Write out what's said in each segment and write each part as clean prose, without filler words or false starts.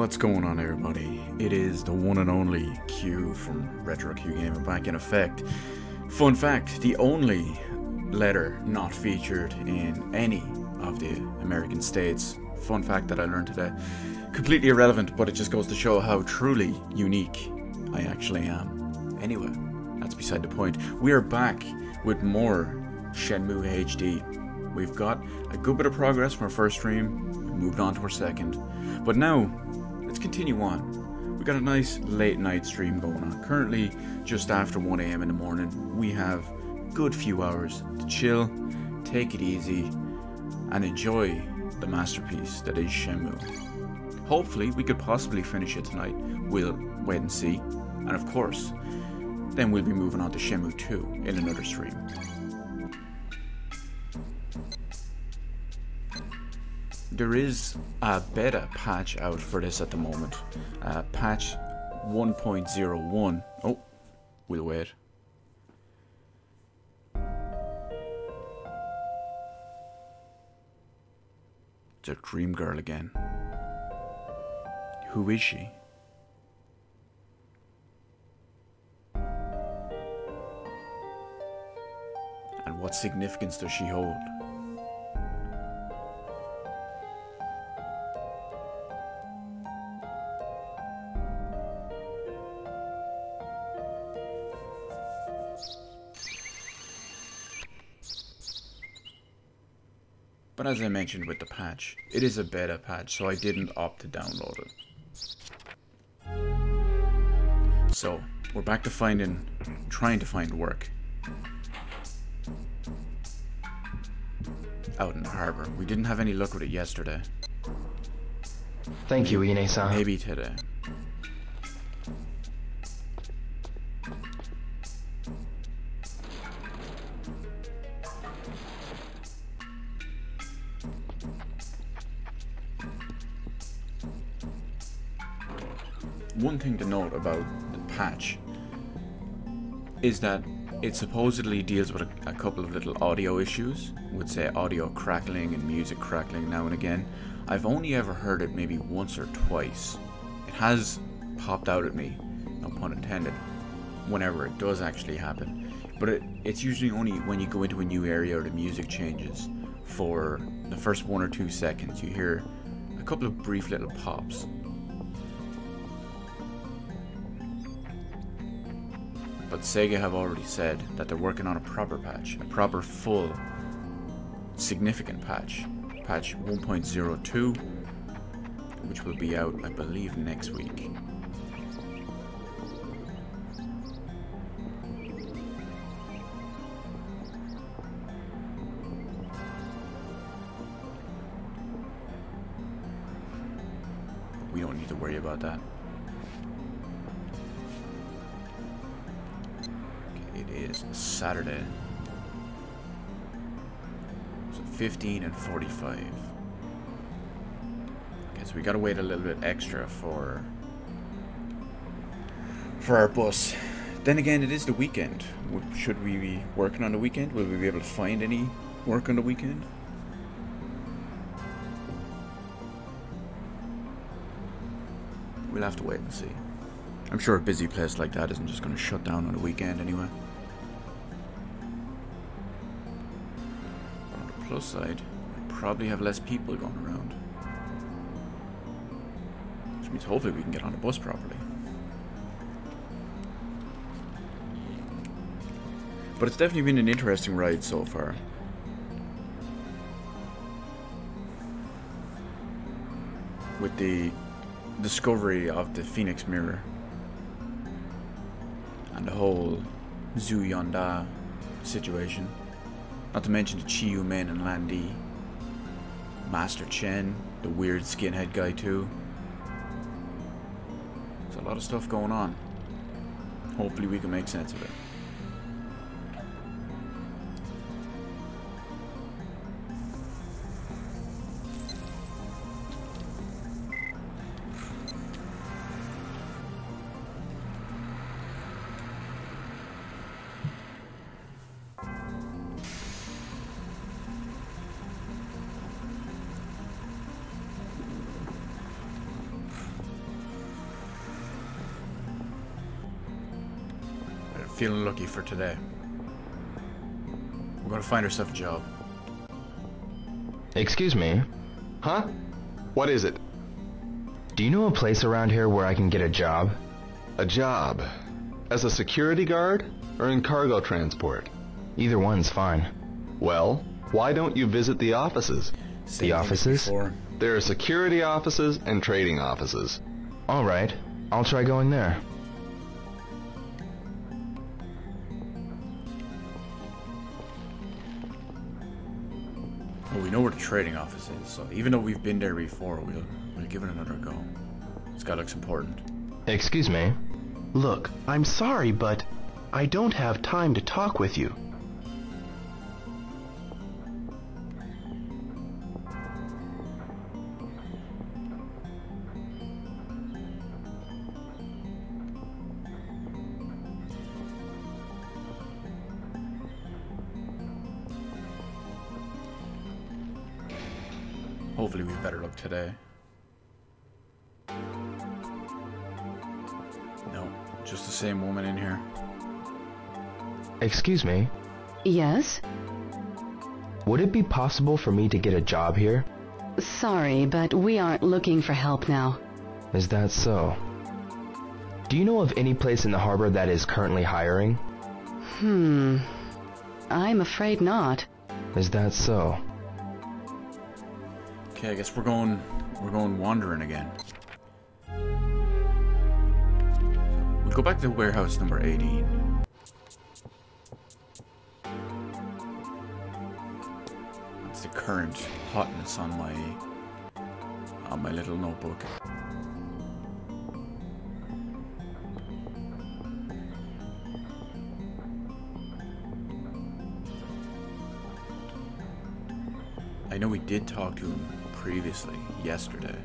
What's going on, everybody? It is the one and only Q from Retro Q Gamer back in effect. Fun fact, the only letter not featured in any of the American states. Fun fact that I learned today. Completely irrelevant, but it just goes to show how truly unique I actually am. Anyway, that's beside the point. We are back with more Shenmue HD. We've got a good bit of progress from our first stream. We moved on to our second. But now, let's continue on. We got a nice late night stream going on. Currently, just after 1 AM in the morning, we have a good few hours to chill, take it easy, and enjoy the masterpiece that is Shenmue. Hopefully, we could possibly finish it tonight. We'll wait and see. And of course, then we'll be moving on to Shenmue 2 in another stream. There is a beta patch out for this at the moment. Patch 1.01. Oh, we'll wait. It's a dream girl again. Who is she? And what significance does she hold? But as I mentioned with the patch, it is a beta patch, so I didn't opt to download it. So, we're back to trying to find work. Out in the harbor. We didn't have any luck with it yesterday. Thank you, Ine-san. Maybe today. One thing to note about the patch is that it supposedly deals with a couple of little audio issues, with say audio crackling and music crackling now and again. I've only ever heard it maybe once or twice. It has popped out at me, no pun intended, whenever it does actually happen. But it's usually only when you go into a new area or the music changes. For the first 1 or 2 seconds you hear a couple of brief little pops. But Sega have already said that they're working on a proper patch, a proper full, significant patch. Patch 1.02, which will be out, I believe, next week. We don't need to worry about that. It is Saturday. So 15 and 45. Okay, so we gotta wait a little bit extra for our bus. Then again, it is the weekend. Should we be working on the weekend? Will we be able to find any work on the weekend? We'll have to wait and see. I'm sure a busy place like that isn't just going to shut down on the weekend anyway. But on the plus side, we probably have less people going around. Which means hopefully we can get on the bus properly. But it's definitely been an interesting ride so far. With the discovery of the Phoenix Mirror. And the whole Zhu Yonda situation. Not to mention the Chiyu Men and Landi. Master Chen, the weird skinhead guy too. There's a lot of stuff going on. Hopefully we can make sense of it. feeling lucky for today. We're gonna find ourselves a job. Excuse me. Huh? What is it? Do you know a place around here where I can get a job? A job? As a security guard or in cargo transport? Either one's fine. Well, why don't you visit the offices? The offices? There are security offices and trading offices. Alright, I'll try going there. Well, we know where the trading office is, so even though we've been there before, we'll give it another go. This guy looks important. Excuse me. Look, I'm sorry, but I don't have time to talk with you. Hopefully we've better luck today. No, just the same woman in here. Excuse me. Yes? Would it be possible for me to get a job here? Sorry, but we aren't looking for help now. Is that so? Do you know of any place in the harbor that is currently hiring? I'm afraid not. Is that so? Okay, I guess we're going wandering again. We'll go back to warehouse number 18. That's the current hotness on my little notebook. I know we did talk to him previously, yesterday.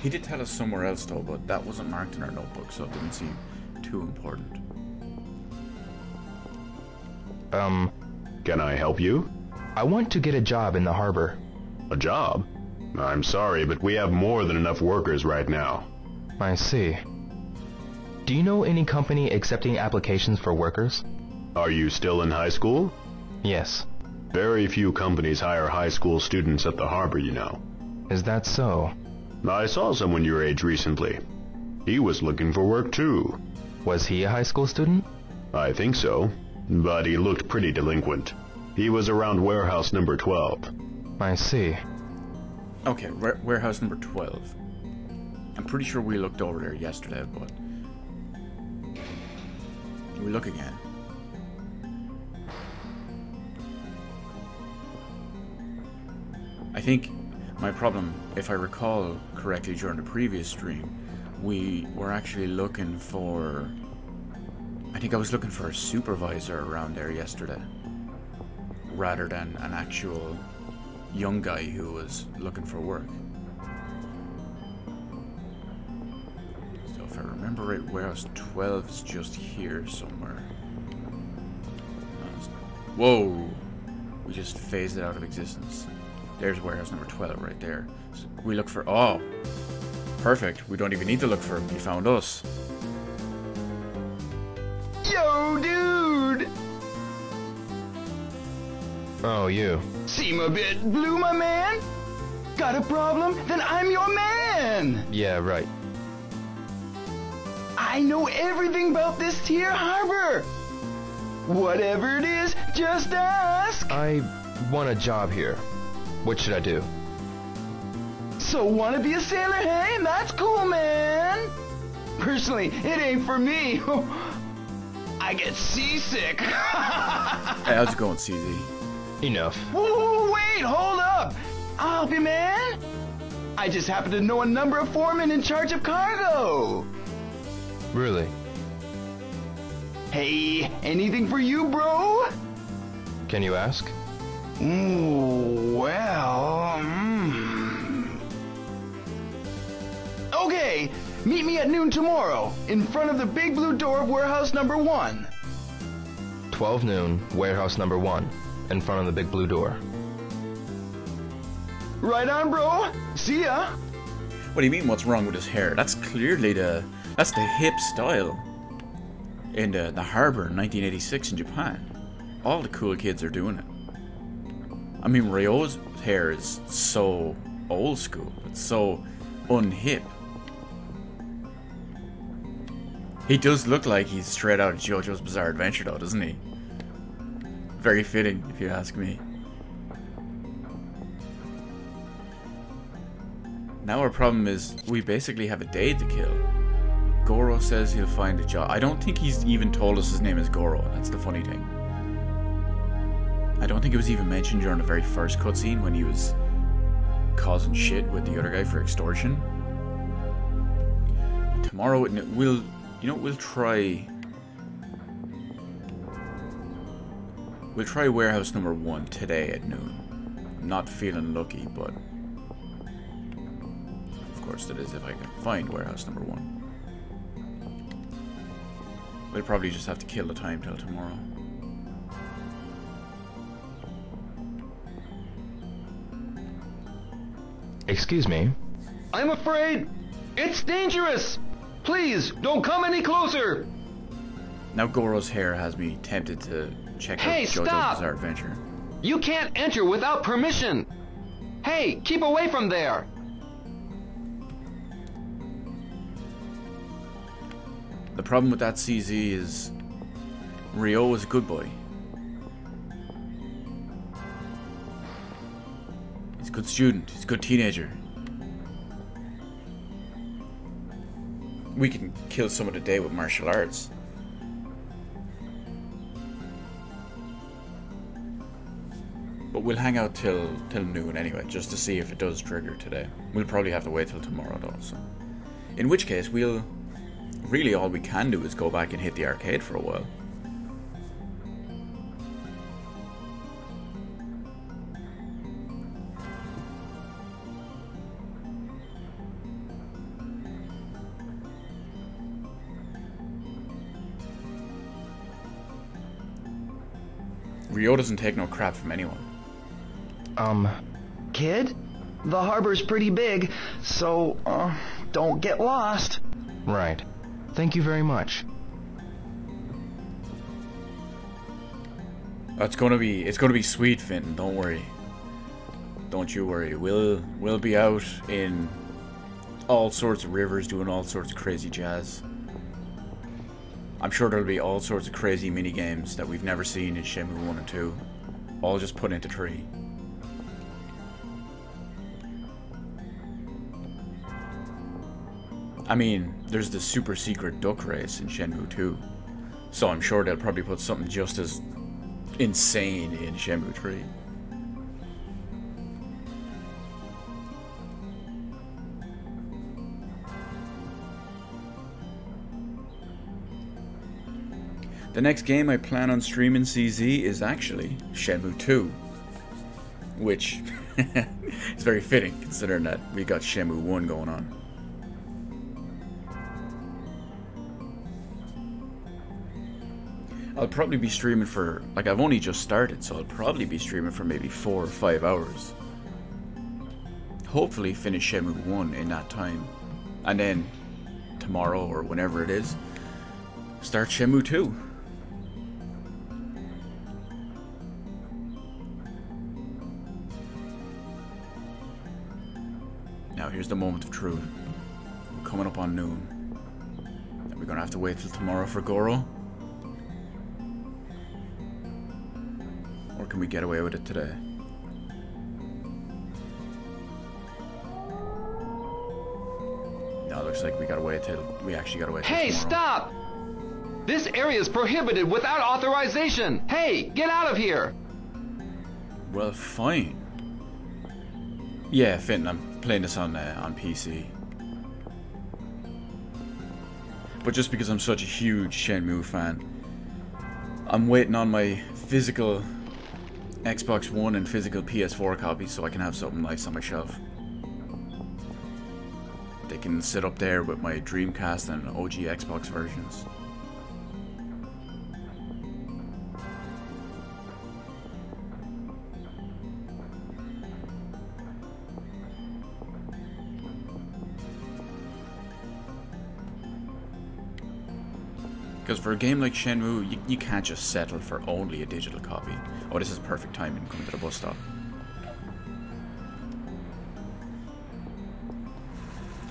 He did tell us somewhere else though, but that wasn't marked in our notebook, so it didn't seem too important. Can I help you? I want to get a job in the harbor. A job? I'm sorry, but we have more than enough workers right now. I see. Do you know any company accepting applications for workers? Are you still in high school? Yes. Very few companies hire high school students at the harbor, you know. Is that so? I saw someone your age recently. He was looking for work too. Was he a high school student? I think so, but he looked pretty delinquent. He was around warehouse number 12. I see. Okay, warehouse number 12. I'm pretty sure we looked over there yesterday, but we look again. I think my problem, if I recall correctly during the previous stream, we were actually looking for... I think I was looking for a supervisor around there yesterday, rather than an actual young guy who was looking for work. So if I remember right, warehouse 12 is just here somewhere. Whoa! We just phased it out of existence. There's warehouse number 12 right there. So we look for... Oh! Perfect. We don't even need to look for him. He found us. Yo, dude! Oh, you. Seem a bit blue, my man? Got a problem? Then I'm your man! Yeah, right. I know everything about this here harbor! Whatever it is, just ask! I want a job here. What should I do? So wanna be a sailor, hey? That's cool, man! Personally, it ain't for me. I get seasick. Hey, how's it going, CZ? Enough. Whoa, wait, hold up! I'll help you, man! I just happen to know a number of foremen in charge of cargo! Really? Hey, anything for you, bro? Can you ask? Ooh, well, Okay, meet me at noon tomorrow, in front of the big blue door of warehouse number 1. 12 noon, warehouse number 1, in front of the big blue door. Right on, bro. See ya. What do you mean, what's wrong with his hair? That's clearly that's the hip style in the harbor in 1986 in Japan. All the cool kids are doing it. I mean, Ryo's hair is so old school. It's so unhip. He does look like he's straight out of JoJo's Bizarre Adventure though, doesn't he? Very fitting, if you ask me. Now our problem is, we basically have a day to kill. Goro says he'll find a job. I don't think he's even told us his name is Goro. That's the funny thing. I don't think it was even mentioned during the very first cutscene when he was causing shit with the other guy for extortion. Tomorrow we'll try warehouse number 1 today at noon. I'm not feeling lucky, but of course that is if I can find warehouse number 1. We'll probably just have to kill the time till tomorrow. Excuse me? I'm afraid it's dangerous. Please, don't come any closer. Now Goro's hair has me tempted to check out JoJo's Bizarre Adventure. You can't enter without permission. Hey, keep away from there. The problem with that CZ is Ryo was a good boy. He's a good student. He's a good teenager. We can kill someone today with martial arts. But we'll hang out till noon anyway, just to see if it does trigger today. We'll probably have to wait till tomorrow though, so. In which case, really all we can do is go back and hit the arcade for a while. Ryo doesn't take no crap from anyone. Kid, the harbor's pretty big, so, don't get lost. Right. Thank you very much. It's gonna be sweet, Fenton, don't worry. Don't you worry. We'll be out in all sorts of rivers doing all sorts of crazy jazz. I'm sure there'll be all sorts of crazy mini games that we've never seen in Shenmue 1 and 2. All just put into 3. I mean, there's the super secret duck race in Shenmue 2. So I'm sure they'll probably put something just as insane in Shenmue 3. The next game I plan on streaming CZ is actually Shenmue 2, which is very fitting considering that we got Shenmue 1 going on. I'll probably be streaming for, like, I've only just started, so I'll probably be streaming for maybe 4 or 5 hours. Hopefully finish Shenmue 1 in that time, and then tomorrow or whenever it is, start Shenmue 2. Now here's the moment of truth. We're coming up on noon. And we're gonna have to wait till tomorrow for Goro. Or can we get away with it today? No, it looks like we actually gotta wait till Hey, tomorrow. stop! This area is prohibited without authorization. Hey, get out of here! Well, fine. Yeah, Fenton, I'm playing this on PC. But just because I'm such a huge Shenmue fan, I'm waiting on my physical Xbox One and physical PS4 copies so I can have something nice on my shelf. They can sit up there with my Dreamcast and OG Xbox versions. Because for a game like Shenmue, you can't just settle for only a digital copy. Oh, this is perfect timing coming to the bus stop.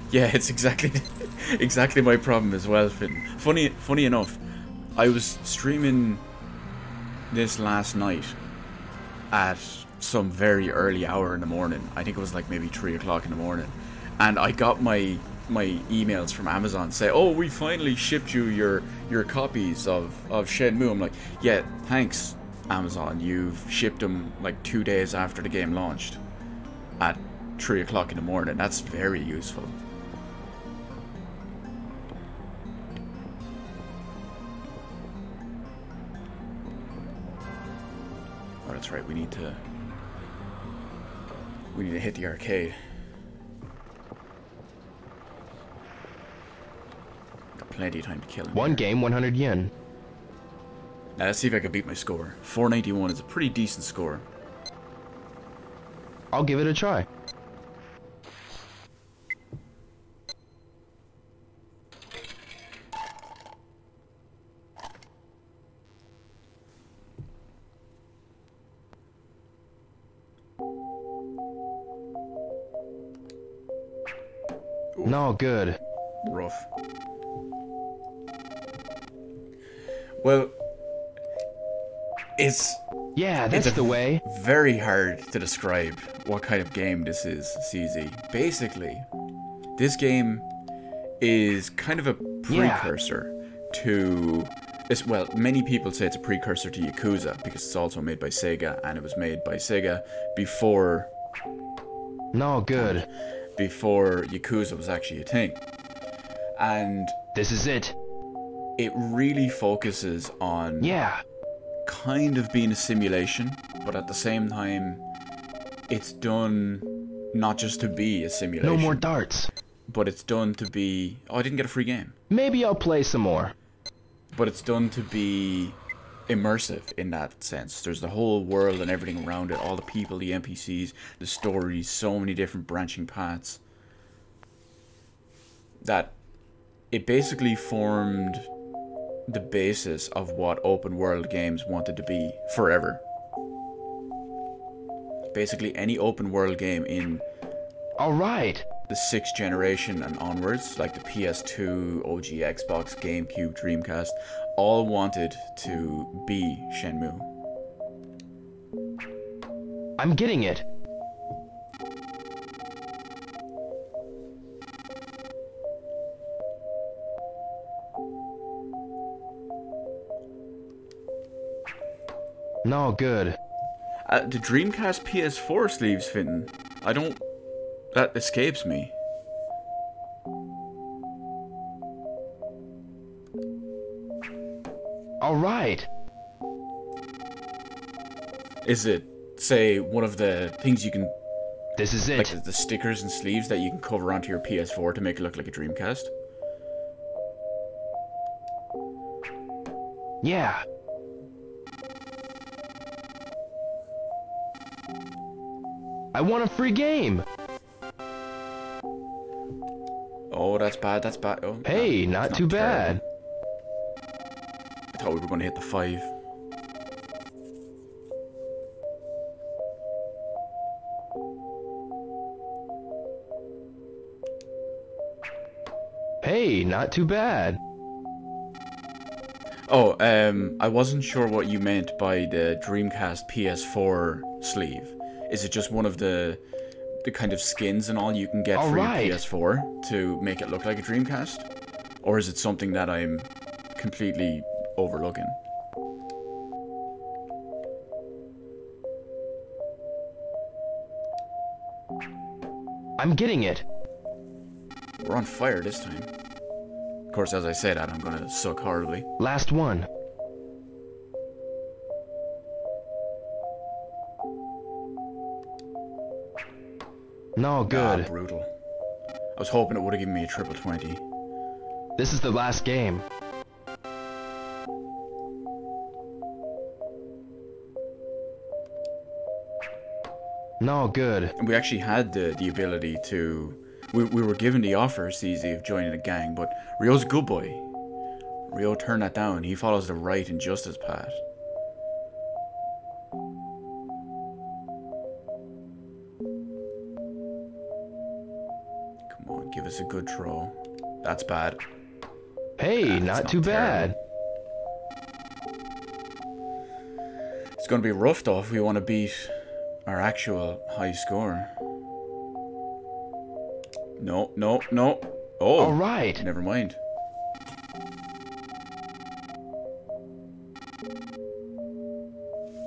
Yeah, it's exactly exactly my problem as well, Finn. Funny enough, I was streaming this last night at some very early hour in the morning. I think it was like maybe 3 o'clock in the morning, and I got my emails from Amazon say, "Oh, we finally shipped you your copies of Shenmue." I'm like, "Yeah, thanks, Amazon. You've shipped them like 2 days after the game launched at 3 o'clock in the morning. That's very useful." Oh, that's right. We need to hit the arcade. Got plenty of time to kill him. One game, 100 yen. Now, let's see if I can beat my score. 491 is a pretty decent score. I'll give it a try. No good. Rough. Well, it's that's the way. very hard to describe what kind of game this is, CZ. Basically, this game is kind of a precursor to... Well, many people say it's a precursor to Yakuza, because it's also made by Sega, and it was made by Sega before... No good. Before Yakuza was actually a thing. And... This is it. It really focuses on... kind of being a simulation, but at the same time, it's done not just to be a simulation. No more darts. But it's done to be... Oh, I didn't get a free game. Maybe I'll play some more. But it's done to be immersive in that sense. There's the whole world and everything around it, all the people, the NPCs, the stories, so many different branching paths, that it basically formed the basis of what open world games wanted to be forever. Basically any open world game in Alright. the 6th generation and onwards, like the PS2, OG Xbox, GameCube, Dreamcast, all wanted to be Shenmue. I'm getting it. No good. The Dreamcast PS4 sleeves, Finn. I don't... That escapes me. Alright. Is it, say, one of the things you can... This is it. Like the stickers and sleeves that you can cover onto your PS4 to make it look like a Dreamcast? Yeah. I want a free game. Oh, that's bad, that's bad. Oh, Hey, not too bad. I thought we were going to hit the 5. Hey, not too bad. Oh, I wasn't sure what you meant by the Dreamcast PS4 sleeve. Is it just one of the kind of skins and all you can get for your PS4 to make it look like a Dreamcast? Or is it something that I'm completely overlooking? I'm getting it. We're on fire this time. Of course, as I say that, I'm gonna suck horribly. Last one. No good. Ah, brutal. I was hoping it would have given me a triple 20. This is the last game. No good. And we actually had the ability to... We were given the offer, CZ, of joining a gang, but Ryo's a good boy. Rio, turn that down. He follows the right and justice path. Come on, give us a good throw. That's bad. Hey, not too bad. It's going to be rough though if we want to beat our actual high score. No, no, no. Oh, all right. Never mind.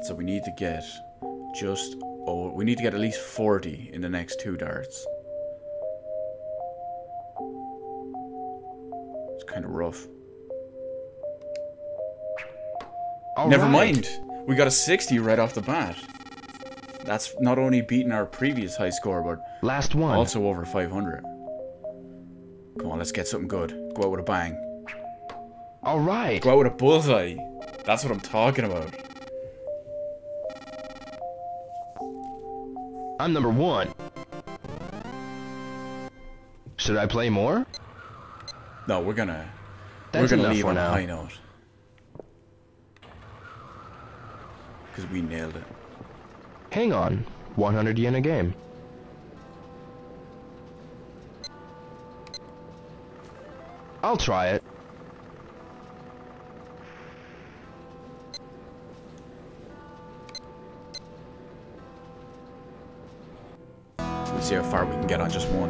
So we need to get just, oh, we need to get at least 40 in the next 2 darts. It's kind of rough. Never mind. We got a 60 right off the bat. That's not only beating our previous high score, but last one. Also over 500. Come on, let's get something good. Go out with a bang. All right. Go out with a bullseye. That's what I'm talking about. I'm number 1. Should I play more? No, we're gonna That's enough leave for on a now. high note. Because we nailed it. Hang on. 100 yen a game. I'll try it. Let's see how far we can get on just one.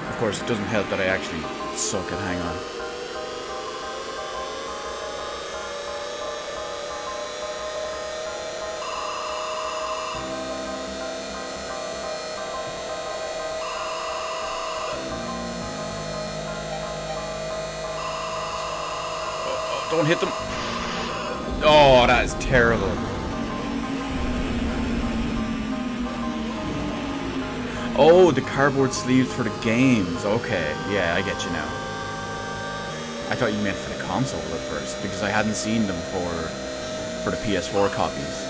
Of course, it doesn't help that I actually suck at hang on. Don't hit them. Oh, that is terrible. Oh, the cardboard sleeves for the games. Okay, yeah, I get you now. I thought you meant for the console at first, because I hadn't seen them for the PS4 copies.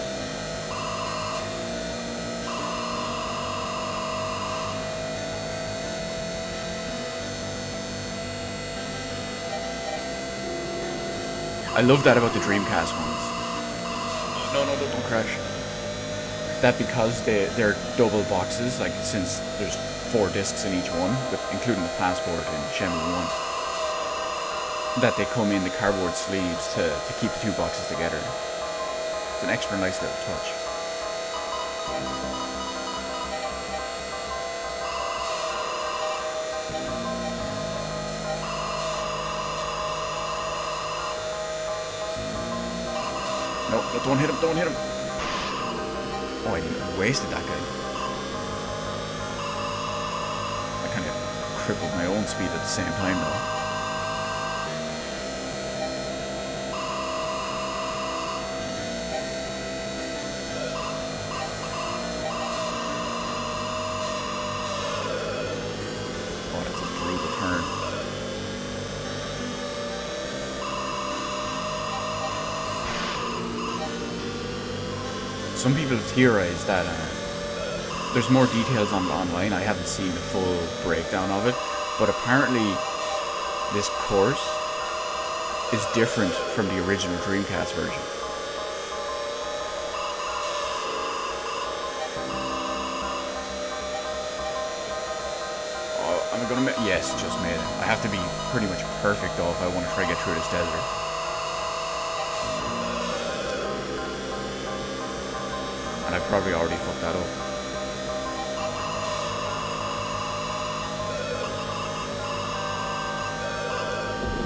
I love that about the Dreamcast ones. No, don't crash. That because they're double boxes, like since there's 4 discs in each one, including the passport in Shenmue 1, that they come in the cardboard sleeves to keep the 2 boxes together. It's an extra nice little touch. No, don't hit him, don't hit him. Oh, I wasted that guy. I kind of crippled my own speed at the same time, though. Oh, that's a brutal turn. Some people have theorized that there's more details online. I haven't seen the full breakdown of it, but apparently this course is different from the original Dreamcast version. Oh, am I gonna yes, just made it. I have to be pretty much perfect though if I want to try to get through this desert. And I probably already fucked that up.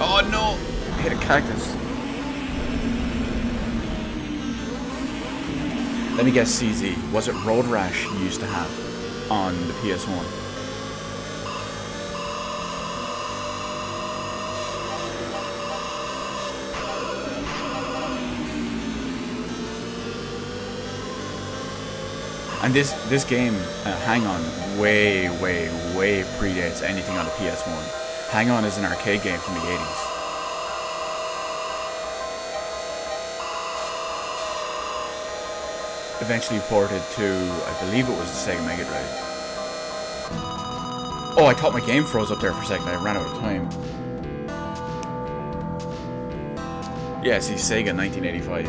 Oh no! Hit a cactus. Let me guess, CZ. Was it Road Rash you used to have on the PS1? And this game, Hang On, way predates anything on the PS1. Hang On is an arcade game from the 80s. Eventually ported to, I believe it was the Sega Mega Drive. Oh, I thought my game froze up there for a second. I ran out of time. Yeah, see, Sega 1985.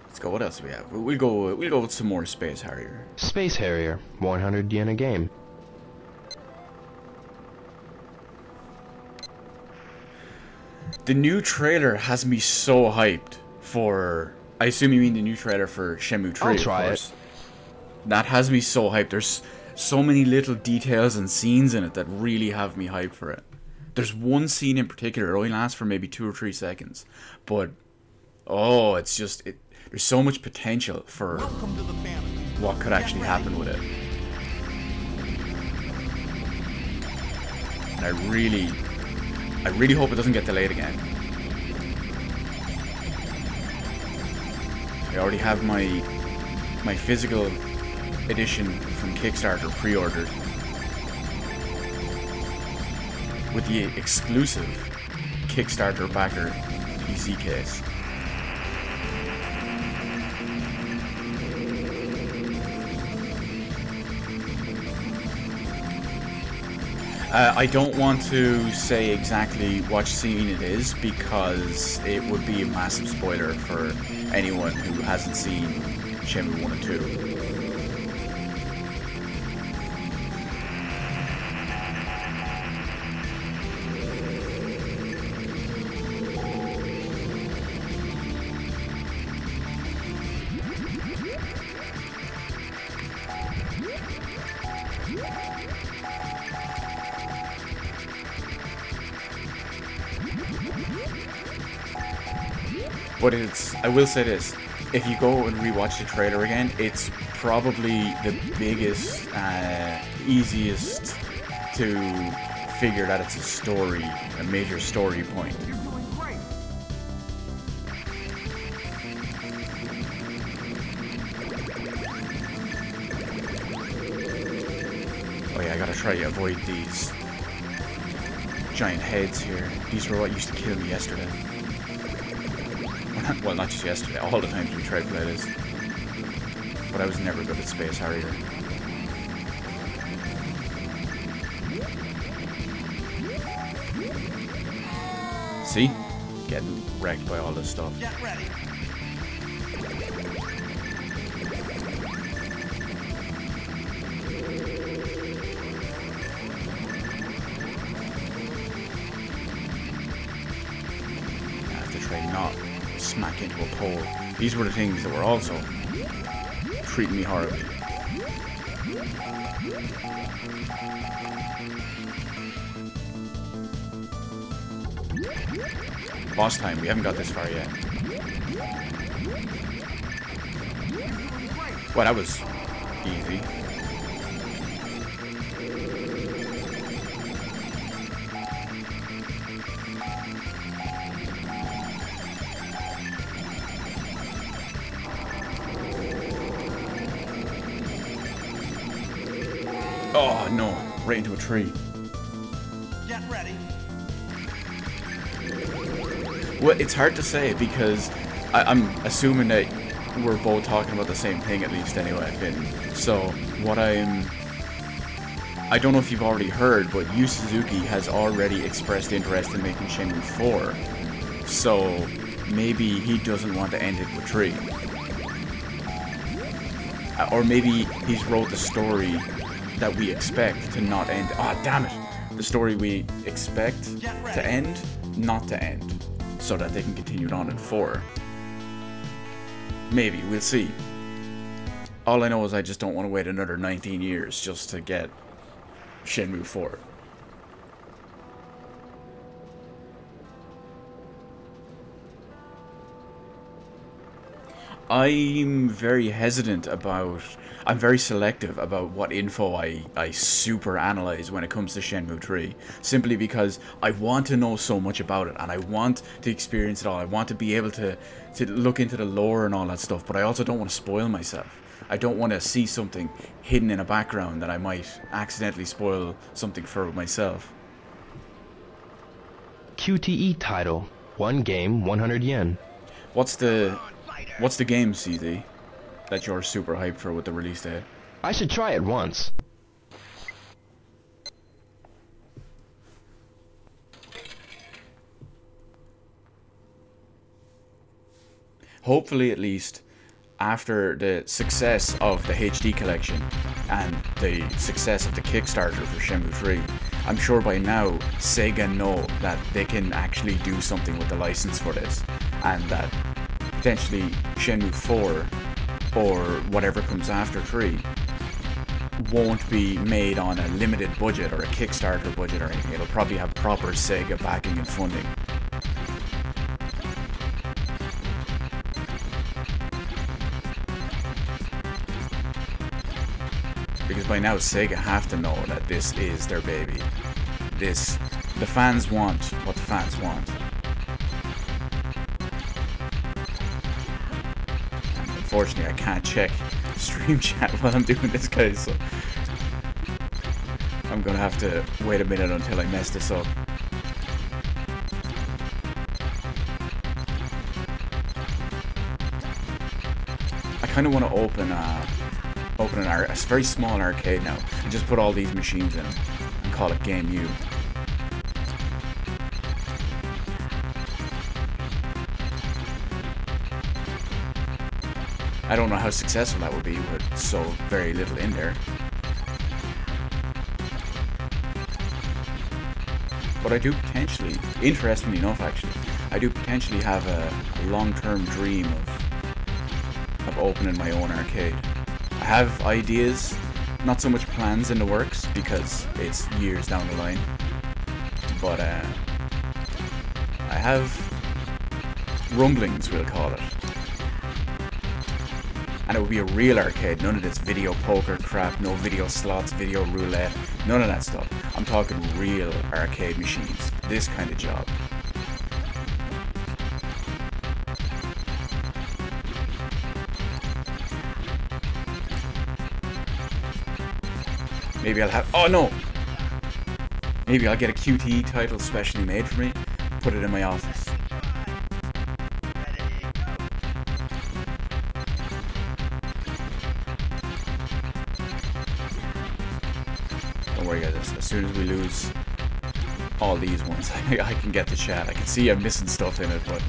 Let's go. What else do we have? We'll go with some more Space Harrier. Space Harrier, 100 yen a game. The new trailer has me so hyped for... I assume you mean the new trailer for Shenmue 3, I'll try of course. That has me so hyped. There's so many little details and scenes in it that really have me hyped for it. There's one scene in particular, it only lasts for maybe 2 or 3 seconds. But, oh, it's just... there's so much potential for what could actually happen with it. And I really hope it doesn't get delayed again. I already have my physical edition from Kickstarter pre-ordered with the exclusive Kickstarter backer PC case. I don't want to say exactly what scene it is because it would be a massive spoiler for anyone who hasn't seen Shenmue 1 and 2. But I will say this, if you go and rewatch the trailer again, it's probably the biggest, easiest to figure that it's a story, a major story point. Oh yeah, I gotta try to avoid these giant heads here. These were what used to kill me yesterday. Well, not just yesterday, all the times we tried to play this. But I was never good at Space Harrier. See? Getting wrecked by all this stuff. Get ready. I have to try not smack into a pole. These were the things that were also treating me horribly. Boss time, we haven't got this far yet. Well, that was easy. Oh no, right into a tree. Get ready. Well, it's hard to say because I'm assuming that we're both talking about the same thing at least anyway, Finn. So what I don't know if you've already heard, but Yu Suzuki has already expressed interest in making Shenmue 4. So maybe he doesn't want to end it with 3. Or maybe he's wrote the story that we expect to not end. Ah, damn it! The story we expect to end, not to end, so that they can continue it on in 4. Maybe, we'll see. All I know is I just don't want to wait another 19 years just to get Shenmue 4. I'm very hesitant about... I'm very selective about what info I super analyze when it comes to Shenmue 3. Simply because I want to know so much about it and I want to experience it all. I want to be able to look into the lore and all that stuff, but I also don't want to spoil myself. I don't want to see something hidden in a background that I might accidentally spoil something for myself. QTE title, One game, 100 yen. What's the game, CZ, that you're super hyped for with the release date? I should try it once. Hopefully, at least, after the success of the HD collection and the success of the Kickstarter for Shenmue 3, I'm sure by now Sega know that they can actually do something with the license for this, and that potentially Shenmue 4 or whatever comes after 3 won't be made on a limited budget or a Kickstarter budget or anything. It'll probably have proper Sega backing and funding. Because by now Sega have to know that this is their baby. The fans want what the fans want. And unfortunately I can't check stream chat while I'm doing this, guys, so I'm gonna have to wait a minute until I mess this up. I kinda wanna open a very small arcade now and just put all these machines in and call it Game U. I don't know how successful that would be with so very little in there. But I do potentially, interestingly enough actually, I do potentially have a long-term dream of opening my own arcade. I have ideas, not so much plans in the works because it's years down the line, but I have rumblings, we'll call it. And it would be a real arcade, none of this video poker crap, no video slots, video roulette, none of that stuff. I'm talking real arcade machines, this kind of job. Maybe I'll have, oh no! Maybe I'll get a QTE title specially made for me, put it in my office. Don't worry guys, as soon as we lose all these ones, I can get the chat. I can see I'm missing stuff in it, but...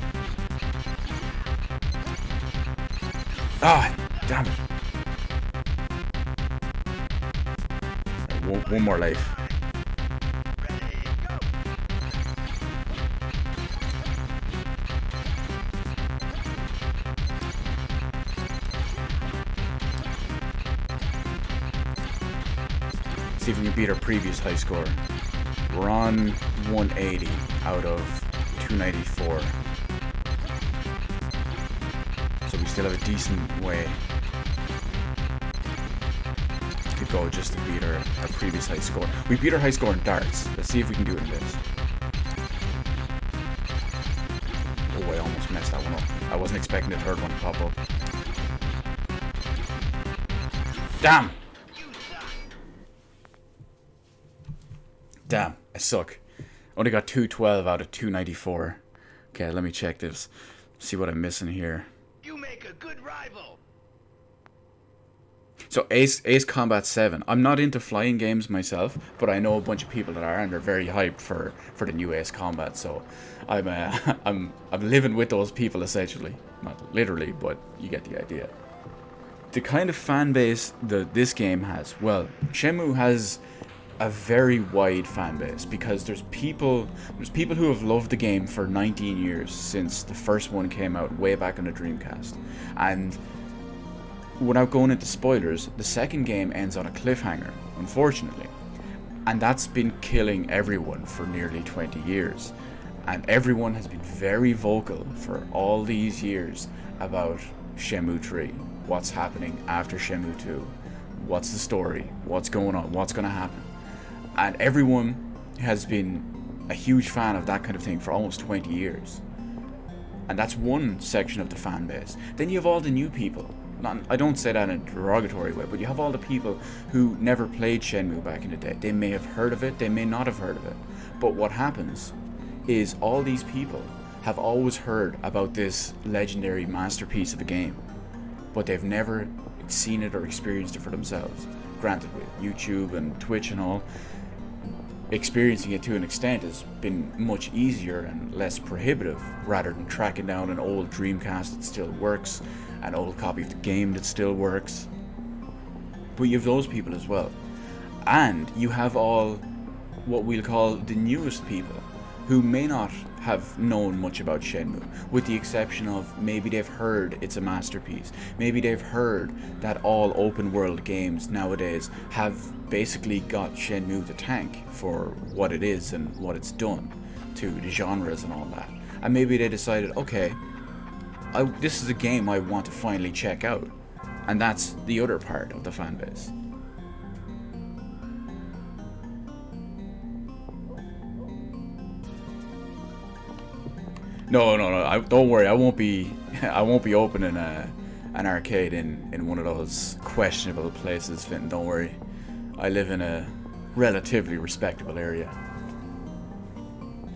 Ah, damn it. One more life. See if we can beat our previous high score. We're on 180 out of 294. So we still have a decent way to go just to beat our previous high score. We beat our high score in darts. Let's see if we can do it in this. Oh, I almost messed that one up. I wasn't expecting the third one to pop up. Damn! Damn, I suck. Only got 212 out of 294. Okay, let me check this. See what I'm missing here. You make a good rival. So Ace Combat 7. I'm not into flying games myself, but I know a bunch of people that are, and they're very hyped for the new Ace Combat. So I'm living with those people essentially, not literally, but you get the idea. The kind of fan base that this game has, well, Shenmue has a very wide fan base because there's people who have loved the game for 19 years since the first one came out way back on the Dreamcast, and without going into spoilers, the second game ends on a cliffhanger, unfortunately. And that's been killing everyone for nearly 20 years. And everyone has been very vocal for all these years about Shenmue 3. What's happening after Shenmue 2? What's the story? What's going on? What's going to happen? And everyone has been a huge fan of that kind of thing for almost 20 years. And that's one section of the fan base. Then you have all the new people. I don't say that in a derogatory way, but you have all the people who never played Shenmue back in the day. They may have heard of it, they may not have heard of it. But what happens is all these people have always heard about this legendary masterpiece of a game, but they've never seen it or experienced it for themselves. Granted, with YouTube and Twitch and all, experiencing it to an extent has been much easier and less prohibitive, rather than tracking down an old Dreamcast that still works, an old copy of the game that still works. But you have those people as well. And you have all what we'll call the newest people, who may not have known much about Shenmue, with the exception of maybe they've heard it's a masterpiece. Maybe they've heard that all open world games nowadays have basically got Shenmue the tank for what it is and what it's done to the genres and all that. And maybe they decided, okay, this is a game I want to finally check out. And that's the other part of the fan base. No, don't worry. I won't be opening an arcade in one of those questionable places, Finn. Don't worry. I live in a relatively respectable area,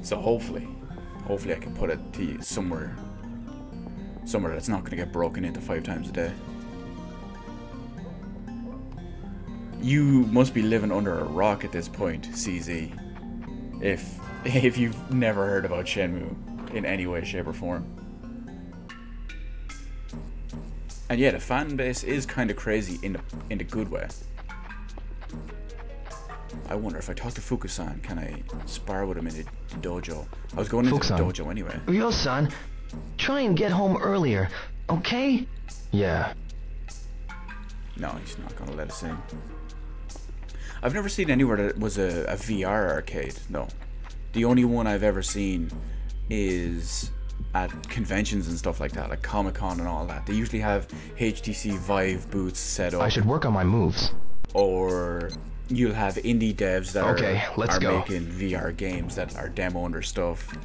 so hopefully I can put it to you somewhere that's not going to get broken into 5 times a day. You must be living under a rock at this point, CZ, if you've never heard about Shenmue in any way, shape, or form. And yeah, the fan base is kind of crazy in a good way. I wonder if I talk to Fukusan, can I spar with him in the dojo? I was going into the dojo anyway. Ryo-san, try and get home earlier, okay? Yeah. No, he's not gonna let us in. I've never seen anywhere that was a VR arcade, no. The only one I've ever seen is at conventions and stuff like that, like Comic-Con and all that. They usually have HTC Vive booths set up. I should work on my moves. Or you'll have indie devs that are go. making VR games that are demoing their stuff.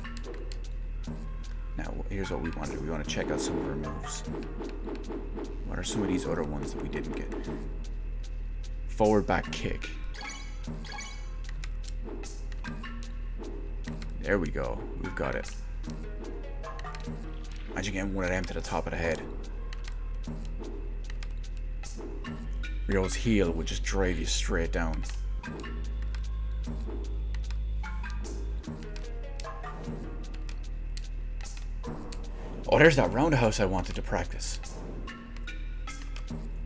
Now, here's what we want to do. We want to check out some of our moves. What are some of these other ones that we didn't get? Forward back kick. There we go. We've got it. Imagine getting one of them to the top of the head. Ryo's heel would just drive you straight down. Oh, there's that roundhouse I wanted to practice.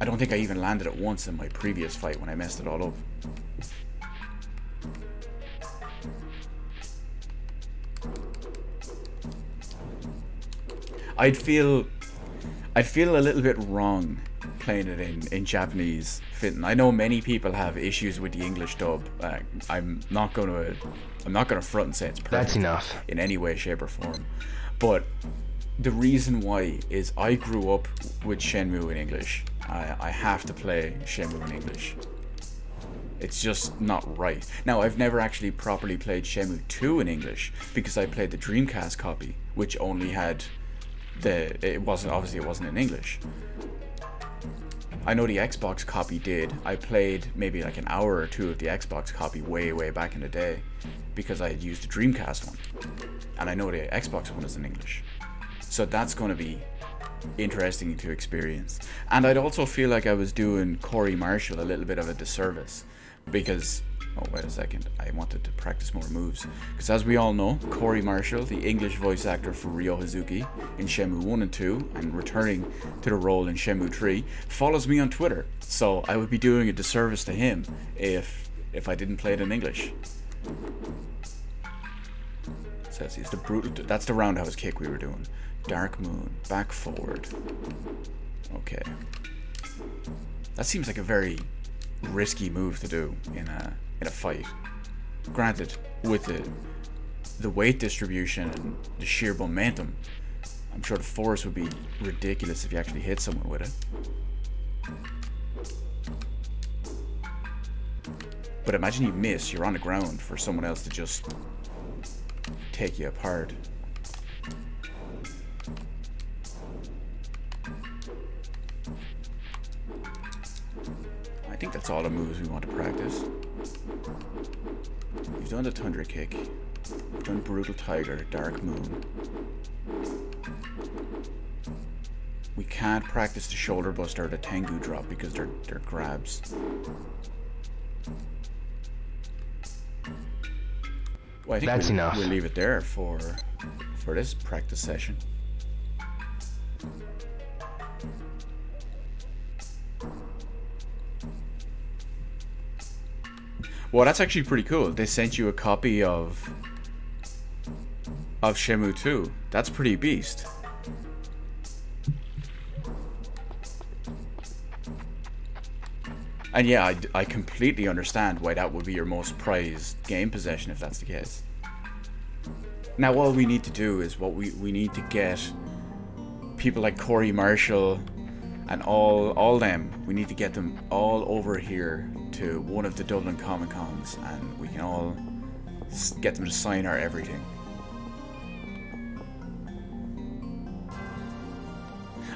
I don't think I even landed it once in my previous fight when I messed it all up. I'd feel a little bit wrong playing it in Japanese. Fitting. I know many people have issues with the English dub. I'm not gonna front and say it's perfect. That's enough. In any way, shape, or form. But the reason why is I grew up with Shenmue in English. I have to play Shenmue in English. It's just not right. Now, I've never actually properly played Shenmue 2 in English because I played the Dreamcast copy, which only had it wasn't in English. I know the Xbox copy did. I played maybe like an hour or two of the Xbox copy way back in the day because I had used the Dreamcast one. And I know the Xbox one is in English. So that's going to be interesting to experience. And I'd also feel like I was doing Corey Marshall a little bit of a disservice because, oh wait a second, I wanted to practice more moves. Because as we all know, Corey Marshall, the English voice actor for Ryo Hazuki in Shenmue 1 and 2, and returning to the role in Shenmue 3, follows me on Twitter. So I would be doing a disservice to him if I didn't play it in English. So it's the brutal, that's the roundhouse kick we were doing. Dark Moon, back forward. Okay. That seems like a very risky move to do in a fight. Granted, with the weight distribution and the sheer momentum, I'm sure the force would be ridiculous if you actually hit someone with it. But imagine you miss, you're on the ground for someone else to just take you apart. I think that's all the moves we want to practice. We've done the Tundra kick. Done Brutal Tiger, Dark Moon. We can't practice the Shoulder Buster or the Tengu drop because they're grabs. Well, I think That's enough. We'll leave it there for this practice session. Well, that's actually pretty cool. They sent you a copy of Shenmue 2. That's pretty beast. And yeah, I completely understand why that would be your most prized game possession if that's the case. Now, all we need to do is we need to get people like Corey Marshall and all them. We need to get them all over here to one of the Dublin Comic Cons, and we can all get them to sign our everything.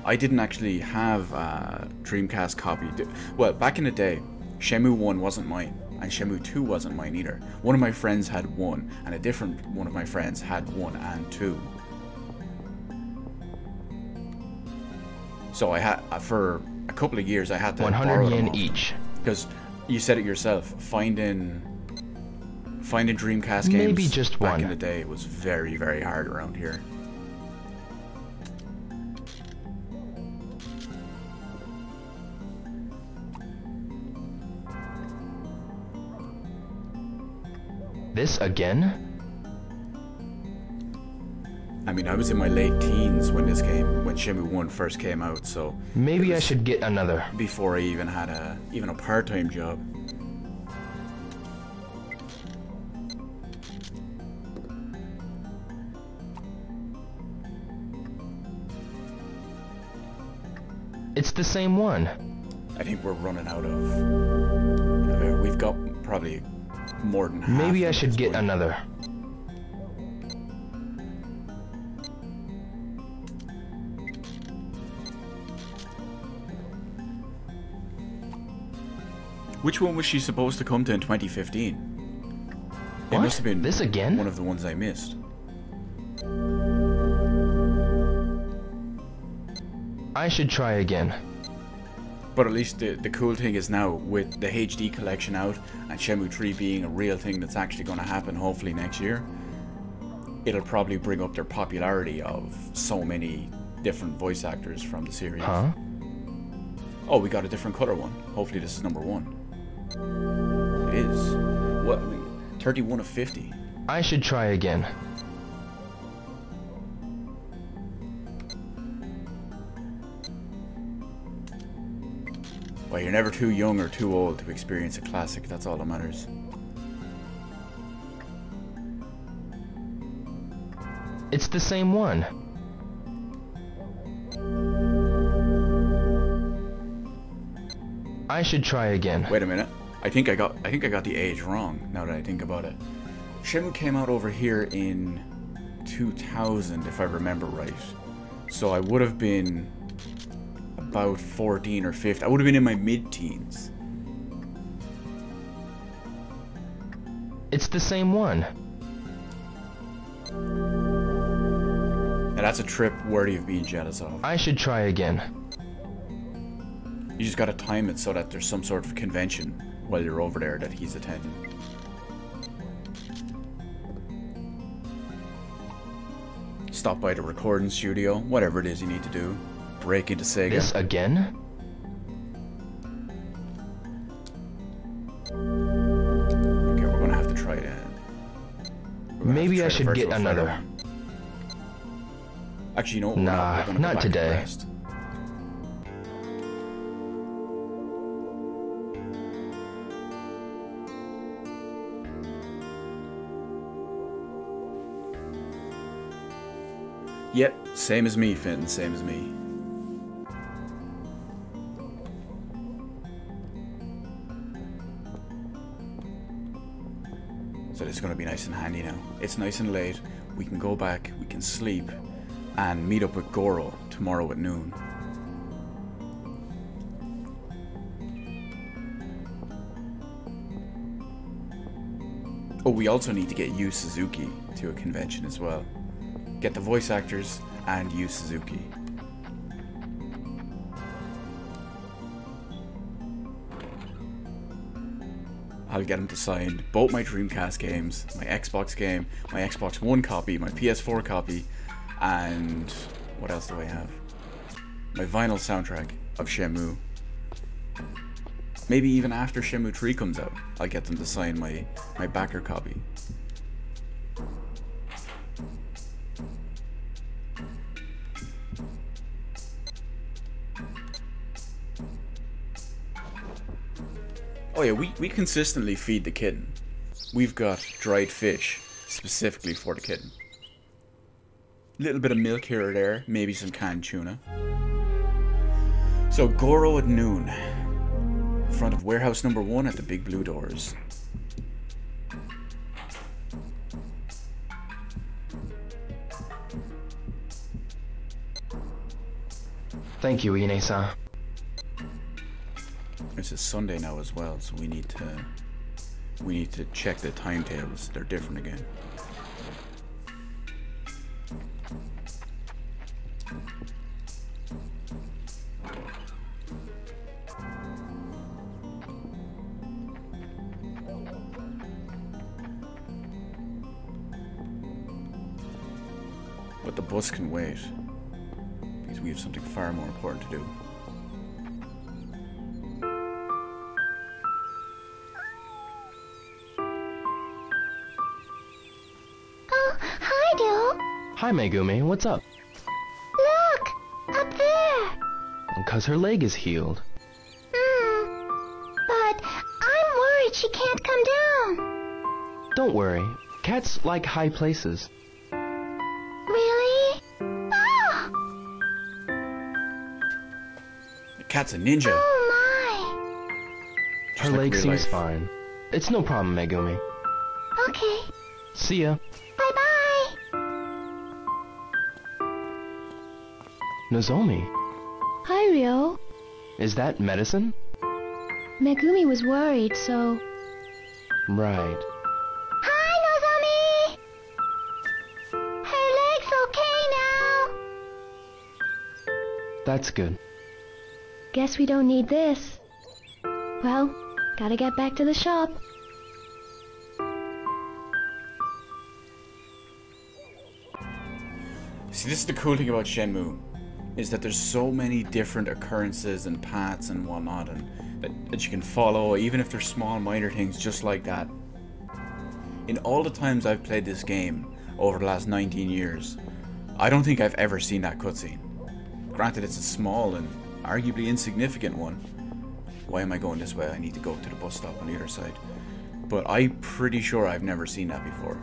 I didn't actually have a Dreamcast copy. Well, back in the day, Shenmue 1 wasn't mine, and Shenmue 2 wasn't mine either. One of my friends had 1, and a different one of my friends had 1 and 2. So I had, for a couple of years, I had to 100 yen each. Because you said it yourself, finding Dreamcast games Maybe just back one. in the day was very, very hard around here. This again? I mean, I was in my late teens when when Shenmue 1 first came out, so Maybe I should get another. before I even had a part-time job. It's the same one. I think we're running out of... we've got probably more than half. Maybe I at should this get point. another. Which one was she supposed to come to in 2015? It What? must have been This again? one of the ones I missed. I should try again. But at least the cool thing is now, with the HD collection out and Shenmue 3 being a real thing that's actually going to happen hopefully next year, it'll probably bring up their popularity of so many different voice actors from the series. Huh? Oh, we got a different color one. Hopefully this is number 1. It is. What? 31 of 50. I should try again. Well, you're never too young or too old to experience a classic. That's all that matters. It's the same one. I should try again. Wait a minute. I think I got the age wrong now that I think about it. Shenmue came out over here in 2000, if I remember right. So I would have been about 14 or 15. I would have been in my mid-teens. It's the same one. Now that's a trip worthy of being jealous of. I should try again. You just gotta time it so that there's some sort of convention while you're over there that he's attending. Stop by the recording studio, whatever it is you need to do. Break into Sega. This again? Okay, we're gonna have to try that. Maybe I should get another. Actually, you know what? Nah, we're gonna go not back and today. rest. Yep, same as me, Fenton, same as me. So this is going to be nice and handy now. It's nice and late. We can go back, we can sleep, and meet up with Goro tomorrow at noon. Oh, we also need to get Yu Suzuki to a convention as well. Get the voice actors and Yu Suzuki. I'll get him to sign both my Dreamcast games, my Xbox game, my Xbox One copy, my PS4 copy, and what else do I have? My vinyl soundtrack of Shenmue. Maybe even after Shenmue 3 comes out, I'll get them to sign my backer copy. Oh yeah, we consistently feed the kitten. We've got dried fish specifically for the kitten. Little bit of milk here or there, maybe some canned tuna. So Goro at noon, in front of warehouse number 1 at the big blue doors. Thank you, Ine-san. It's a Sunday now as well, so we need to check the timetables. They're different again. But the bus can wait, because we have something far more important to do. Hi, Megumi. What's up? Look! Up there! Because her leg is healed. But I'm worried she can't come down. Don't worry. Cats like high places. Really? Ah! The cat's a ninja. Oh my! Her leg seems fine. It's no problem, Megumi. Okay. See ya. Bye-bye! Nozomi. Hi, Ryo. Is that medicine? Megumi was worried, so... Right. Hi, Nozomi! Her leg's okay now! That's good. Guess we don't need this. Well, gotta get back to the shop. See, this is the cool thing about Shenmue, is that there's so many different occurrences and paths and whatnot, and that you can follow, even if there's small minor things just like that. In all the times I've played this game over the last 19 years, I don't think I've ever seen that cutscene. Granted, it's a small and arguably insignificant one. Why am I going this way? I need to go to the bus stop on the other side. But I'm pretty sure I've never seen that before.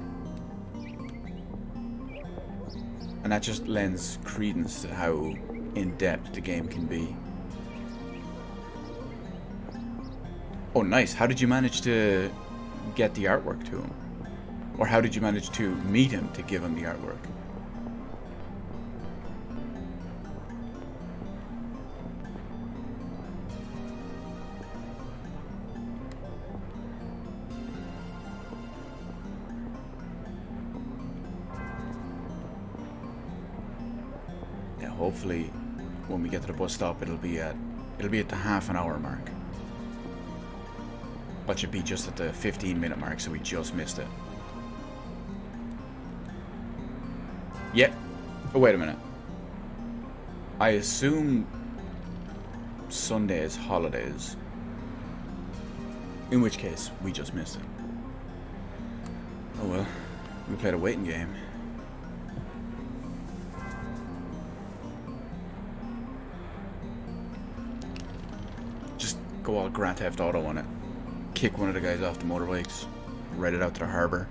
And that just lends credence to how in-depth the game can be. Oh, nice. How did you manage to get the artwork to him? Or how did you manage to meet him to give him the artwork? Hopefully, when we get to the bus stop, it'll be at the half-an-hour mark. But should be just at the 15-minute mark, so we just missed it. Yeah. Oh, wait a minute. I assume Sunday is holidays. In which case, we just missed it. Oh well, we played a waiting game. Go all Grand Theft Auto on it. Kick one of the guys off the motorbikes. Ride it out to the harbor.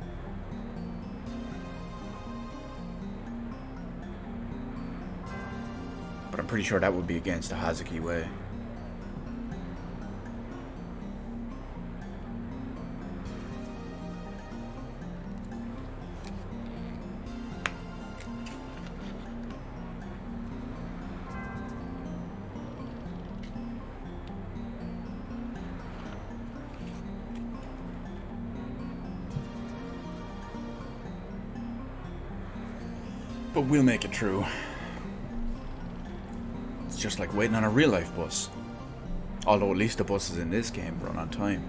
But I'm pretty sure that would be against the Hazuki way. But we'll make it through. It's just like waiting on a real-life bus. Although at least the buses in this game run on time.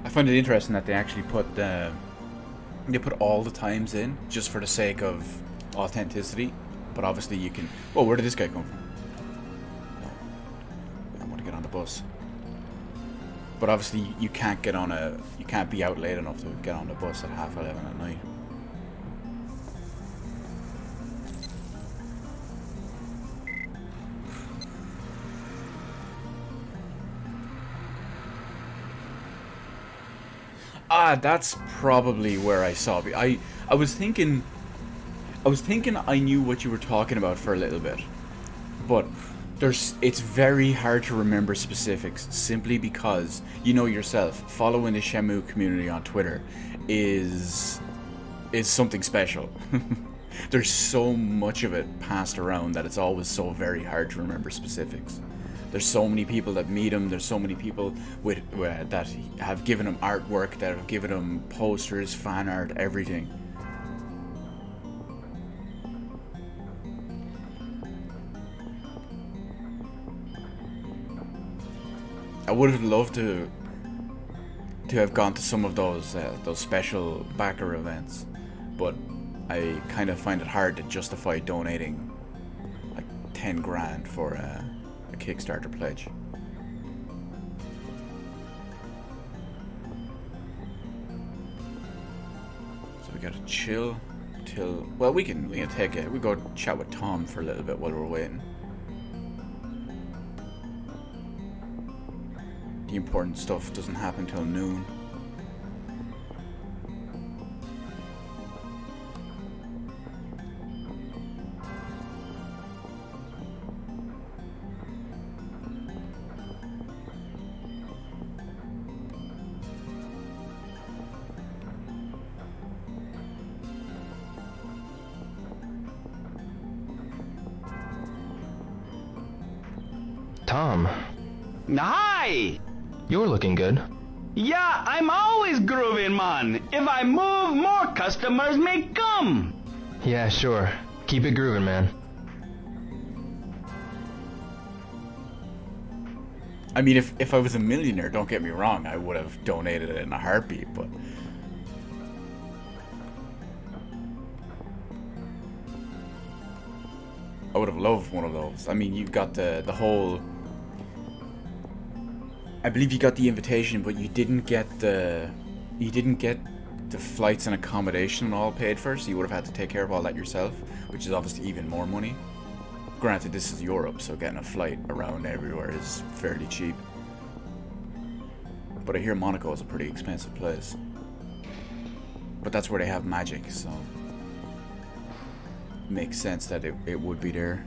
I find it interesting that they actually put all the times in just for the sake of authenticity, but obviously you can. Oh, where did this guy come from? No, I want to get on the bus. But obviously you can't get on you can't be out late enough to get on the bus at 11:30 at night. Ah, that's probably where I saw it. I was thinking I knew what you were talking about for a little bit, but it's very hard to remember specifics simply because you know yourself, following the Shenmue community on Twitter is something special. There's so much of it passed around that it's always so very hard to remember specifics. There's so many people that meet him. There's so many people that have given him artwork, that have given him posters, fan art, everything. I would have loved to have gone to some of those special backer events, but I kind of find it hard to justify donating like 10 grand for a Kickstarter pledge. So we gotta chill till, well, we can take it. We go chat with Tom for a little bit while we're waiting. The important stuff doesn't happen till noon. Tom, Hi! you're looking good. Yeah, I'm always grooving, man. If I move, more customers may come. Yeah, sure. Keep it grooving, man. I mean, if I was a millionaire, don't get me wrong, I would have donated it in a heartbeat, but I would have loved one of those. I mean, you've got the whole, I believe you got the invitation, but you didn't get the flights and accommodation all paid for, so you would have had to take care of all that yourself, which is obviously even more money. Granted, this is Europe, so getting a flight around everywhere is fairly cheap. But I hear Monaco is a pretty expensive place. But that's where they have magic, so it makes sense that it would be there.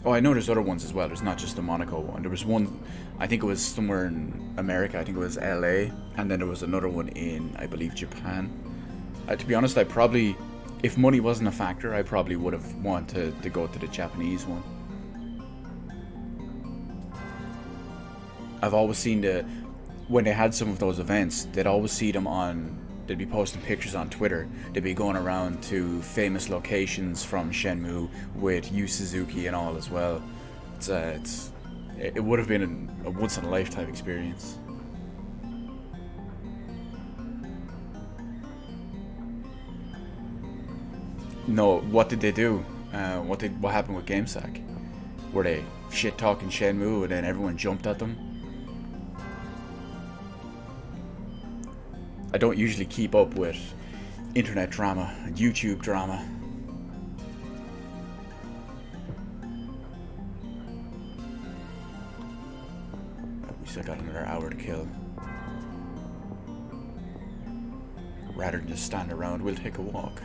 Oh, I know there's other ones as well. There's not just the Monaco one. There was one, I think it was somewhere in America. I think it was LA. And then there was another one in, I believe, Japan. To be honest, I probably, if money wasn't a factor, I probably would have wanted to go to the Japanese one. I've always seen when they had some of those events, they'd always see them they'd be posting pictures on Twitter. They'd be going around to famous locations from Shenmue with Yu Suzuki and all as well. It would have been a once-in-a-lifetime experience. No, what did they do? What happened with GameSack? Were they shit-talking Shenmue and then everyone jumped at them? I don't usually keep up with internet drama and YouTube drama. We still got another hour to kill. Rather than just stand around, we'll take a walk.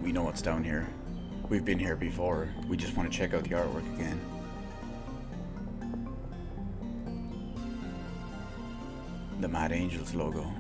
we know what's down here. We've been here before. We just want to check out the artwork again. The Mad Angels logo.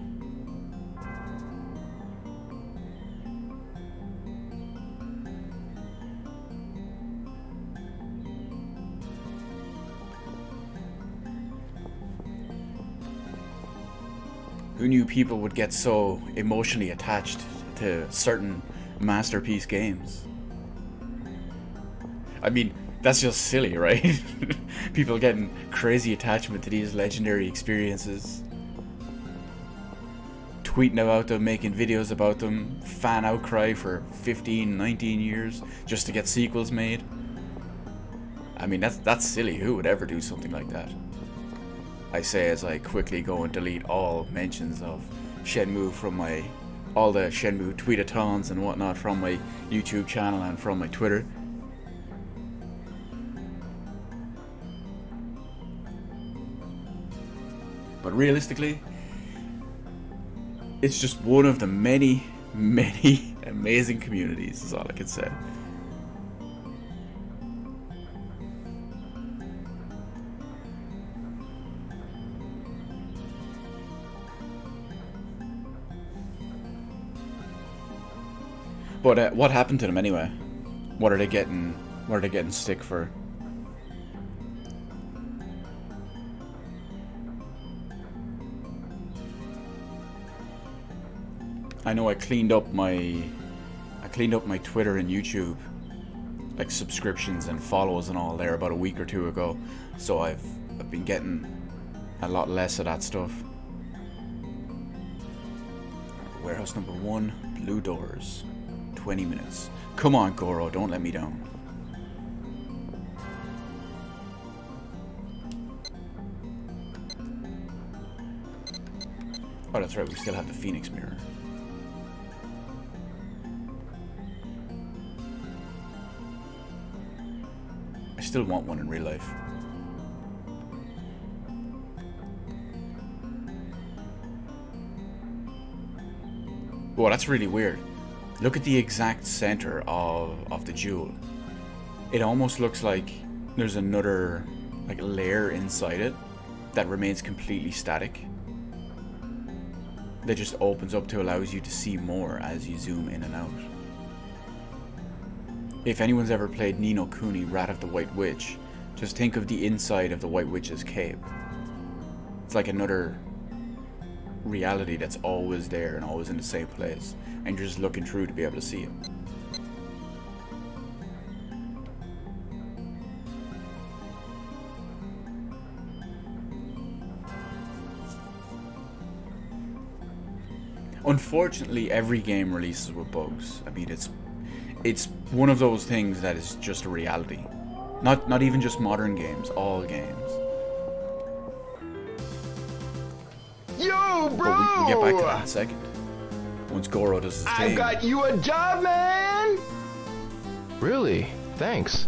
Who knew people would get so emotionally attached to certain masterpiece games? I mean, that's just silly, right? People getting crazy attachment to these legendary experiences. Tweeting about them, making videos about them, fan outcry for 15, 19 years just to get sequels made. I mean, that's silly. Who would ever do something like that? I say as I quickly go and delete all mentions of Shenmue from all the Shenmue tweetathons and whatnot from my YouTube channel and from my Twitter. But realistically, it's just one of the many, many amazing communities, is all I can say. But what happened to them anyway? What are they getting stick for? I know I cleaned up my Twitter and YouTube, like subscriptions and follows and all there about a week or two ago. So I've been getting a lot less of that stuff. Warehouse number 1, blue doors. 20 minutes. Come on, Goro, don't let me down. Oh, that's right, we still have the Phoenix mirror. I still want one in real life. Whoa, that's really weird. Look at the exact center of the jewel. It almost looks like there's another layer inside it that remains completely static. That just opens up to allows you to see more as you zoom in and out. If anyone's ever played Ni no Kuni, Rat of the White Witch, just think of the inside of the White Witch's cape. It's like another reality that's always there and always in the same place, and you're just looking through to be able to see it. Unfortunately, every game releases with bugs. I mean, it's one of those things that is just a reality. Not even just modern games, all games. Yo, bro! But we get back to that in a second. Once Goro does his thing. I've got you a job, man! Really? Thanks.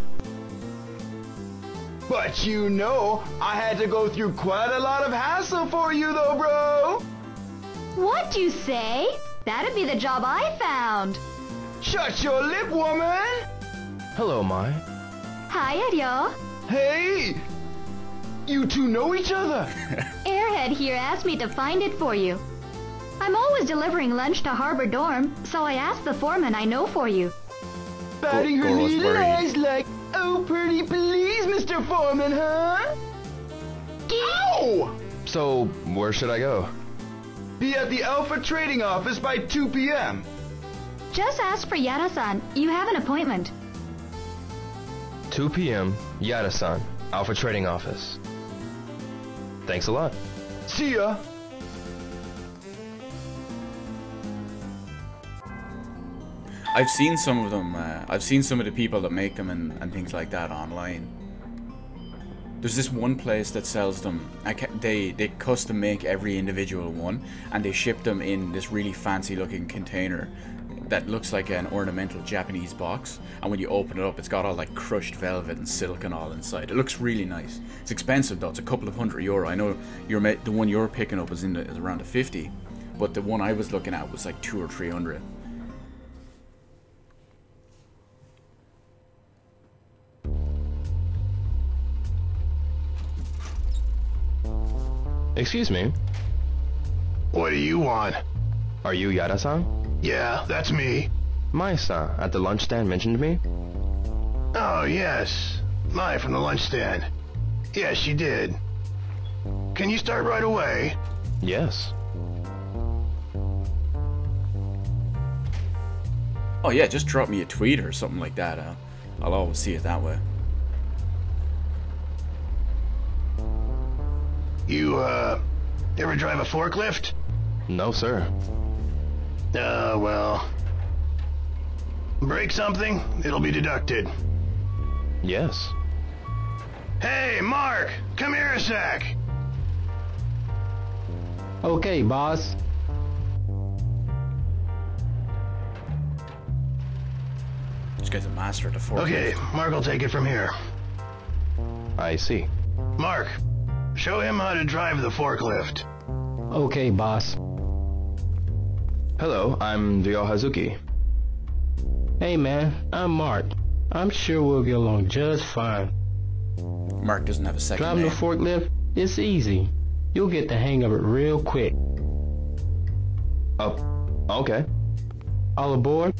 But you know, I had to go through quite a lot of hassle for you though, bro! What'd you say? That'd be the job I found. Shut your lip, woman! Hello, Mai. Hi, Aryo. Hey! You two know each other? Airhead here asked me to find it for you. I'm always delivering lunch to Harbor Dorm, so I asked the foreman I know for you. Batting her Goro's little worried. eyes like, oh pretty please, Mr. Foreman, huh? Ow! So, where should I go? Be at the Alpha Trading Office by 2 p.m. Just ask for Yara-san. You have an appointment. 2 p.m. Yada-san, Alpha Trading Office. Thanks a lot. See ya! I've seen some of them. I've seen some of the people that make them and things like that online. There's this one place that sells them. They custom make every individual one, and they ship them in this really fancy looking container that looks like an ornamental Japanese box. And when you open it up, it's got all like crushed velvet and silk and all inside. It looks really nice. It's expensive though. It's a couple of €100. I know the one you're picking up is around the 50, but the one I was looking at was like 200 or 300. Excuse me, What do you want? are you Yada-san? Yeah, that's me. Mai-san at the lunch stand mentioned me. Oh, yes. Mai from the lunch stand. Yes, she did. Can you start right away? Yes. Oh yeah, just drop me a tweet or something like that. I'll always see it that way. You, ever drive a forklift? No, sir. Well... Break something, it'll be deducted. Yes. Hey, Mark! Come here a sec! Okay, boss. This guy's a master at the forklift. Okay, Mark will take it from here. I see. Mark, show him how to drive the forklift. Okay, boss. Hello, I'm Ryo Hazuki. Hey, man, I'm Mark. I'm sure we'll get along just fine. Mark doesn't have a second Driving name. the forklift, it's easy. You'll get the hang of it real quick. Oh, okay. All aboard?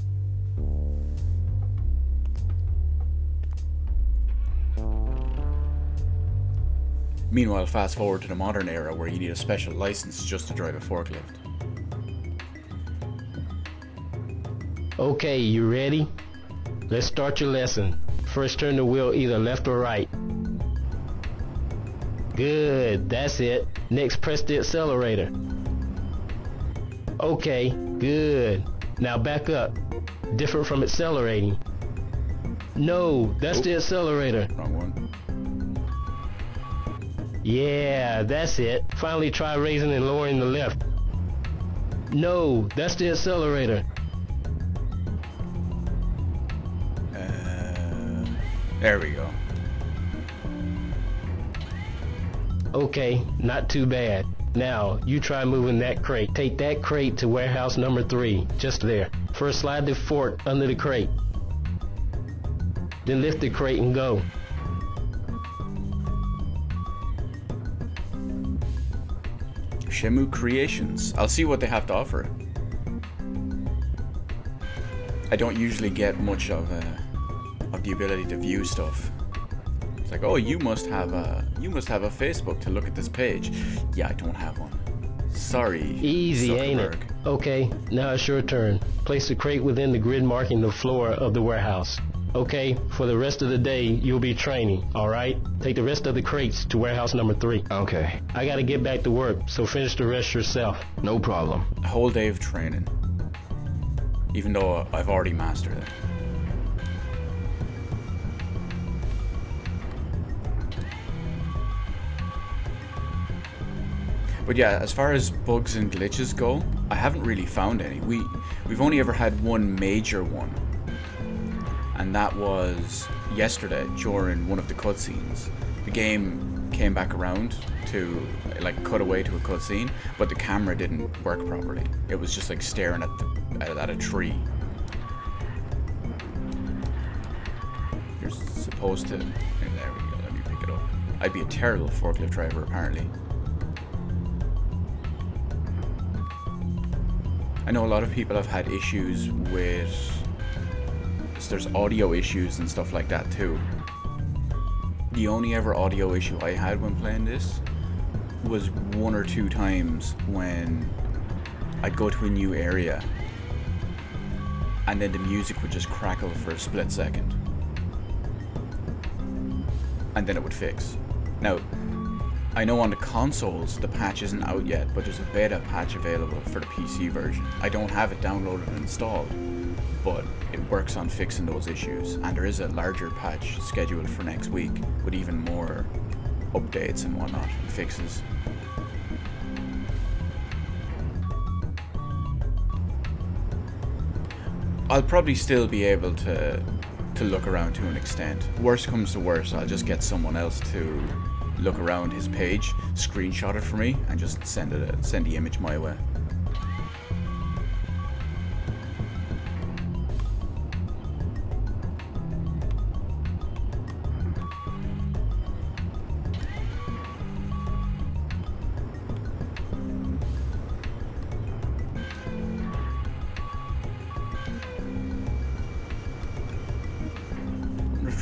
Meanwhile, fast forward to the modern era where you need a special license just to drive a forklift. Okay, you ready? Let's start your lesson. First turn the wheel either left or right. Good, that's it. Next press the accelerator. Okay, good. Now back up. Different from accelerating. No, that's the accelerator. Wrong one. Yeah, that's it. Finally try raising and lowering the left. No, that's the accelerator. There we go. Okay, not too bad. Now, you try moving that crate. Take that crate to warehouse number 3, just there. First slide the fork under the crate. Then lift the crate and go. Shenmue Creations. I'll see what they have to offer. I don't usually get much of the ability to view stuff. It's like, oh, you must have a Facebook to look at this page. Yeah, I don't have one. Sorry. Easy, ain't it? Okay, now it's your turn. Place the crate within the grid marking the floor of the warehouse. Okay, for the rest of the day, you'll be training, alright? Take the rest of the crates to warehouse number 3. Okay. I gotta get back to work, so finish the rest yourself. No problem. A whole day of training. Even though I've already mastered it. But yeah, as far as bugs and glitches go, I haven't really found any. We've only ever had one major one. And that was yesterday during one of the cutscenes. The game came back around to like cut away to a cutscene, but the camera didn't work properly. It was just like staring at a tree. You're supposed to... There we go, let me pick it up. I'd be a terrible forklift driver apparently. I know a lot of people have had issues with... There's audio issues and stuff like that too. The only ever audio issue I had when playing this was 1 or 2 times when I'd go to a new area and then the music would just crackle for a split second. And then it would fix. Now, I know on the consoles the patch isn't out yet, but there's a beta patch available for the PC version. I don't have it downloaded and installed, but it works on fixing those issues. And there is a larger patch scheduled for next week with even more updates and whatnot and fixes. I'll probably still be able to look around to an extent. Worst comes to worst, I'll just get someone else to look around his page, screenshot it for me, and just send the image my way.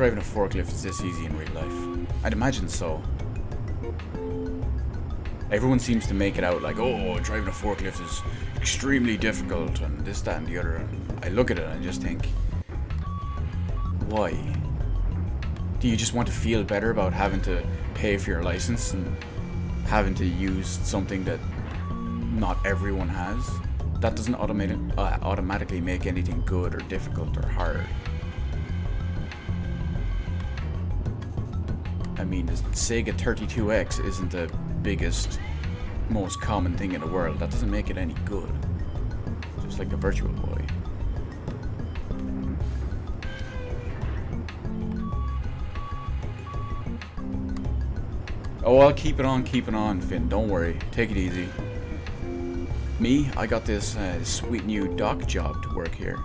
driving a forklift is this easy in real life? I'd imagine so. Everyone seems to make it out like, oh, driving a forklift is extremely difficult and this, that, and the other. And I look at it and I just think, why? Do you just want to feel better about having to pay for your license and having to use something that not everyone has? That doesn't automatically make anything good or difficult or hard. I mean, the Sega 32X isn't the biggest, most common thing in the world. That doesn't make it any good. Just like the Virtual Boy. Oh, I'll keep it on, Finn. Don't worry. Take it easy. Me, I got this sweet new dock job to work here.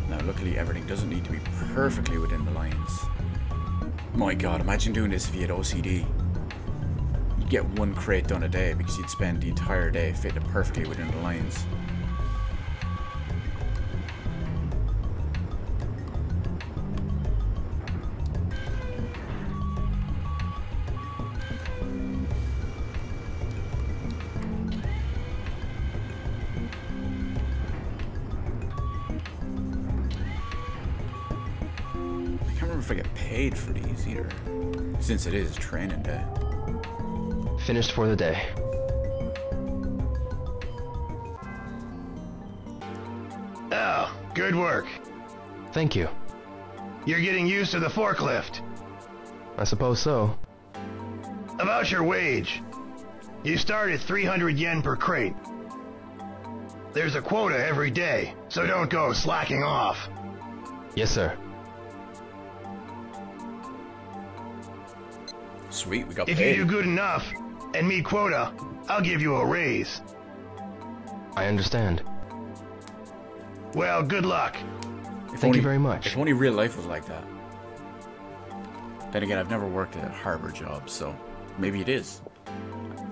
Now, luckily, everything doesn't need to be perfectly within the lines. My God, imagine doing this if you had OCD. You'd get one crate done a day because you'd spend the entire day fitting it perfectly within the lines. If I get paid for these either, since it is training day. Finished for the day. Oh, good work. Thank you. You're getting used to the forklift. I suppose so. About your wage. You start at 300 yen per crate. There's a quota every day, so don't go slacking off. Yes, sir. Sweet, we got If paid. you do good enough and meet quota, I'll give you a raise. I understand. Well, good luck. Thank you very much. If only real life was like that. Then again, I've never worked a harbor job, so maybe it is.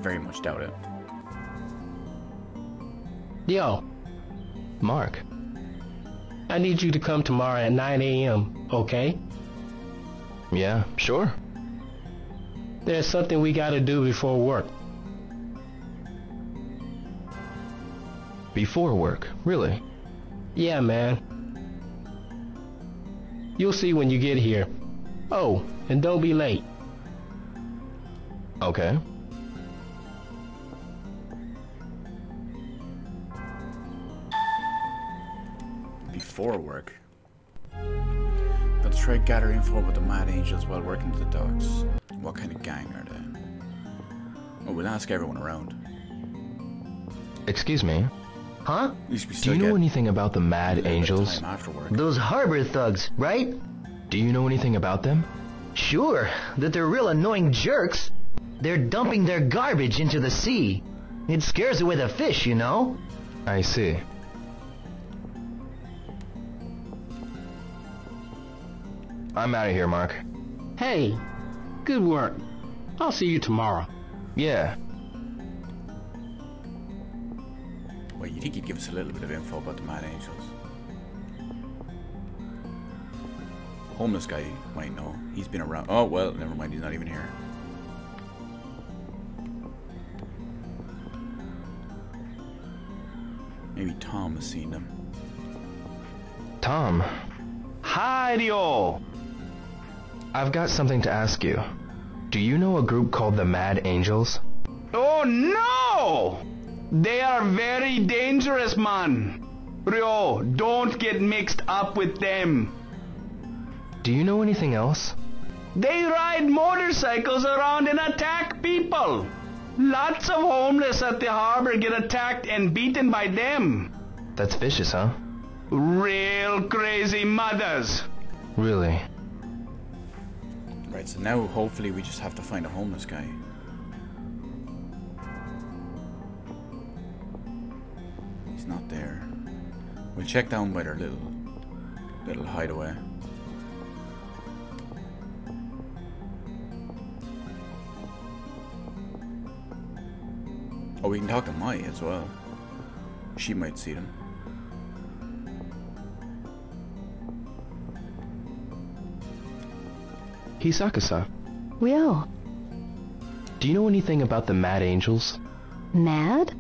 Very much doubt it. Yo, Mark. I need you to come tomorrow at 9 a.m., okay? Yeah, sure. There's something we gotta do before work. Before work, really? Yeah, man. You'll see when you get here. Oh, and don't be late. Okay. Before work. Gotta try to gather info about the Mad Angels while working at the docks. What kind of gang are they? Oh, we'll ask everyone around. Excuse me. Huh? Do you know anything about the Mad Angels? Those harbor thugs, right? Do you know anything about them? Sure, that they're real annoying jerks. They're dumping their garbage into the sea. It scares away the fish, you know? I see. I'm out of here, Mark. Hey, good work. I'll see you tomorrow. Yeah. Well, you think you'd give us a little bit of info about the Mad Angels? Homeless guy might know. He's been around. Oh, well, never mind. He's not even here. Maybe Tom has seen them. Tom. Hi-dio! I've got something to ask you. Do you know a group called the Mad Angels? Oh no! They are very dangerous, man. Ryo, don't get mixed up with them. Do you know anything else? They ride motorcycles around and attack people. Lots of homeless at the harbor get attacked and beaten by them. That's vicious, huh? Real crazy mothers. Really? Right, so now hopefully we just have to find a homeless guy. He's not there. We'll check down by their little hideaway. Oh, we can talk to Mai as well. She might see them. Hisaka-san, Ryo. do you know anything about the Mad Angels? Mad?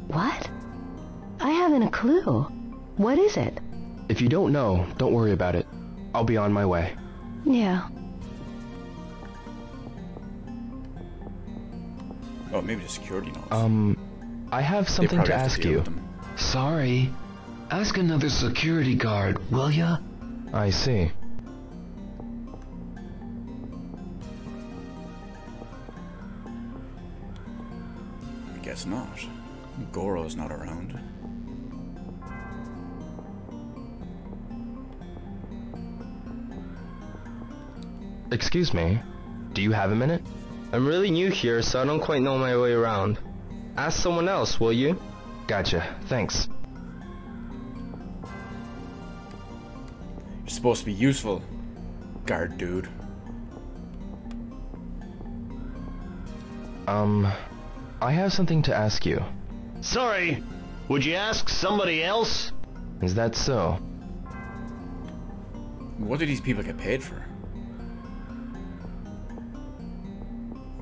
What? I haven't a clue. What is it? If you don't know, don't worry about it. I'll be on my way. Yeah. Oh, maybe the security knows. I have something to ask you. Sorry. Ask another security guard, will ya? I see. I guess not. Goro's not around. Excuse me, do you have a minute? I'm really new here, so I don't quite know my way around. Ask someone else, will you? Gotcha, thanks. You're supposed to be useful, guard dude. I have something to ask you. Sorry, would you ask somebody else? Is that so? What do these people get paid for?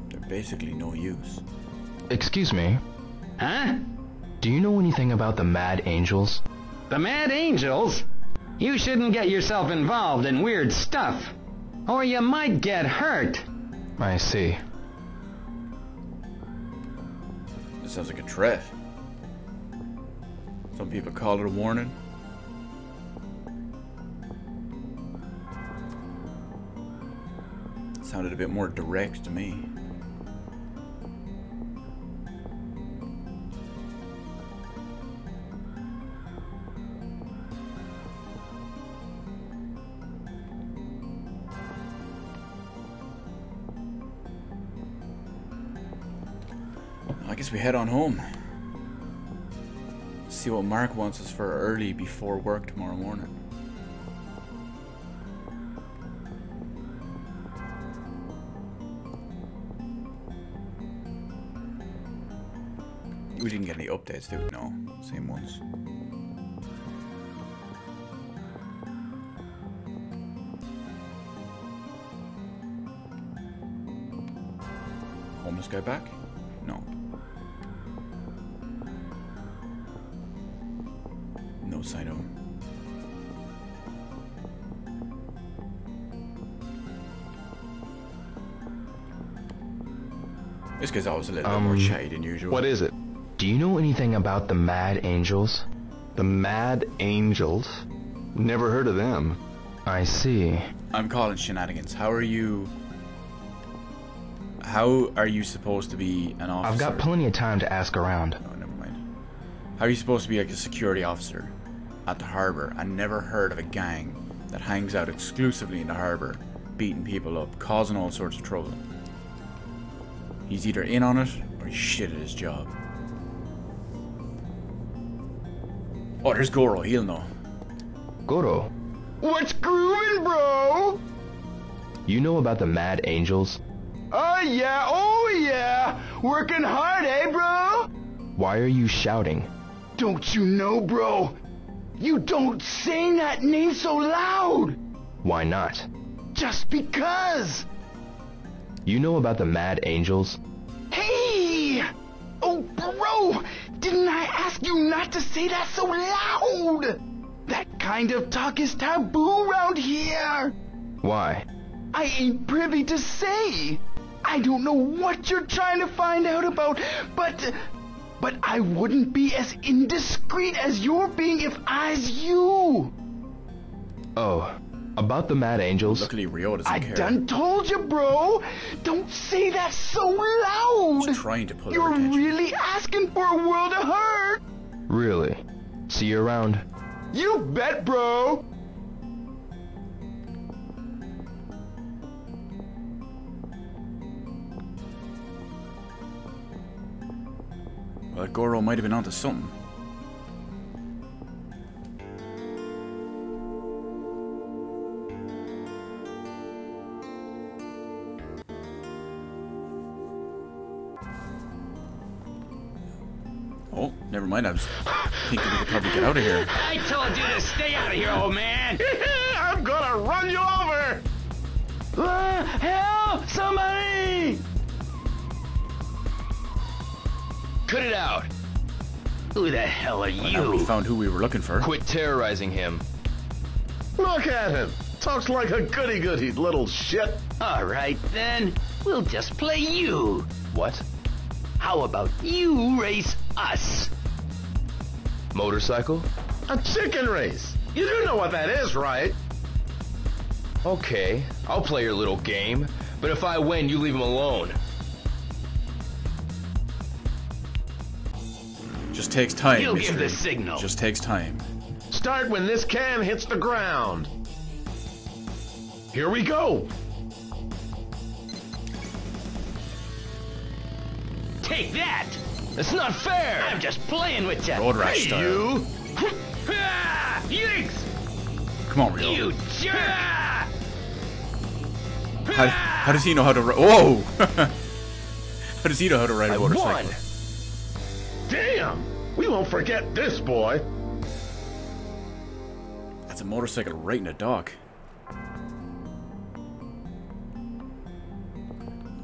They're basically no use. Excuse me. Huh? Do you know anything about the Mad Angels? The Mad Angels? You shouldn't get yourself involved in weird stuff, or you might get hurt. I see. This sounds like a threat. Some people call it a warning. It sounded a bit more direct to me. I guess we head on home. See what Mark wants us for early before work tomorrow morning. We didn't get any updates, did we? No, same ones. Homeless guy back? No. No sign of him. This guy's always a little bit more shy than usual. What is it? Do you know anything about the Mad Angels? The Mad Angels? Never heard of them. I see. I'm calling shenanigans. How are you supposed to be an officer? I've got plenty of time to ask around. No, never mind. How are you supposed to be like a security officer at the harbor and never heard of a gang that hangs out exclusively in the harbor, beating people up, causing all sorts of trouble? He's either in on it or he's shit at his job. Oh, there's Goro. He'll know. Goro, What's groovin', bro? you know about the Mad Angels? Oh yeah, working hard, eh, bro? Why are you shouting? Don't you know, bro? You don't say that name so loud. Why not? Just because. You know about the Mad Angels? Hey! Oh, bro! Didn't I ask you not to say that so loud? That kind of talk is taboo around here. Why? I ain't privy to say. I don't know what you're trying to find out about, but I wouldn't be as indiscreet as you're being if I's you. Oh, about the Mad Angels? Luckily, Ryo doesn't I care. done told you, bro. Don't say that so loud. He's trying to pull You're her attention. really asking for a world of hurt. Really? See you around. You bet, bro. Well, Goro might have been onto something. Never mind, I was thinking we could probably get out of here. I told you to stay out of here, old man! I'm gonna run you over! Help! Somebody! Cut it out. Who the hell are Well, now we you? found who we were looking for. Quit terrorizing him. Look at him! Talks like a goody-goody little shit. All right, then. We'll just play you. What? How about you race us? Motorcycle? A chicken race. You do know what that is, right? Okay, I'll play your little game. But if I win, you leave him alone. Just takes time, You Mystery. give the signal. Just takes time. Start when this can hits the ground. Here we go. Take that! It's not fair! I'm just playing with you. Road rash style. You. Yanks! Come on, Rio. You jerk! How does he know how to ride? Whoa! How does he know how to ride a motorcycle? won. Damn. We won't forget this, boy. That's a motorcycle right in the dock.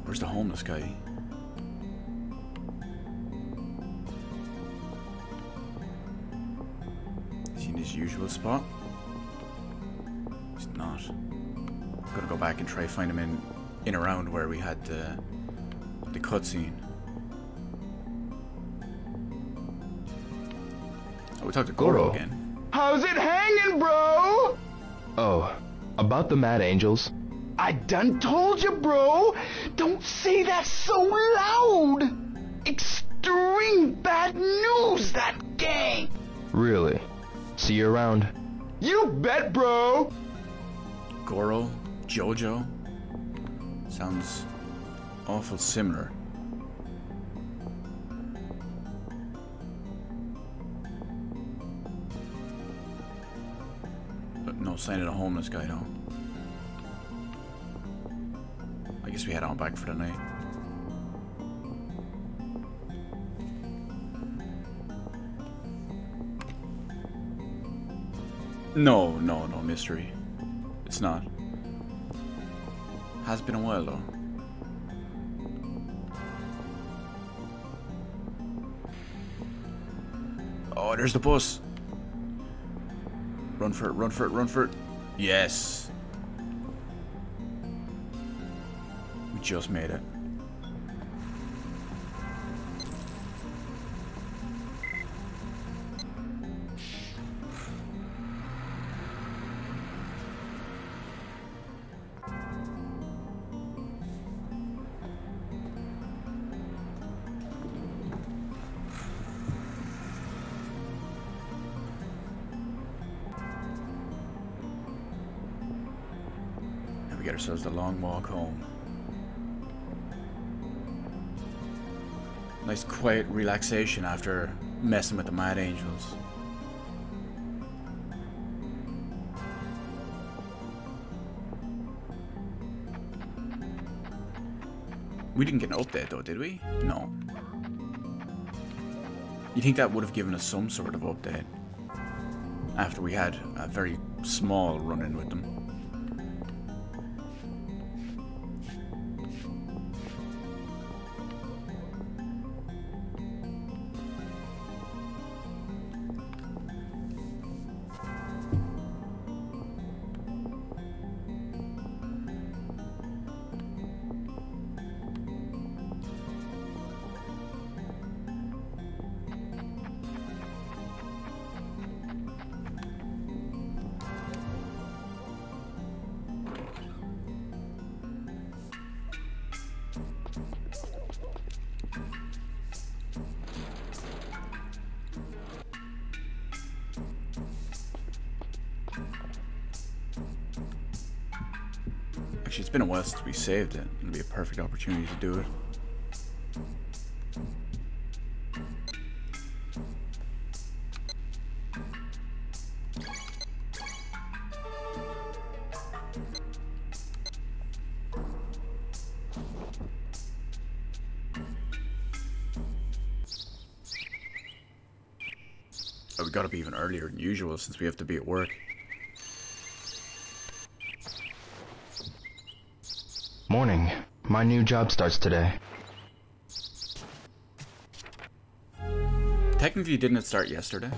Where's the homeless guy? Is he in his usual spot? He's not. I'm gonna go back and try find him in around where we had the cutscene. Oh, we talked to Goro Goro. again. How's it hanging, bro? Oh, about the Mad Angels? I done told you, bro. Don't say that so loud. Extreme bad news, that gang. Really? See you around. You bet, bro. Goro? Jojo? Sounds awful similar. But no sign of the homeless guy, though. I guess we head on back for the night. No, mystery. It's not. Has been a while, though. Oh, there's the bus. Run for it, run for it, run for it. Yes. We just made it. Now we get ourselves the long walk home. Nice quiet relaxation after messing with the Mad Angels. We didn't get an update though, did we? No. You think that would have given us some sort of update after we had a very small run-in with them. Actually, it's been a while since we saved it. It'll be a perfect opportunity to do it. Oh, we gotta be even earlier than usual since we have to be at work. Morning. My new job starts today. Technically, didn't it start yesterday?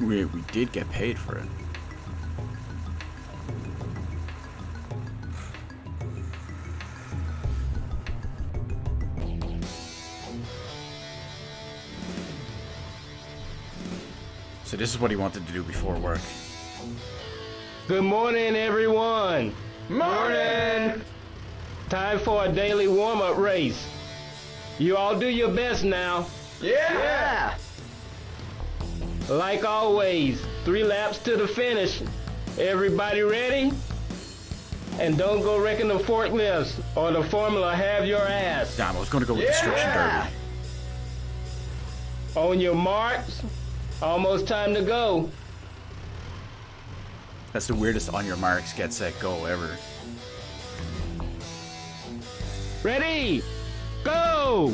We did get paid for it. So this is what he wanted to do before work. Good morning, everyone. Morning! Time for a daily warm-up race. You all do your best now. Yeah! Like always, 3 laps to the finish. Everybody ready? And don't go wrecking the forklifts or the formula have your ass. Damn, I was gonna go with Destruction Derby. On your marks, almost time to go. That's the weirdest on your marks, get set, go ever. Ready? Go!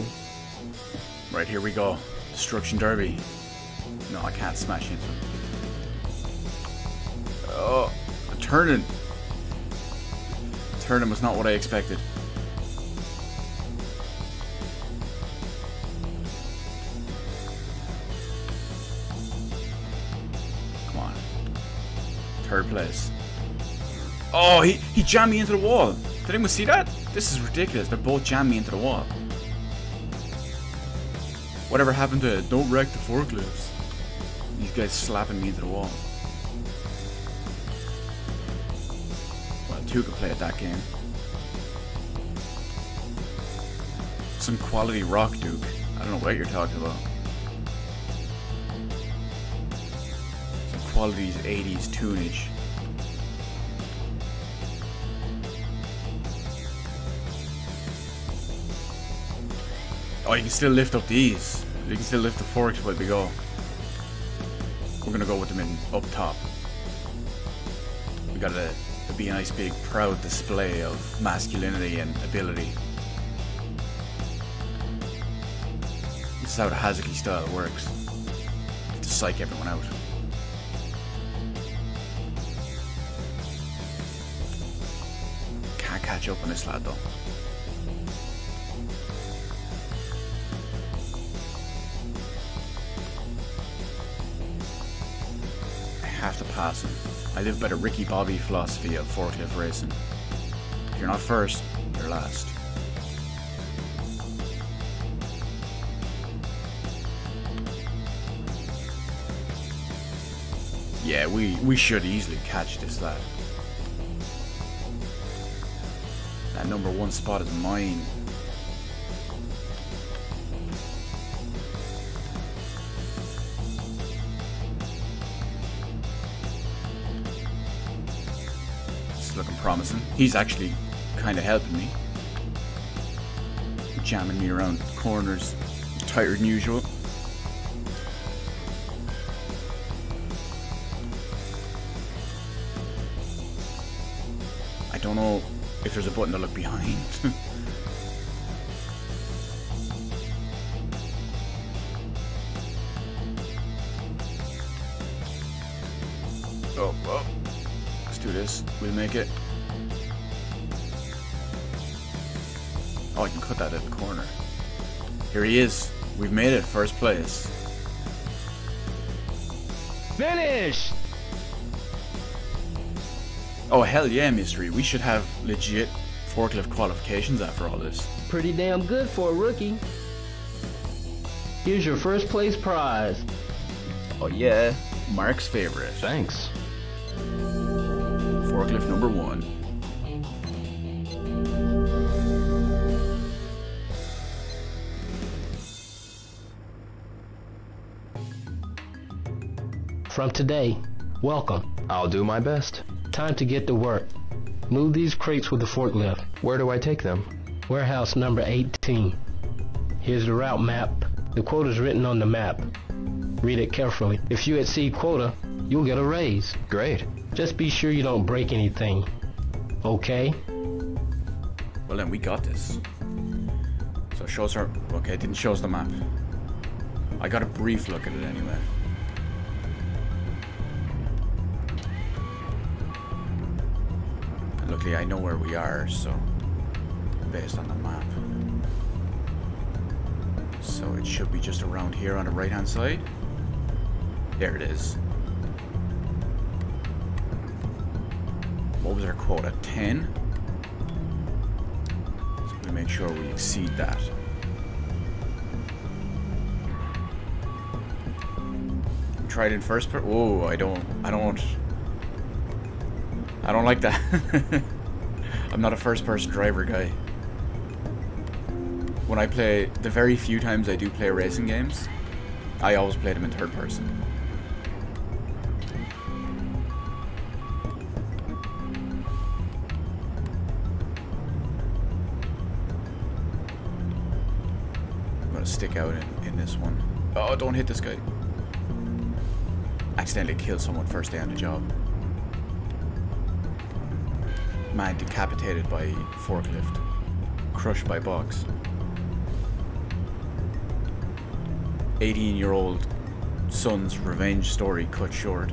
Right, here we go. Destruction Derby. No, I can't smash into him. Oh, the turning. Turning was not what I expected. Come on. 3rd place. Oh, he jammed me into the wall. Did anyone see that? This is ridiculous. They both jammed me into the wall. Whatever happened to don't wreck the forklifts? These guys slapping me into the wall. Well, 2 could play at that game. Some quality rock, Duke. I don't know what you're talking about. Some quality 80s tunage. Oh, you can still lift up these. You can still lift the forks while we go. We're gonna go with them in up top. We gotta be a nice big proud display of masculinity and ability. This is how the Hazuki style works. To psych everyone out. Can't catch up on this lad though. Have to pass him. I live by the Ricky Bobby philosophy of forklift racing. If you're not first, you're last. Yeah, we should easily catch this lad. That number 1 spot is mine. Looking promising. He's actually kind of helping me. Jamming me around corners tighter than usual. I don't know if there's a button to look behind. Oh. Let's do this. We'll make it. Oh, I can cut that at the corner. Here he is. We've made it. 1st place. Finish! Oh, hell yeah, Mystery. We should have legit forklift qualifications after all this. Pretty damn good for a rookie. Here's your 1st place prize. Oh yeah, Mark's favorite. Thanks. Forklift number 1. From today, welcome. I'll do my best. Time to get to work. Move these crates with the forklift. Where do I take them? Warehouse number 18. Here's the route map. The quota's written on the map. Read it carefully. If you exceed quota, you'll get a raise. Great. Just be sure you don't break anything. Okay? Well then, we got this. So show us our... Okay, it didn't show us the map. I got a brief look at it anyway. And luckily I know where we are, so based on the map. So it should be just around here on the right hand side. There it is. What was our quota? 10? So we make sure we exceed that. Try it in first person. Oh, I don't like that. I'm not a first person driver guy. When I play, the very few times I do play racing games, I always play them in third person. I'm gonna stick out in this one. Oh, don't hit this guy. Accidentally kill someone first day on the job. Man decapitated by forklift. Crushed by box. 18-year-old son's revenge story cut short.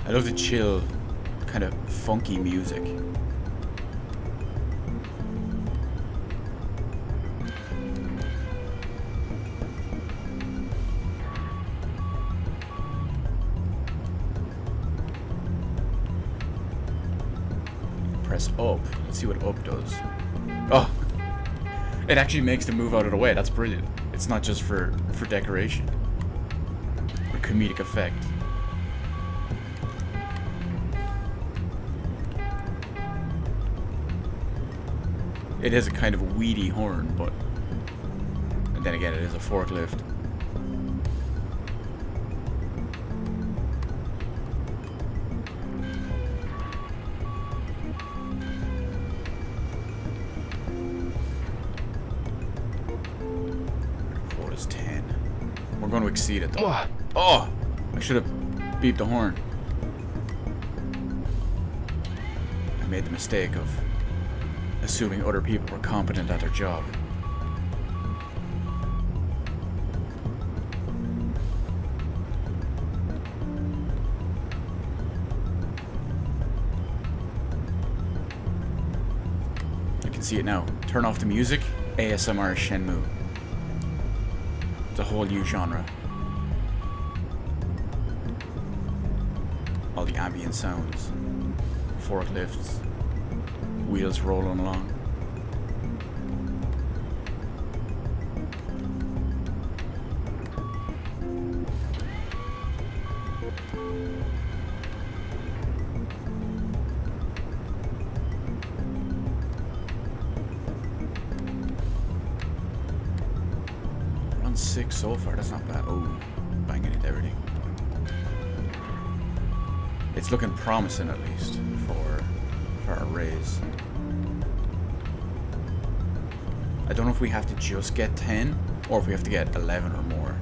I love the chill, kind of funky music. Press up. Let's see what up does. Oh! It actually makes them move out of the way. That's brilliant. It's not just for decoration. Or comedic effect. It is a kind of a weedy horn, but... And then again, it is a forklift. Quota's 10. We're going to exceed it, though. Oh! I should have beeped the horn. I made the mistake of assuming other people were competent at their job. I can see it now. Turn off the music. ASMR Shenmue. It's a whole new genre. All the ambient sounds. Forklifts. Wheels rolling along. We're on 6 so far, that's not bad. Oh, banging into everything. It's looking promising at least for our raise. I don't know if we have to just get 10 or if we have to get 11 or more.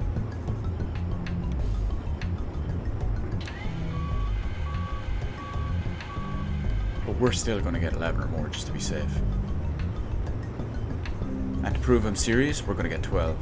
But we're still going to get 11 or more just to be safe. And to prove I'm serious, we're going to get 12.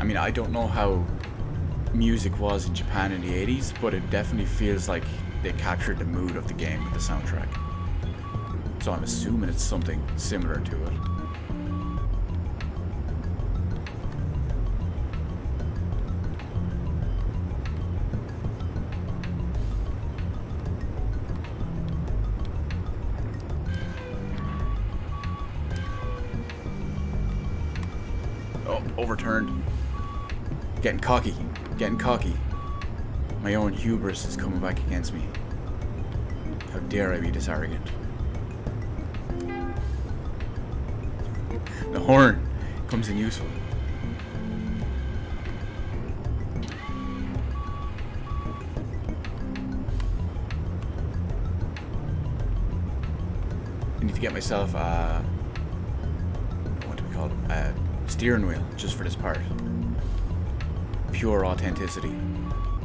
I mean, I don't know how music was in Japan in the 80s, but it definitely feels like they captured the mood of the game with the soundtrack. So I'm assuming it's something similar to it. Oh, overturned. Getting cocky. Getting cocky. My own hubris is coming back against me. How dare I be this arrogant? The horn comes in useful. to get myself what do we call it? A steering wheel just for this part. Pure authenticity.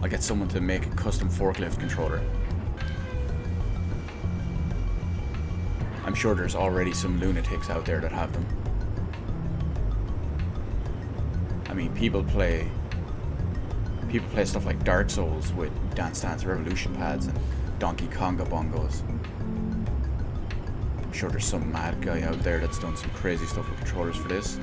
I'll get someone to make a custom forklift controller. I'm sure there's already some lunatics out there that have them. I mean, people play stuff like Dark Souls with Dance Dance Revolution pads and Donkey Konga bongos. I'm sure there's some mad guy out there that's done some crazy stuff with controllers for this.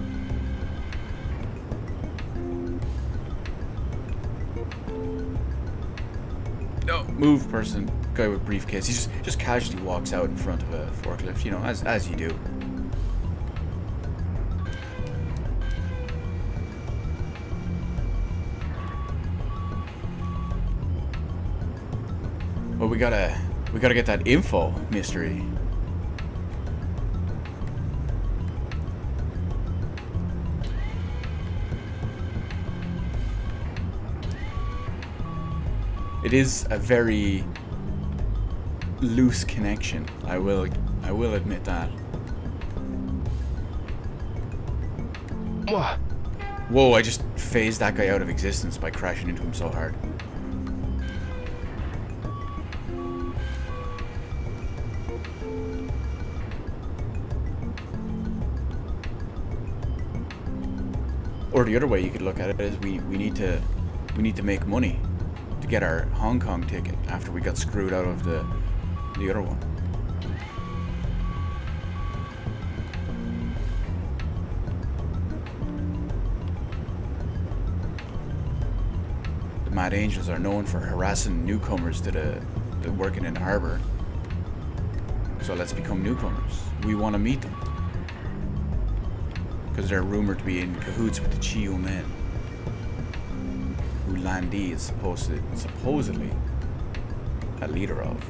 No, move, person. Guy with briefcase. He just casually walks out in front of a forklift, you know, as you do. Well, we gotta get that info mystery. It is a very loose connection. I will admit that. Whoa, I just phased that guy out of existence by crashing into him so hard. Or the other way you could look at it is we need to make money to get our Hong Kong ticket after we got screwed out of the other one. The Mad Angels are known for harassing newcomers to the working in the harbour. So let's become newcomers. We want to meet them. Because they're rumored to be in cahoots with the Chiu men, who Lan Di is supposedly a leader of.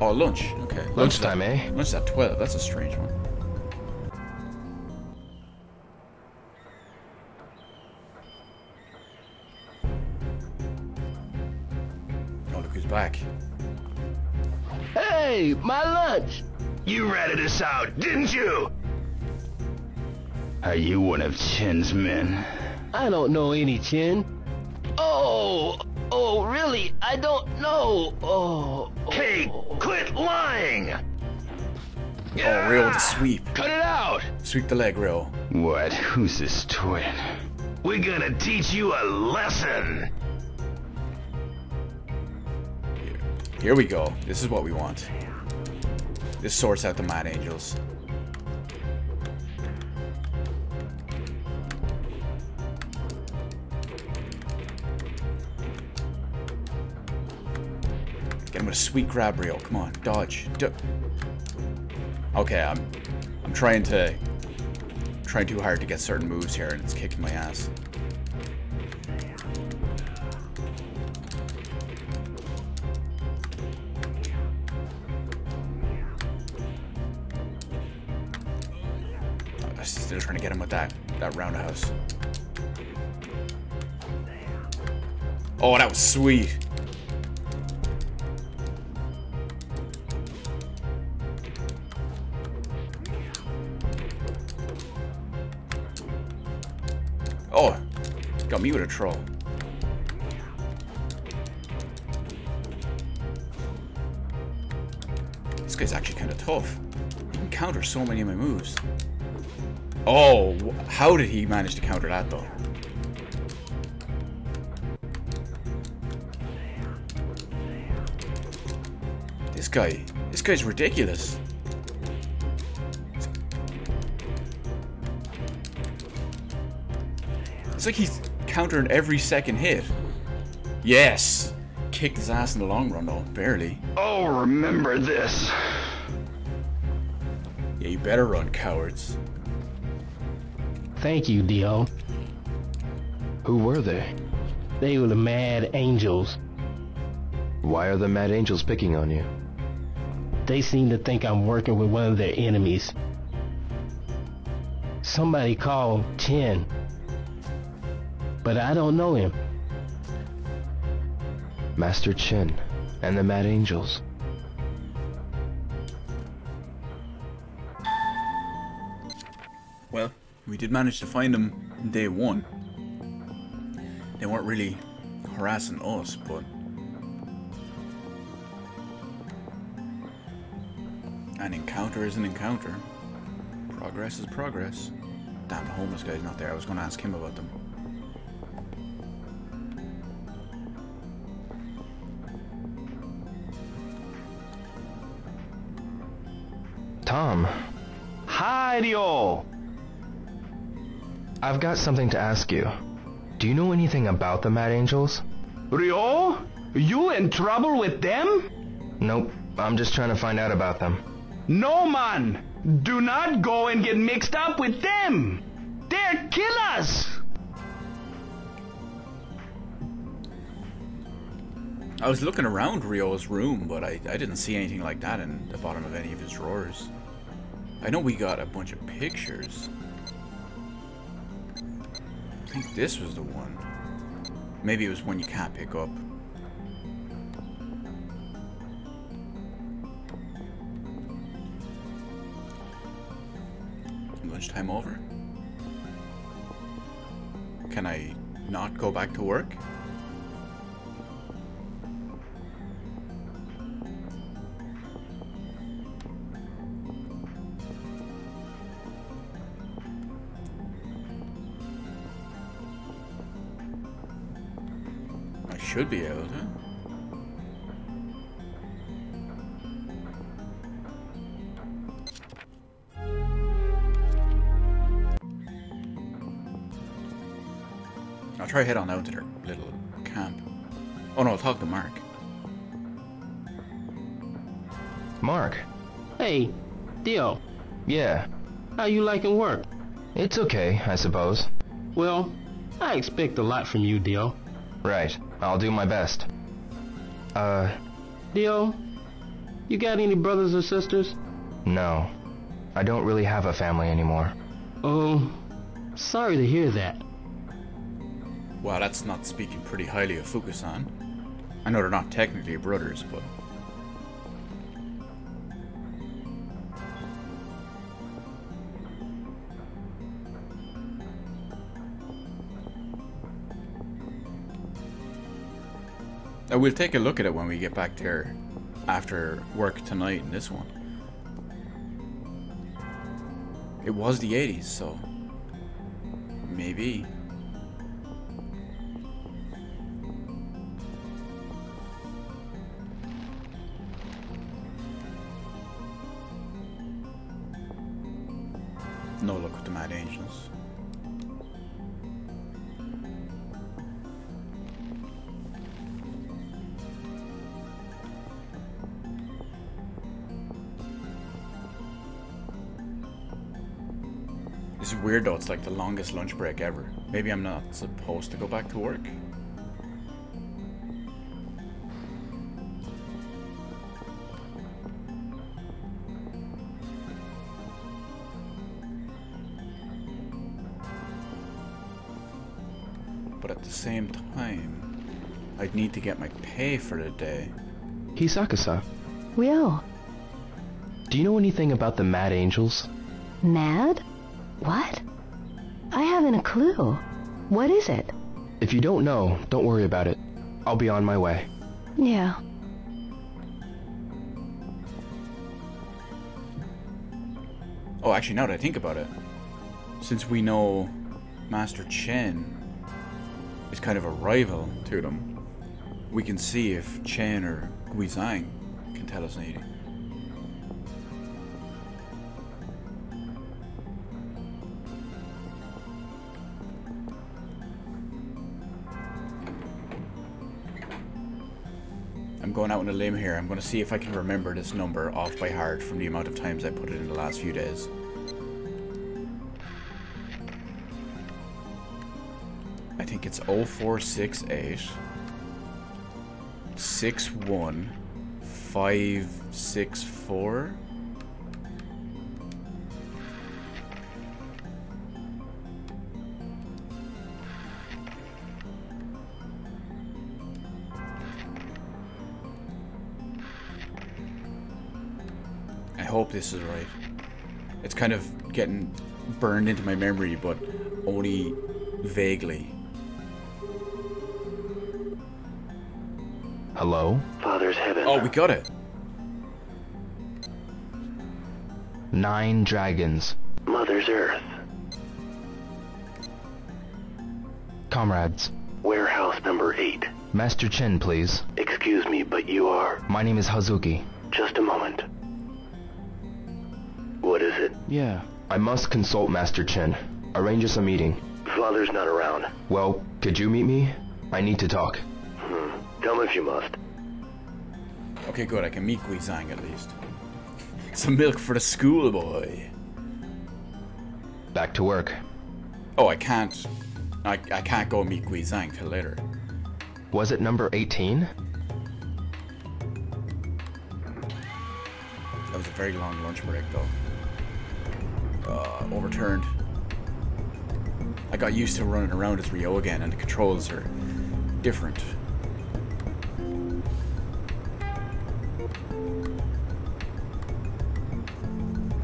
Oh, lunch. Okay. Lunchtime, eh? Lunch at 12. That's a strange one. Back. Hey, my lunch! You ratted us out, didn't you? Are you one of Chen's men? I don't know any Chen. Oh, really? I don't know. Hey, quit lying! Oh, Real with the sweep. Cut it out! Sweep the leg, Real. What? Who's this twin? We're gonna teach you a lesson! Here we go. This is what we want. This sorts out the Mad Angels. Get him with a sweet grab, Reel. Come on, dodge. Okay, I'm trying too hard to get certain moves here, and it's kicking my ass. Still trying to get him with that roundhouse. Oh, that was sweet. Oh, got me with a troll. This guy's actually kind of tough. He can counter so many of my moves. Oh, how did he manage to counter that though? This guy's ridiculous. It's like he's countering every second hit. Yes! Kicked his ass in the long run though, barely. Oh, remember this. Yeah, you better run, cowards. Thank you, Dio. Who were they? They were the Mad Angels. Why are the Mad Angels picking on you? They seem to think I'm working with one of their enemies. Somebody called Chen. But I don't know him. Master Chen and the Mad Angels. Well, we did manage to find them day one. They weren't really harassing us, but an encounter is an encounter. Progress is progress. Damn, the homeless guy's not there. I was going to ask him about them. Tom. Hi, Ryo. I've got something to ask you. Do you know anything about the Mad Angels? Ryo? You in trouble with them? Nope. I'm just trying to find out about them. No, man. Do not go and get mixed up with them. They're killers. I was looking around Ryo's room, but I didn't see anything like that in the bottom of any of his drawers. I know we got a bunch of pictures. I think this was the one. Maybe it was one you can't pick up. Lunchtime over? Can I not go back to work? I should be able to. I'll try head on out to their little camp. Oh no, I'll talk to Mark. Mark. Hey, Dio. Yeah. How you liking work? It's okay, I suppose. Well, I expect a lot from you, Dio. Right. I'll do my best. Dio, you got any brothers or sisters? No. I don't really have a family anymore. Oh, sorry to hear that. Well, that's not speaking pretty highly of Fukusan. I know they're not technically brothers, but... I will take a look at it when we get back there after work tonight in this one. It was the 80s, so... maybe... No luck with the Mad Angels. This is weird though, it's like the longest lunch break ever. Maybe I'm not supposed to go back to work. But at the same time, I'd need to get my pay for the day. Hisaka-san. Ryo. Do you know anything about the Mad Angels? Mad? What? I haven't a clue. What is it? If you don't know, don't worry about it. I'll be on my way. Yeah. Oh, actually, now that I think about it, since we know Master Chen is kind of a rival to them, we can see if Chen or Guizhang can tell us anything. I'm going out on a limb here. I'm going to see if I can remember this number off by heart from the amount of times I put it in the last few days. I think it's 0468 61564. hope this is right. It's kind of getting burned into my memory, but only vaguely. Hello? Father's heaven. Oh, we got it. 9 dragons. Mother's earth. Comrades. Warehouse number 8. Master Chen, please. Excuse me, but you are... My name is Hazuki. Just a moment. What is it? Yeah. I must consult Master Chen. Arrange us a meeting. Father's not around. Well, could you meet me? I need to talk. Come if you must. Okay, good. I can meet Guizhang at least. Some milk for the schoolboy. Back to work. Oh, I can't. I can't go meet Guizhang till later. Was it number 18? That was a very long lunch break, though. Overturned. I got used to running around as Ryo again, and the controls are different.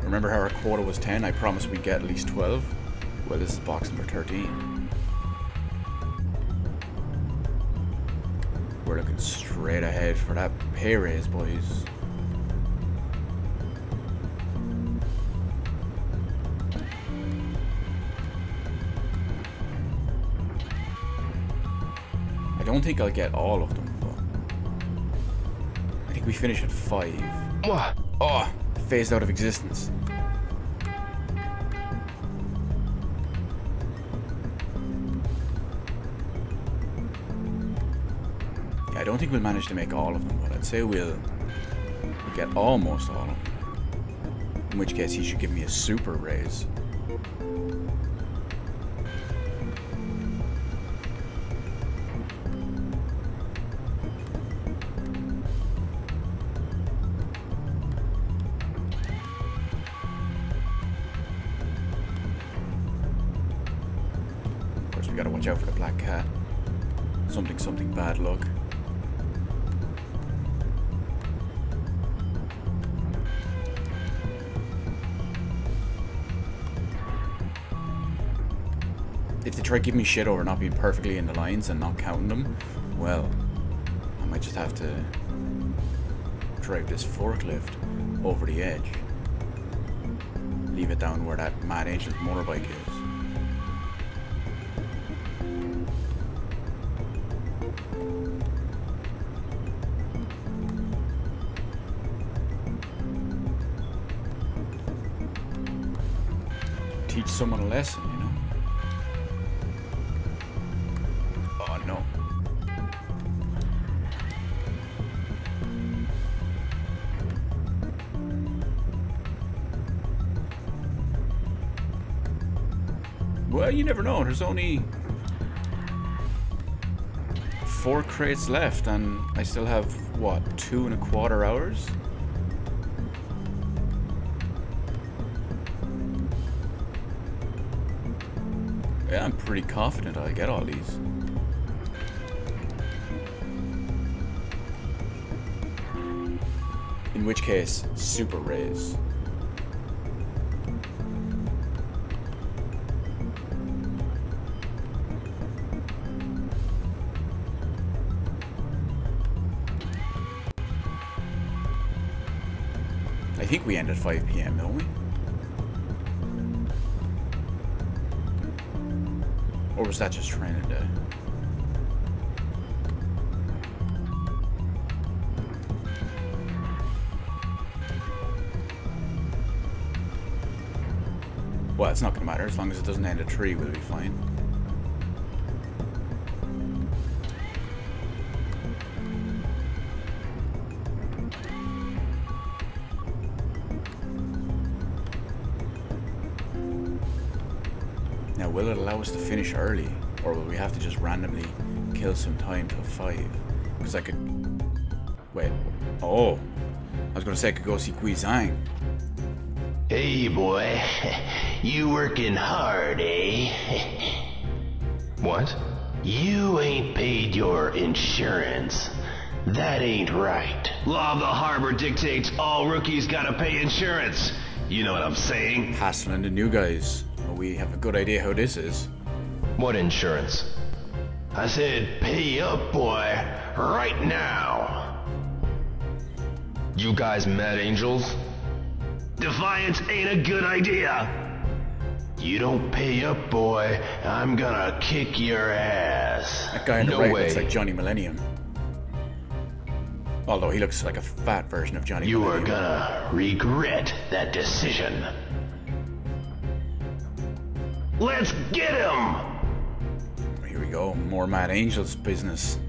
Remember how our quota was 10? I promised we'd get at least 12. Well, this is box number 13. We're looking straight ahead for that pay raise, boys. I don't think I'll get all of them, but I think we finish at 5. Oh, phased out of existence. I don't think we'll manage to make all of them, but I'd say we'll get almost all of them. In which case he should give me a super raise. Of course, we gotta watch out for the black cat. Something bad luck. If they try to give me shit over not being perfectly in the lines and not counting them, well, I might just have to drive this forklift over the edge. Leave it down where that mad ancient motorbike is. Teach someone a lesson, you know? Oh no. Well, you never know. There's only 4 crates left, and I still have, what, 2¼ hours? Yeah, I'm pretty confident I'll get all these. In which case, super raise. I think we end at 5 PM, don't we? Or was that just training day? Well, it's not going to matter. As long as it doesn't end at 3, we'll be fine. Now, will it allow us to finish early? Or will we have to just randomly kill some time till 5? Because I could... Wait. Oh. I was going to say I could go see Guizhang. Hey, boy. You working hard, eh? What? You ain't paid your insurance. That ain't right. Law of the harbor dictates all rookies gotta pay insurance. You know what I'm saying? Hassling the new guys. Well, we have a good idea how this is. What insurance? I said pay up, boy, right now. You guys Mad Angels? Defiance ain't a good idea. You don't pay up, boy, I'm gonna kick your ass. That guy on the No right way. looks like Johnny Millennium. Although he looks like a fat version of Johnny You are Millennium. gonna regret that decision. Let's get him! Here we go, more Mad Angels business.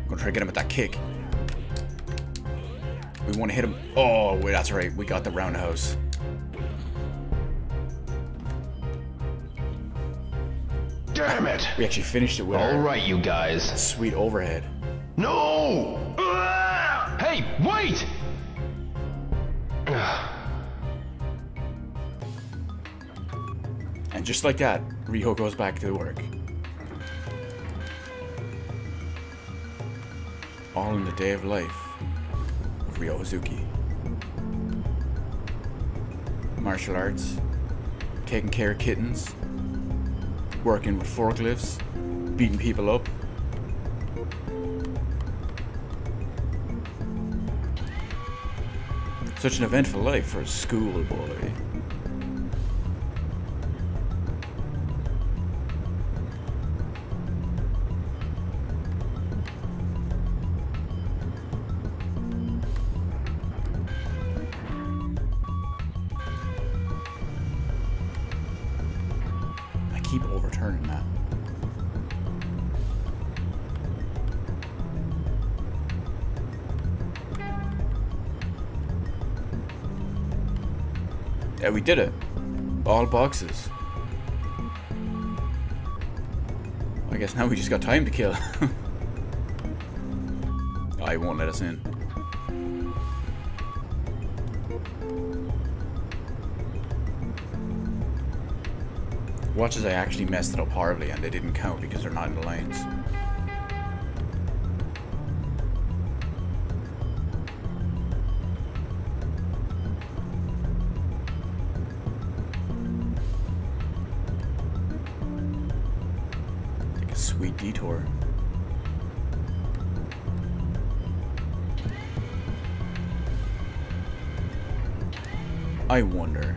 Gonna try to get him with that kick. We want to hit him. Oh, wait, that's right. We got the roundhouse. Damn it! We actually finished it with All our right, you guys. sweet overhead. No! Hey, wait! And just like that, Riho goes back to work. All in the day of life of Ryo Hazuki. Martial arts, taking care of kittens, working with forklifts, beating people up. Such an eventful life for a schoolboy. I keep overturning that. Yeah, we did it. All boxes. I guess now we just got time to kill. Oh, he won't let us in. Watch as I actually messed it up horribly and they didn't count because they're not in the lines. Take a sweet detour. I wonder.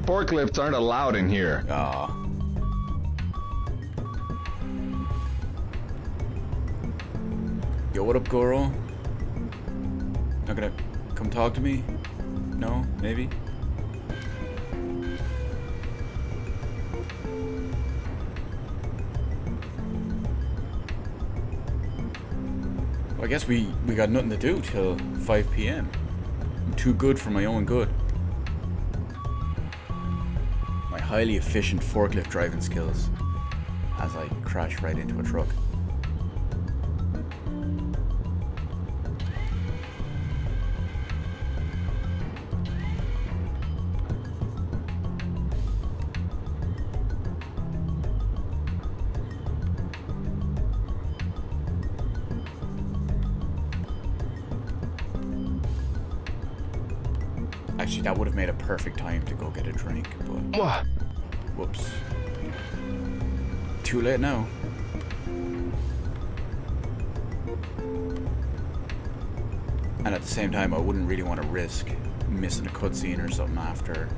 Forklifts aren't allowed in here. Ah. Yo, what up, Goro? Not gonna come talk to me? No? Maybe? Well, I guess we got nothing to do till 5 p.m. I'm too good for my own good. My highly efficient forklift driving skills as I crash right into a truck. Actually, that would have made a perfect time to go get a drink, but... What? Whoops. Too late now. And at the same time, I wouldn't really want to risk missing a cutscene or something after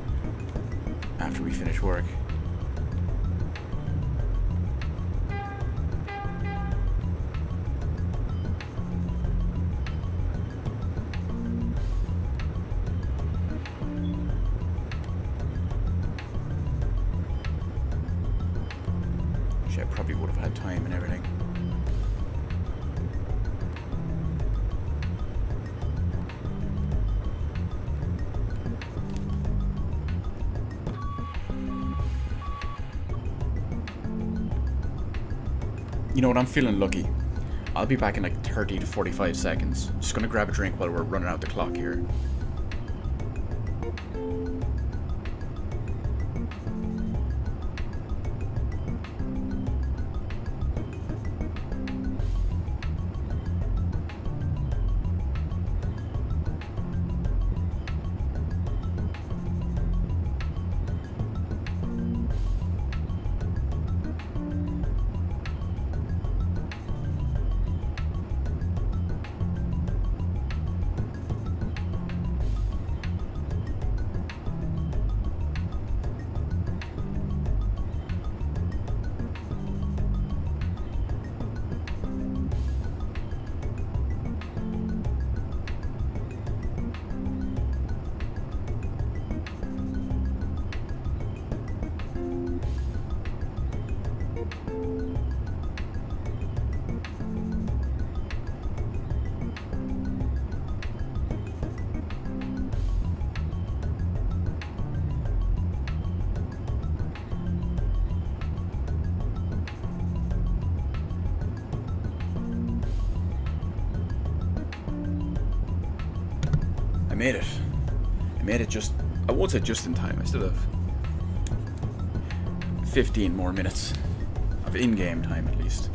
we finish work. I probably would have had time and everything. You know what, I'm feeling lucky. I'll be back in like 30 to 45 seconds. Just gonna grab a drink while we're running out the clock here. I made it. I made it just, I won't say just in time, I still have 15 more minutes of in-game time at least.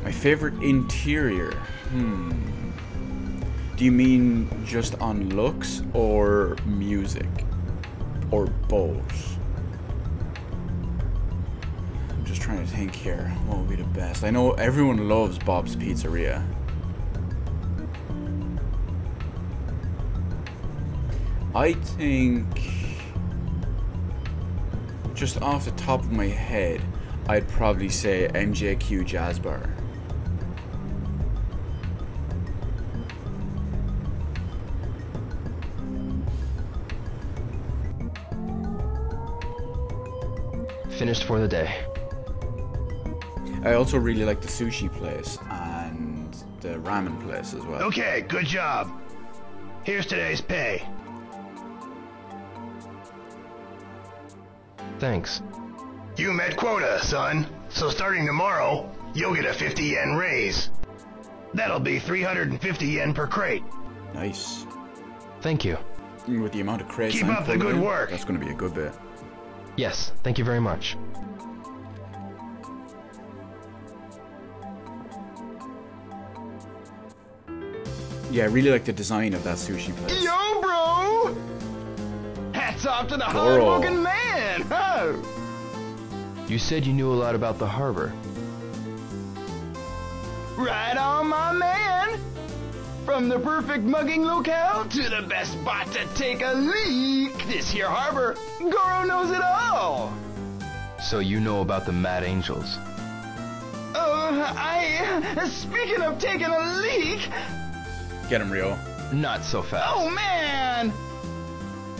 My favorite interior? Do you mean just on looks or music? Or both? I'm just trying to think here. What would be the best? I know everyone loves Bob's Pizzeria. I think, just off the top of my head, I'd probably say MJQ Jazz Bar. Finished for the day. I also really like the sushi place and the ramen place as well. Okay, good job. Here's today's pay. Thanks. You met quota, son. So starting tomorrow, you'll get a 50 yen raise. That'll be 350 yen per crate. Nice. Thank you. With the amount of crates Keep up the good work. That's going to be a good bit. Yes, thank you very much. Yeah, I really like the design of that sushi place. Yo, bro! Hats off to the hard-working man! Oh. You said you knew a lot about the harbor. Right on, my man! From the perfect mugging locale to the best spot to take a leak, this here harbor, Goro knows it all! So you know about the Mad Angels? Speaking of taking a leak... Get him, Rio. Not so fast. Oh, man!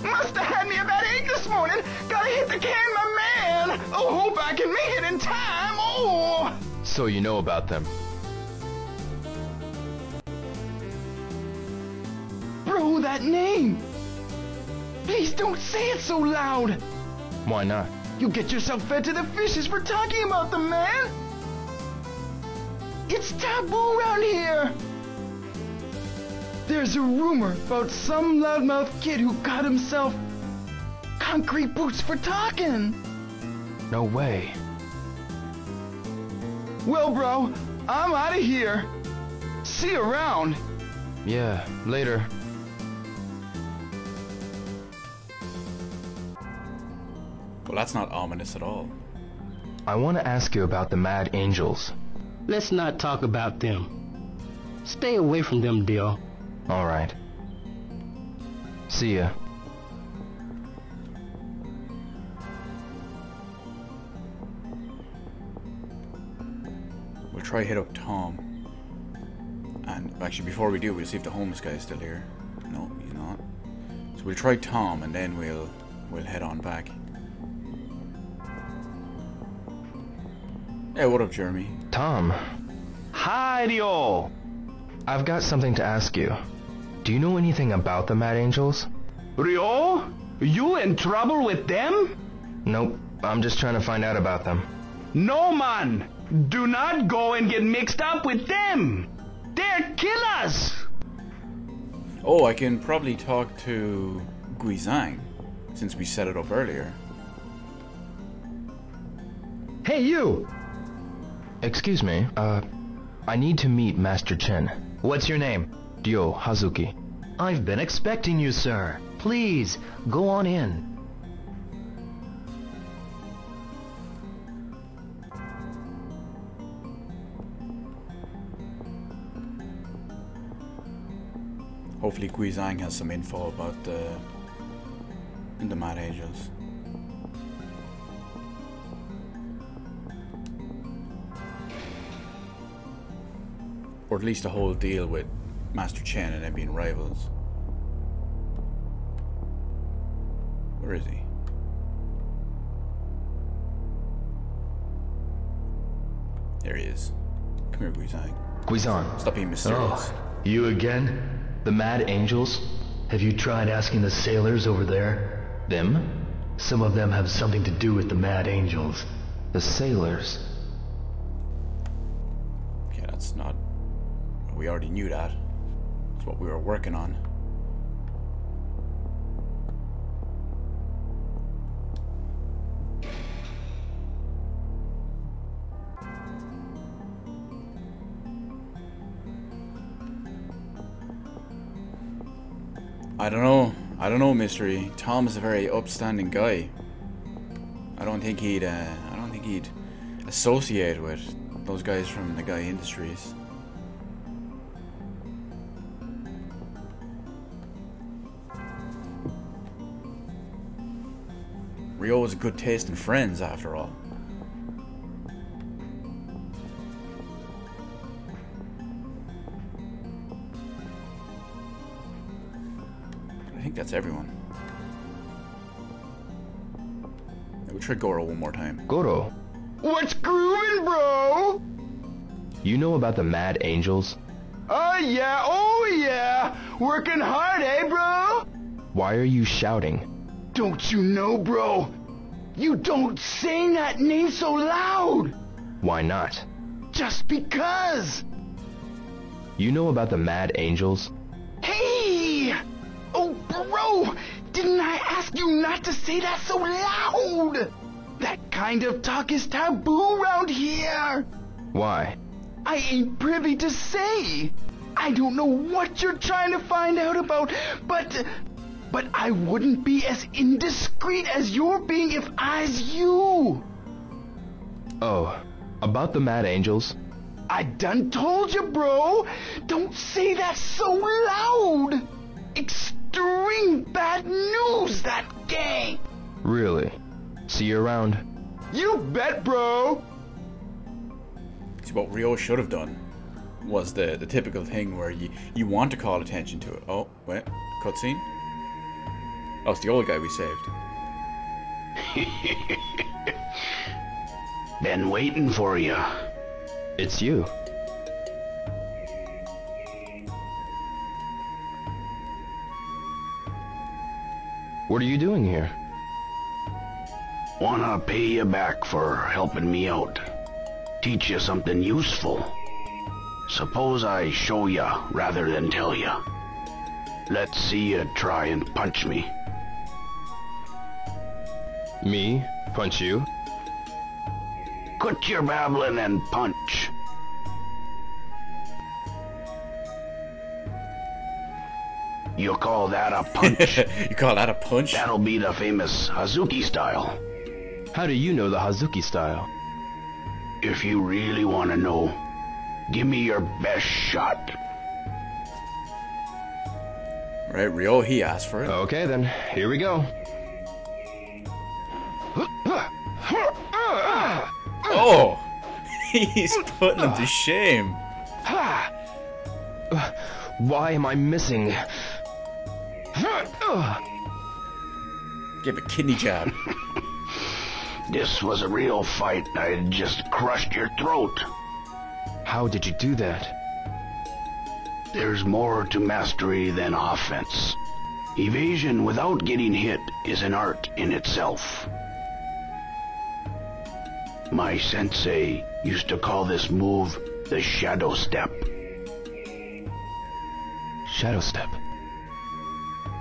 Must have had me a bad egg this morning. Gotta hit the can, my man! Oh, hope I can make it in time, oh! So you know about them. Bro, that name! Please don't say it so loud! Why not? You get yourself fed to the fishes for talking about them, man! It's taboo around here! There's a rumor about some loudmouth kid who got himself concrete boots for talking! No way. Well, bro, I'm out of here. See you around. Yeah, later. Well, that's not ominous at all. I want to ask you about the Mad Angels. Let's not talk about them. Stay away from them, Dio. All right. See ya. We'll try hit up Tom. And actually, before we do, we'll see if the homeless guy is still here. No, he's not. So we'll try Tom, and then we'll head on back. Hey, what up, Jeremy? Tom. Hi, Ryo. I've got something to ask you. Do you know anything about the Mad Angels? Ryo? You in trouble with them? Nope. I'm just trying to find out about them. No, man. Do not go and get mixed up with them. They're killers. Oh, I can probably talk to Guizhang, since we set it up earlier. Hey, you! Excuse me, I need to meet Master Chen. What's your name? Ryo Hazuki. I've been expecting you, sir. Please, go on in. Hopefully Guizhang has some info about the Mad Angels. Or at least a whole deal with Master Chen and them being rivals. Where is he? There he is. Come here, Guizhang. Guizhang. Stop being mysterious. Oh, you again? The Mad Angels? Have you tried asking the sailors over there? Them? Some of them have something to do with the Mad Angels. The sailors? Okay, that's not... We already knew that. That's what we were working on. I don't know, Mystery. Tom is a very upstanding guy. I don't think he'd associate with those guys from the Guy Industries. Ryo was a good taste in friends, after all. I think that's everyone. Yeah, we'll try Goro one more time. Goro? What's groovin', bro? You know about the Mad Angels? Oh yeah. Working hard, eh, bro? Why are you shouting? Don't you know, bro? You don't say that name so loud. Why not? Just because. You know about the Mad Angels? Hey! Oh, bro! Didn't I ask you not to say that so loud? That kind of talk is taboo around here. Why? I ain't privy to say. I don't know what you're trying to find out about, but I wouldn't be as indiscreet as you're being if I's you. Oh, about the Mad Angels? I done told you, bro. Don't say that so loud. Extreme bad news, that gang. Really? See you around. You bet, bro. See, what Ryo should have done was the typical thing where you want to call attention to it. Oh, wait, cutscene? Oh, it's the old guy we saved. Been waiting for you. It's you. What are you doing here? Wanna pay you back for helping me out. Teach you something useful. Suppose I show ya rather than tell ya. Let's see you try and punch me. Me? Punch you? Quit your babbling and punch. You call that a punch? You call that a punch? That'll be the famous Hazuki style. How do you know the Hazuki style? If you really want to know, give me your best shot. Right, Ryo, he asked for it. Okay then, here we go. Oh! He's putting him to shame. Why am I missing? Give a kidney jab. this was a real fight, I'd just crushed your throat. How did you do that? There's more to mastery than offense. Evasion without getting hit is an art in itself. My sensei used to call this move the shadow step. Shadow step?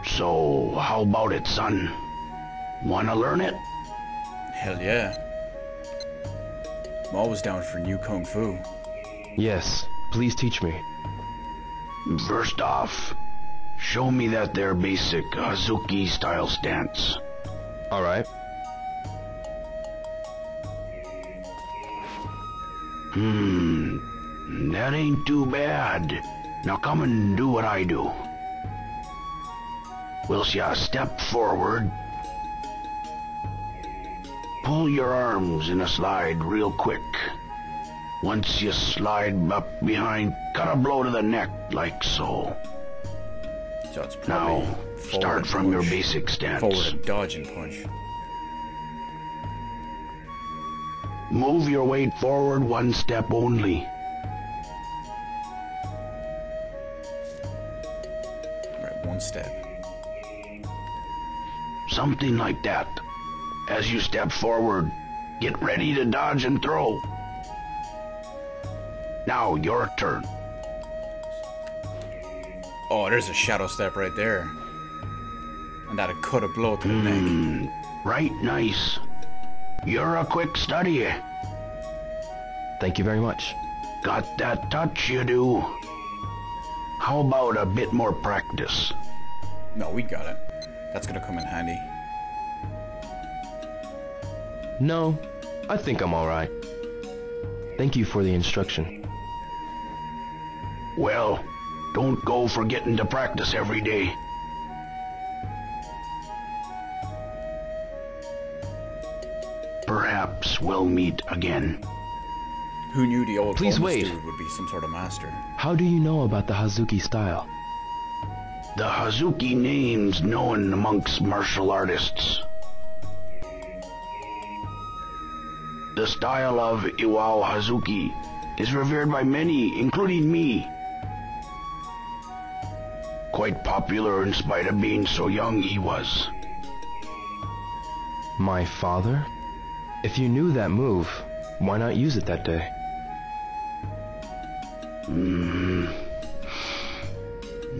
So, how about it, son? Wanna learn it? Hell yeah. I'm always down for new kung fu. Yes, please teach me. First off, show me that there basic Hazuki style stance. Alright. That ain't too bad. Now come and do what I do. Whilst ya step forward, pull your arms in a slide real quick. Once you slide up behind, cut a blow to the neck like so. So it's now, start from your basic stance. Forward and dodge and punch. Move your weight forward one step only. Right, one step. Something like that. As you step forward, get ready to dodge and throw. Now, your turn. Oh, there's a shadow step right there. And that'd cut a blow to the neck. Right, nice. You're a quick study. Thank you very much. Got that touch, you do. How about a bit more practice? No, we got it. That's gonna come in handy. No, I think I'm alright. Thank you for the instruction. Well, don't go forgetting to practice every day. Perhaps we'll meet again. Who knew the old Please homeless wait. dude would be some sort of master? How do you know about the Hazuki style? The Hazuki name's known amongst martial artists. The style of Iwao Hazuki is revered by many, including me. Quite popular in spite of being so young he was. My father? If you knew that move, why not use it that day?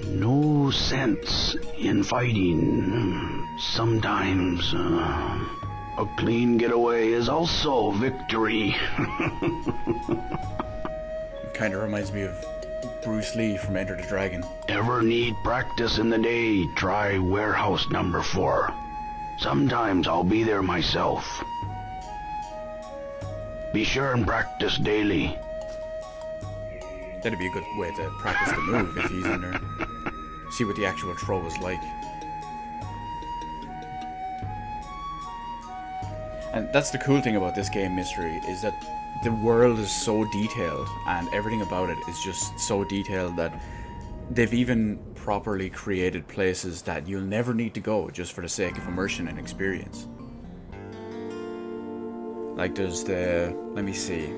No sense in fighting. Sometimes a clean getaway is also victory. Kind of reminds me of Bruce Lee from Enter the Dragon. Ever need practice in the day, try warehouse number 4. Sometimes I'll be there myself. Be sure and practice daily. That'd be a good way to practice the move if he's in there. See what the actual throw is like. And that's the cool thing about this game, Mystery, is that the world is so detailed and everything about it is just so detailed that they've even properly created places that you'll never need to go just for the sake of immersion and experience. Like there's the... let me see.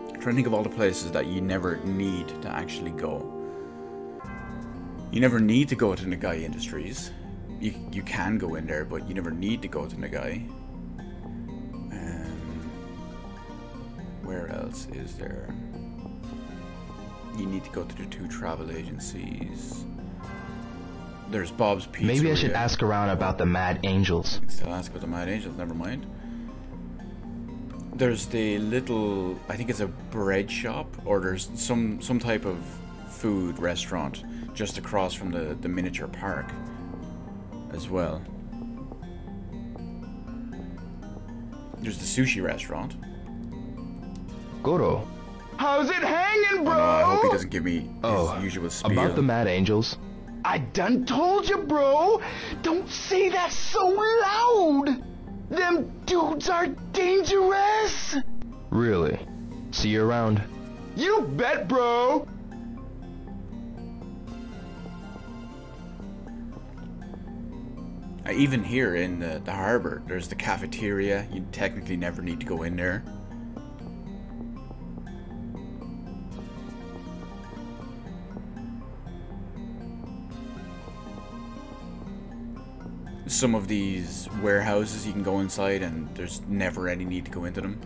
I'm trying to think of all the places that you never need to actually go. You never need to go to Nagai Industries. You can go in there, but you never need to go to Nagai. Where else is there? You need to go to the 2 travel agencies. There's Bob's Pizzeria. Maybe I should ask around about the Mad Angels. Still ask about the Mad Angels, never mind. There's the little, I think it's a bread shop, or there's some type of food restaurant just across from the miniature park as well. There's the sushi restaurant. Goro. How's it hanging, bro? Oh, no, I hope he doesn't give me his usual spiel. About the Mad Angels. I done told you, bro. Don't say that so loud. Them dudes are dangerous. Really? See you around. You bet, bro. Even here in the harbor, there's the cafeteria. You technically never need to go in there. Some of these warehouses you can go inside and there's never any need to go into them.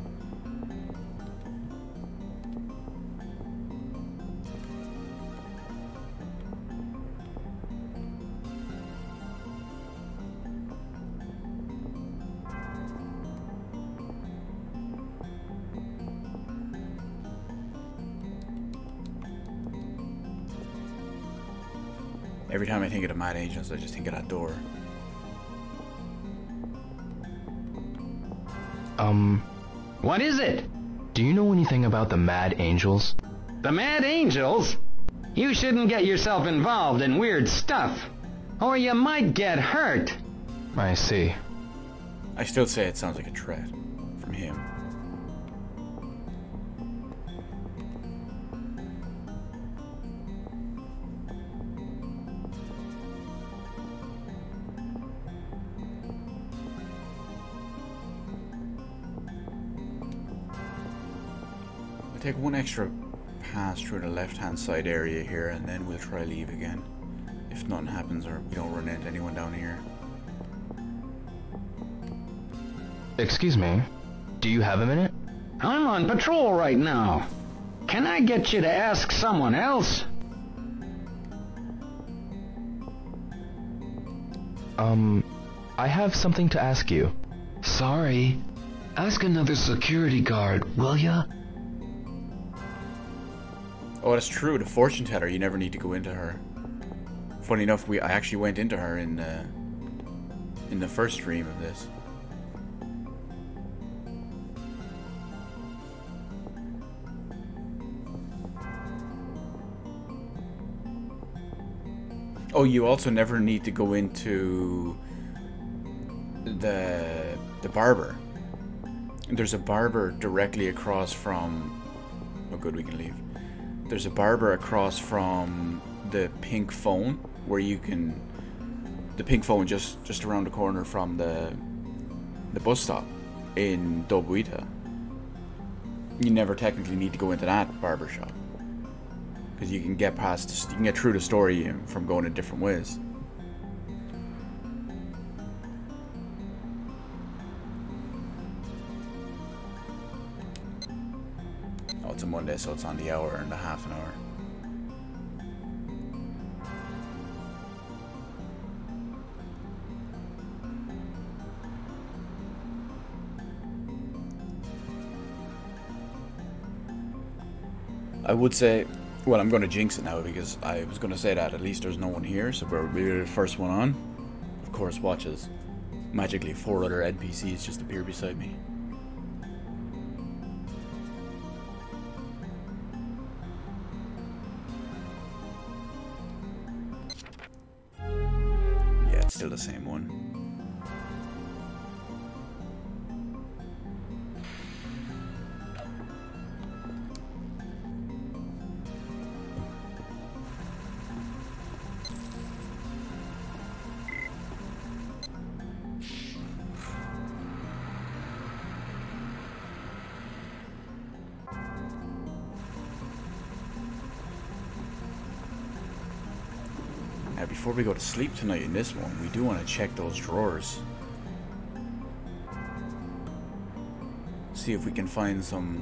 Every time I think of the Mad Angels, I just think of that door. What is it? Do you know anything about the Mad Angels? The Mad Angels? You shouldn't get yourself involved in weird stuff, or you might get hurt. I see. I still say it sounds like a threat from him. Take one extra pass through the left-hand side area here, and then we'll try leave again. If nothing happens or we don't run into anyone down here. Excuse me, do you have a minute? I'm on patrol right now. Can I get you to ask someone else? I have something to ask you. Sorry. Ask another security guard, will ya? Oh, that's true. The fortune teller, you never need to go into her. Funny enough, I actually went into her in the first stream of this. Oh, you also never need to go into the barber. There's a barber directly across from... Oh, good, we can leave. There's a barber across from the pink phone, where you can... The pink phone just around the corner from the bus stop in Dobuita. You never technically need to go into that barber shop, because you can get past... You can get through the story from going in different ways. Oh, it's a Monday, so it's on the hour and a half an hour. I would say, well, I'm going to jinx it now, because I was going to say that at least there's no one here, so we're the first one on. Of course, watch as magically 4 other NPCs just appear beside me. Yeah, it's still the same one. Now, before we go to sleep tonight in this one, we do want to check those drawers. See if we can find some...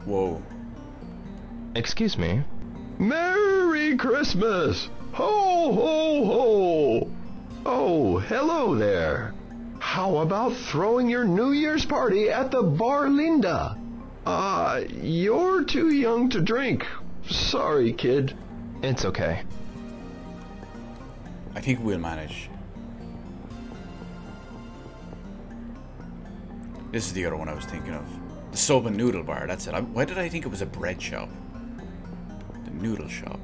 Whoa. Excuse me? Merry Christmas! Ho, ho, ho! Oh, hello there. How about throwing your New Year's party at the Bar Linda? You're too young to drink. Sorry, kid. It's okay. I think we'll manage. This is the other one I was thinking of. The soap and noodle bar, that's it. Why did I think it was a bread shop? The noodle shop.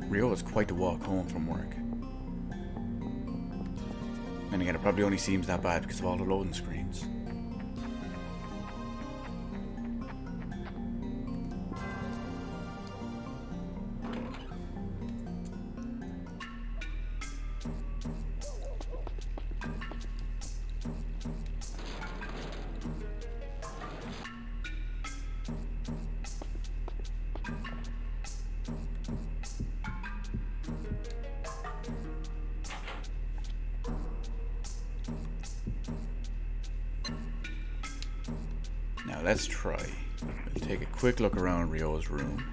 Ryo is quite the walk home from work. And again, it probably only seems that bad because of all the loading screens. Now let's try. We'll take a quick look around Ryo's room.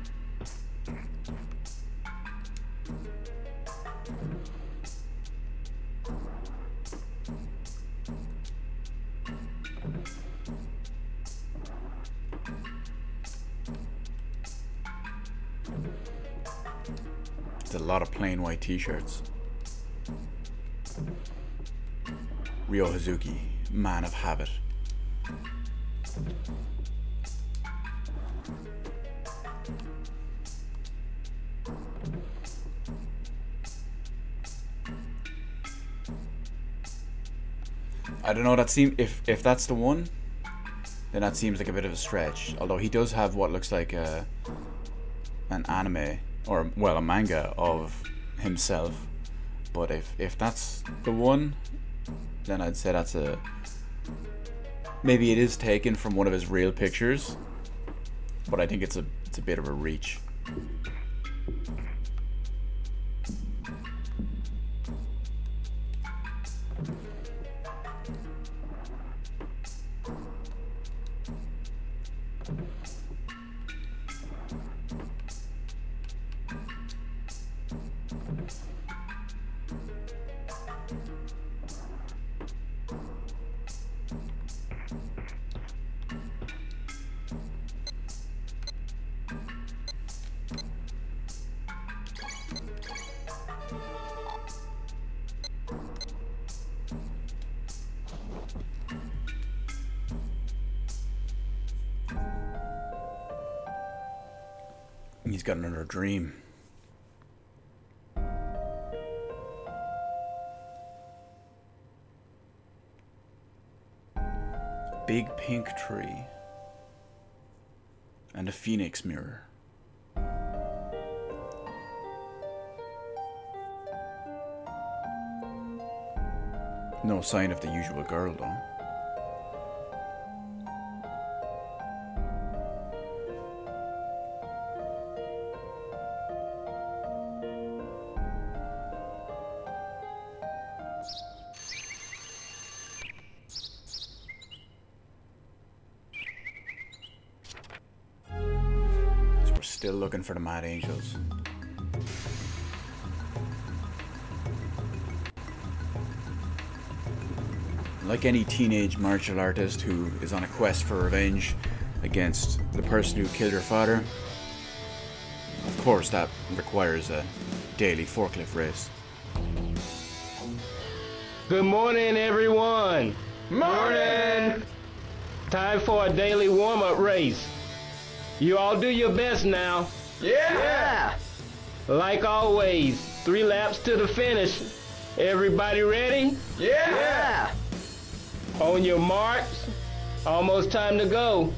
It's a lot of plain white t-shirts. Ryo Hazuki, man of habit. I don't know, that seems, if that's the one, then that seems like a bit of a stretch. Although he does have what looks like an anime, or well, a manga of himself. But if that's the one, then I'd say that's a, maybe it is taken from one of his real pictures, but I think it's a bit of a reach. He's got another dream. Big pink tree. And a phoenix mirror. No sign of the usual girl though. Still looking for the Mad Angels. Like any teenage martial artist who is on a quest for revenge against the person who killed her father, of course that requires a daily forklift race. Good morning, everyone. Morning! Time for a daily warm-up race. You all do your best now. Yeah! Like always, 3 laps to the finish. Everybody ready? Yeah! On your marks. Almost time to go.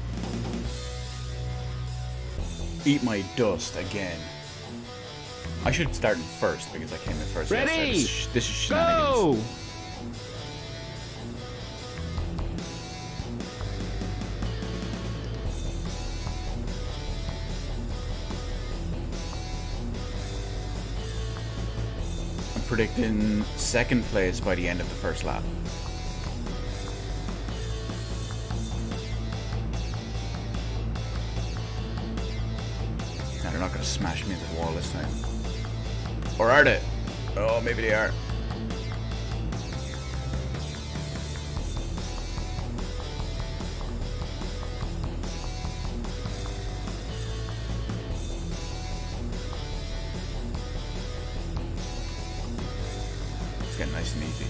Eat my dust again. I should start first because I came in first. Ready? Yes, this is shenanigans. Go! Predicting second place by the end of the first lap. Now they're not going to smash me into the wall this time. Or are they? Oh, maybe they are. Getting nice and easy.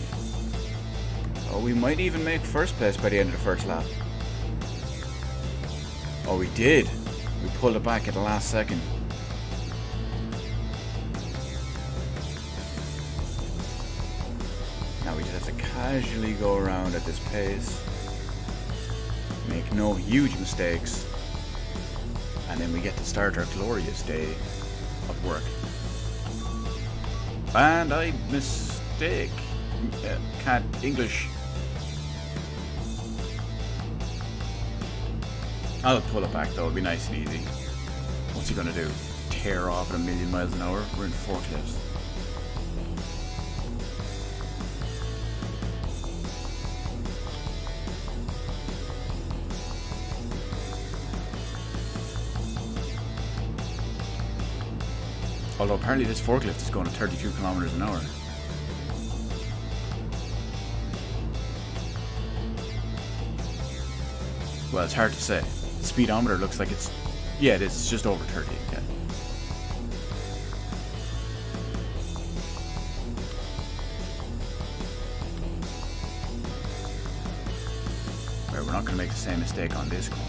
Oh, we might even make first place by the end of the first lap. Oh, we did. We pulled it back at the last second. we just have to casually go around at this pace, make no huge mistakes, and then we get to start our glorious day of work. And I mistake. Can't English. I'll pull it back though, it'll be nice and easy. What's he gonna do? Tear off at 1,000,000 miles an hour? We're in forklifts. Although apparently this forklift is going at 32 kilometers an hour. Well, it's hard to say. The speedometer looks like it's... Yeah, it is. It's just over 30 again. Right, we're not going to make the same mistake on this corner.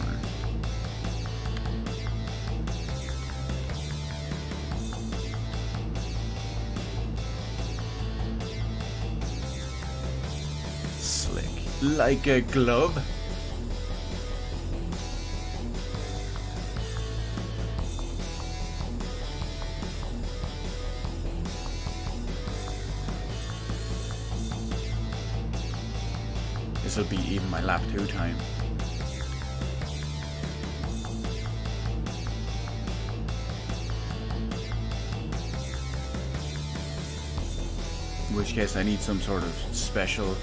Slick. Like a glove. This will be even my lap 2 time. In which case I need some sort of special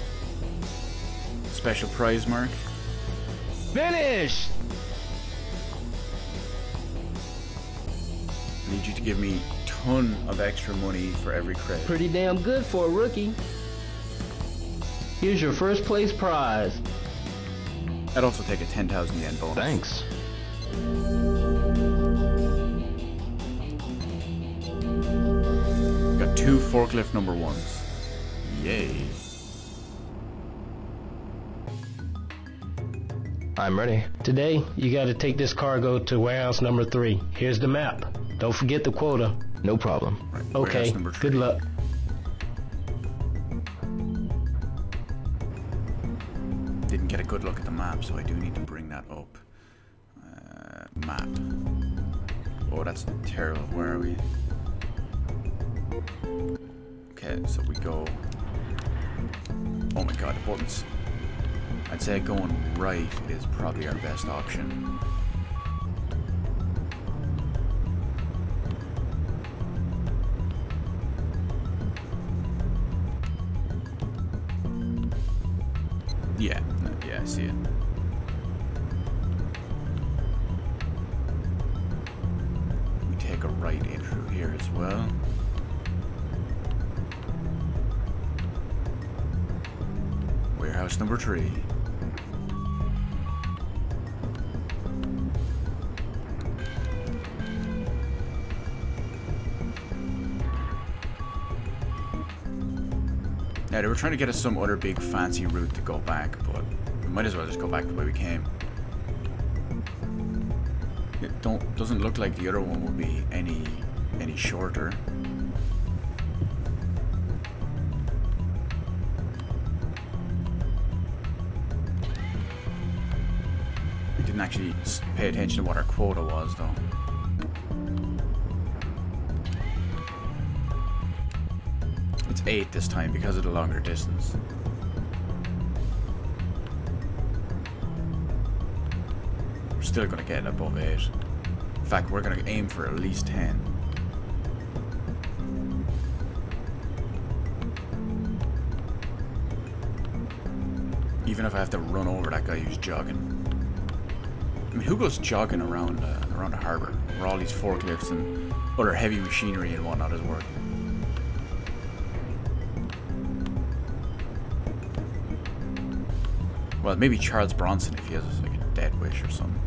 prize mark. Finish! I need you to give me a ton of extra money for every credit. Pretty damn good for a rookie. Here's your first place prize. I'd also take a 10,000 yen bonus. Thanks. Got 2 forklift number 1s. Yay. I'm ready. Today, you gotta take this cargo to warehouse number 3. Here's the map. Don't forget the quota. No problem. Right, okay, good luck. Didn't get a good look at the map, so I do need to bring that up. Map. Oh, that's terrible. Where are we? Okay, so we go... Oh my god, the buttons. I'd say going right is probably our best option. Yeah, I see it. We take a right in through here as well. Warehouse number 3. Yeah, they were trying to get us some other big fancy route to go back, but we might as well just go back the way we came. It doesn't look like the other one will be any shorter. We didn't actually pay attention to what our quota was, though. It's 8 this time because of the longer distance. We're still going to get above 8. In fact, we're going to aim for at least 10. Even if I have to run over that guy who's jogging. I mean, who goes jogging around a harbour where all these forklifts and other heavy machinery and whatnot is working? Well, maybe Charles Bronson if he has like a dead wish or something.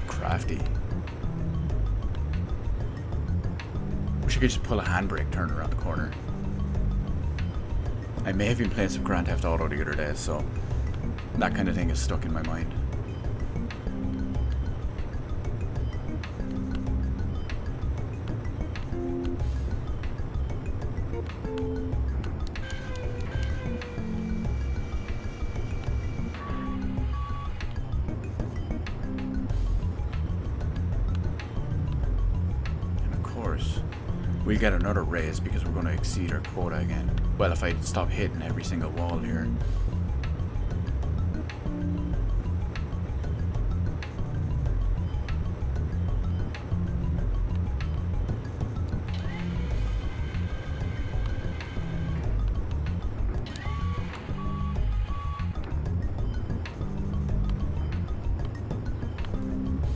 Crafty. Wish I could just pull a handbrake, turn around the corner. I may have been playing some Grand Theft Auto the other day, so that kind of thing is stuck in my mind. We get another raise because we're going to exceed our quota again. Well, if I stop hitting every single wall here.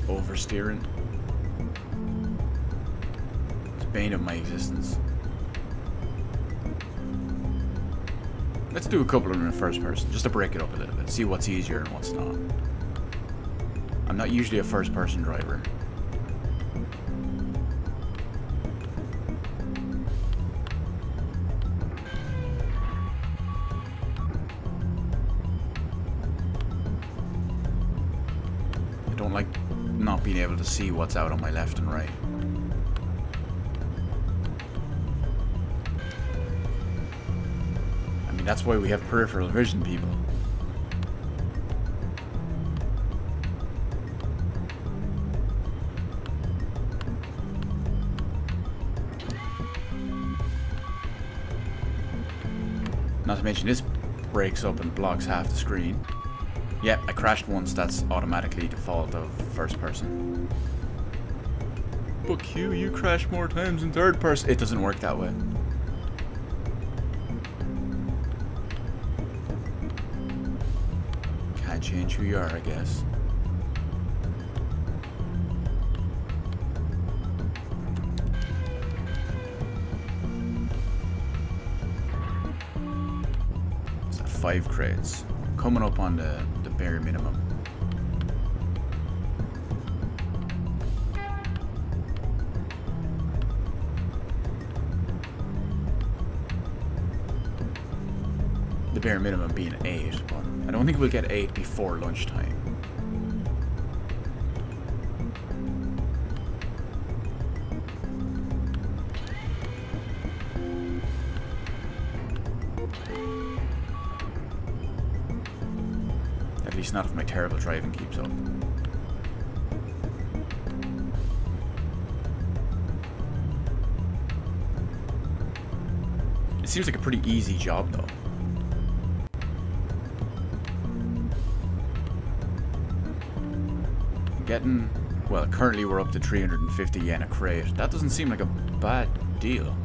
Oversteering. Bane of my existence. Let's do a couple of them in first person, just to break it up a little bit, see what's easier and what's not. I'm not usually a first person driver. I don't like not being able to see what's out on my left and right. That's why we have peripheral vision, people. Not to mention this breaks up and blocks half the screen. Yep, I crashed once, that's automatically default of first person. But Q, you crash more times in third person. It doesn't work that way. Change who you are, I guess. Is that 5 crates? Coming up on the bare minimum. The bare minimum being 8, but I don't think we'll get 8 before lunchtime. At least not if my terrible driving keeps up. It seems like a pretty easy job though. Getting, well, currently we're up to 350 yen a crate. That doesn't seem like a bad deal.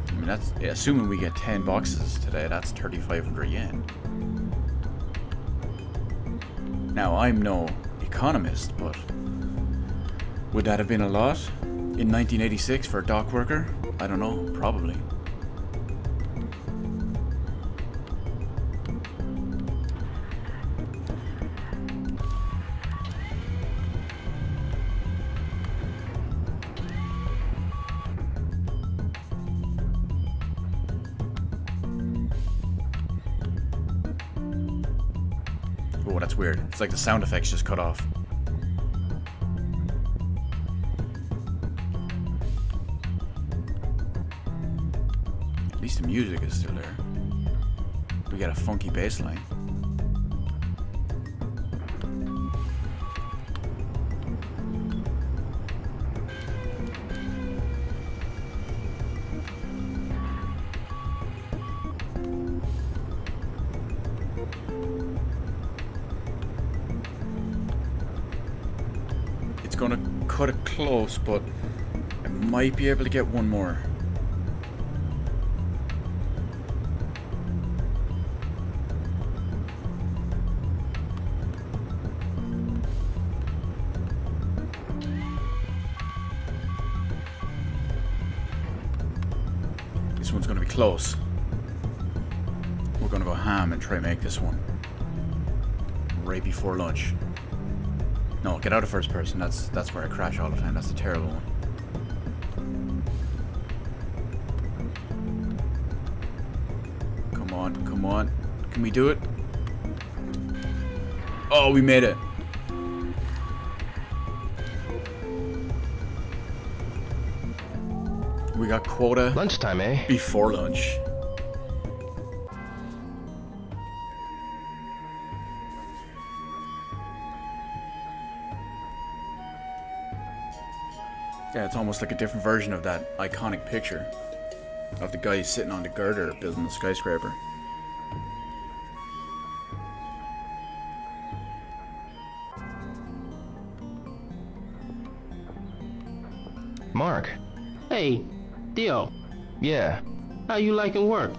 I mean, that's, assuming we get 10 boxes today, that's 3,500 yen. Now, I'm no economist, but would that have been a lot in 1986 for a dock worker? I don't know, probably. Oh, that's weird. It's like the sound effects just cut off. At least the music is still there. We got a funky bass line. It's gonna cut it close, but I might be able to get one more. This one's gonna be close. We're gonna go ham and try and make this one right before lunch. No, get out of first person. That's where I crash all the time. That's a terrible one. Come on, come on. Can we do it? Oh, we made it. We got quota. Lunchtime, eh? Before lunch. Yeah, it's almost like a different version of that iconic picture of the guy sitting on the girder building the skyscraper. Mark. Hey, Dio. Yeah. How you liking work?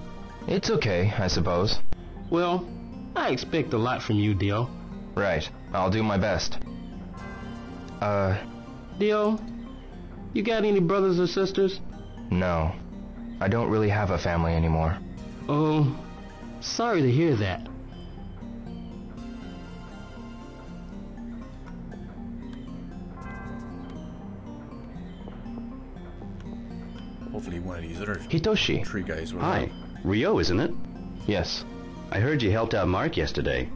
It's okay, I suppose. Well, I expect a lot from you, Dio. Right. I'll do my best. Dio, you got any brothers or sisters? No. I don't really have a family anymore. Oh, sorry to hear that. Hopefully one of these other Hitoshi. three guys will. Hi. Rio, isn't it? Yes. I heard you helped out Mark yesterday.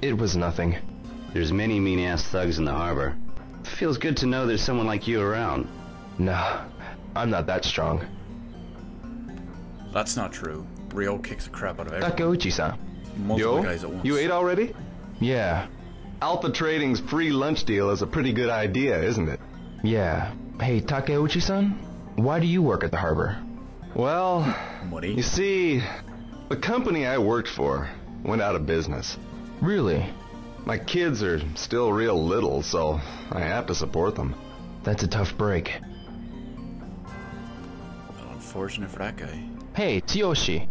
It was nothing. There's many mean-ass thugs in the harbor. Feels good to know there's someone like you around. No, I'm not that strong. That's not true. Rio kicks the crap out of everyone. Takeuchi-san. Multiple guys at once. You ate already? Yeah. Alpha Trading's free lunch deal is a pretty good idea, isn't it? Yeah. Hey, Takeuchi-san, why do you work at the harbor? Well, money. You see, the company I worked for went out of business. Really? My kids are still real little, so I have to support them. That's a tough break. Well, unfortunate for that guy. Hey, Tsuyoshi.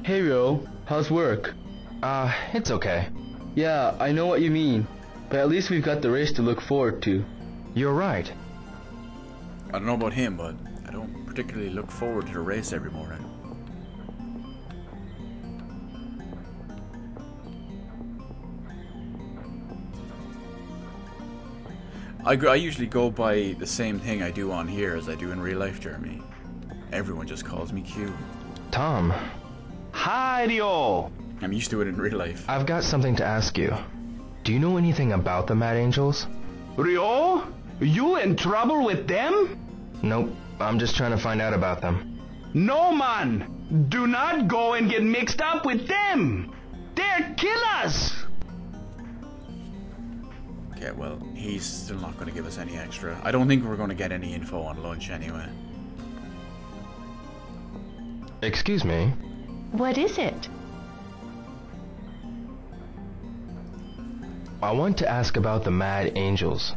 Hey, Rio. How's work? It's okay. Yeah, I know what you mean. But at least we've got the race to look forward to. You're right. I don't know about him, but I don't particularly look forward to the race every morning. I usually go by the same thing I do on here as I do in real life, Jeremy. Everyone just calls me Q. Tom. Hi, Rio! I'm used to it in real life. I've got something to ask you. Do you know anything about the Mad Angels? Rio? You in trouble with them? Nope. I'm just trying to find out about them. No, man! Do not go and get mixed up with them! They're killers! Okay, well, he's still not going to give us any extra. I don't think we're going to get any info on lunch anyway. Excuse me? What is it? I want to ask about the Mad Angels.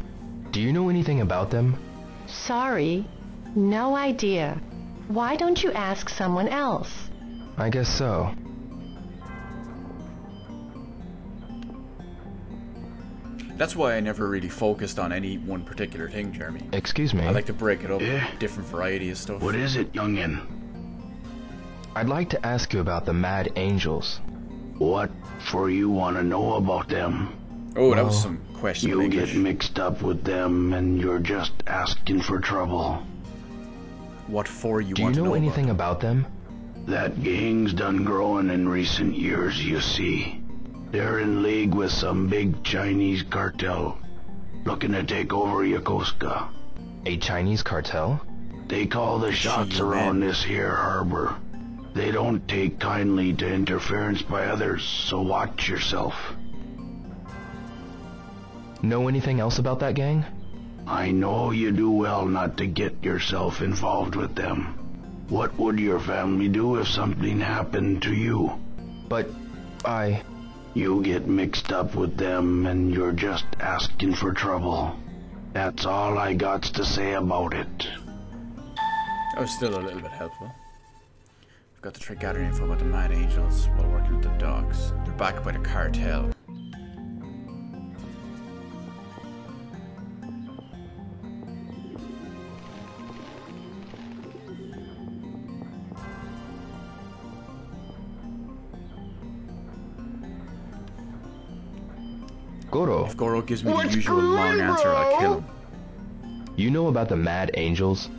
Do you know anything about them? Sorry, no idea. Why don't you ask someone else? I guess so. That's why I never really focused on any one particular thing, Jeremy. Excuse me? I like to break it up, different variety of stuff. What is it, youngin? I'd like to ask you about the Mad Angels. What for you want to know about them? Oh, that was some questionable You English. get mixed up with them and you're just asking for trouble. What for you Do want you to know know anything about them? That gang's done growing in recent years, you see. They're in league with some big Chinese cartel, looking to take over Yokosuka. A Chinese cartel? They call the shots around this here harbor. They don't take kindly to interference by others, so watch yourself. Know anything else about that gang? I know you do well not to get yourself involved with them. What would your family do if something happened to you? But You get mixed up with them and you're just asking for trouble. That's all I got to say about it. That was still a little bit helpful. We've got to try gathering info about the Mad Angels while working with the dogs. They're backed by the cartel. Goro. If Goro gives me the usual long answer, I'll kill him. You know about the Mad Angels?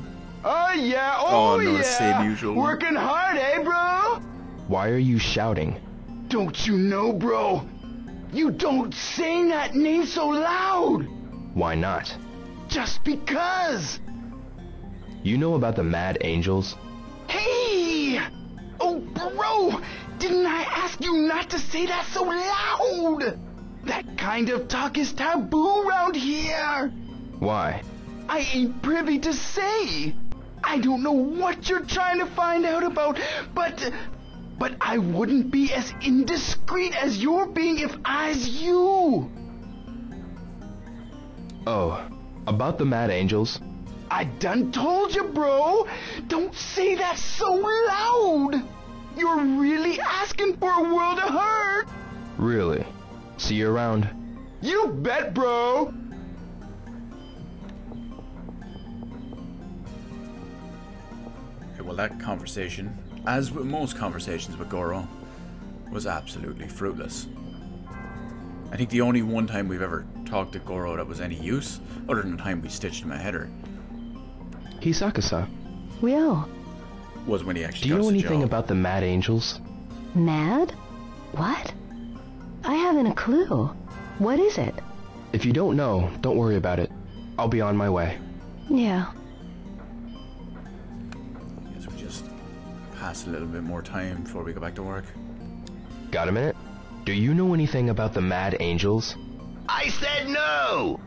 Oh yeah, Oh, no, yeah. the same usual. Working hard, eh, bro? Why are you shouting? Don't you know, bro? You don't say that name so loud. Why not? Just because. You know about the Mad Angels? Hey! Oh, bro! Didn't I ask you not to say that so loud? That kind of talk is taboo around here. Why? I ain't privy to say. I don't know what you're trying to find out about, but I wouldn't be as indiscreet as you're being if I's you. Oh, about the Mad Angels? I done told you, bro. Don't say that so loud. You're really asking for a world of hurt. Really? See you around. You bet, bro. Okay, well, that conversation, as with most conversations with Goro, was absolutely fruitless. I think the only one time we've ever talked to Goro that was any use, other than the time we stitched him a header, Hisaka-san. Will. was when he actually Do you got know us a anything job. about the Mad Angels? Mad? What? I haven't a clue. What is it? If you don't know, don't worry about it. I'll be on my way. Yeah. I guess we just pass a little bit more time before we go back to work. Got a minute? Do you know anything about the Mad Angels? I said no!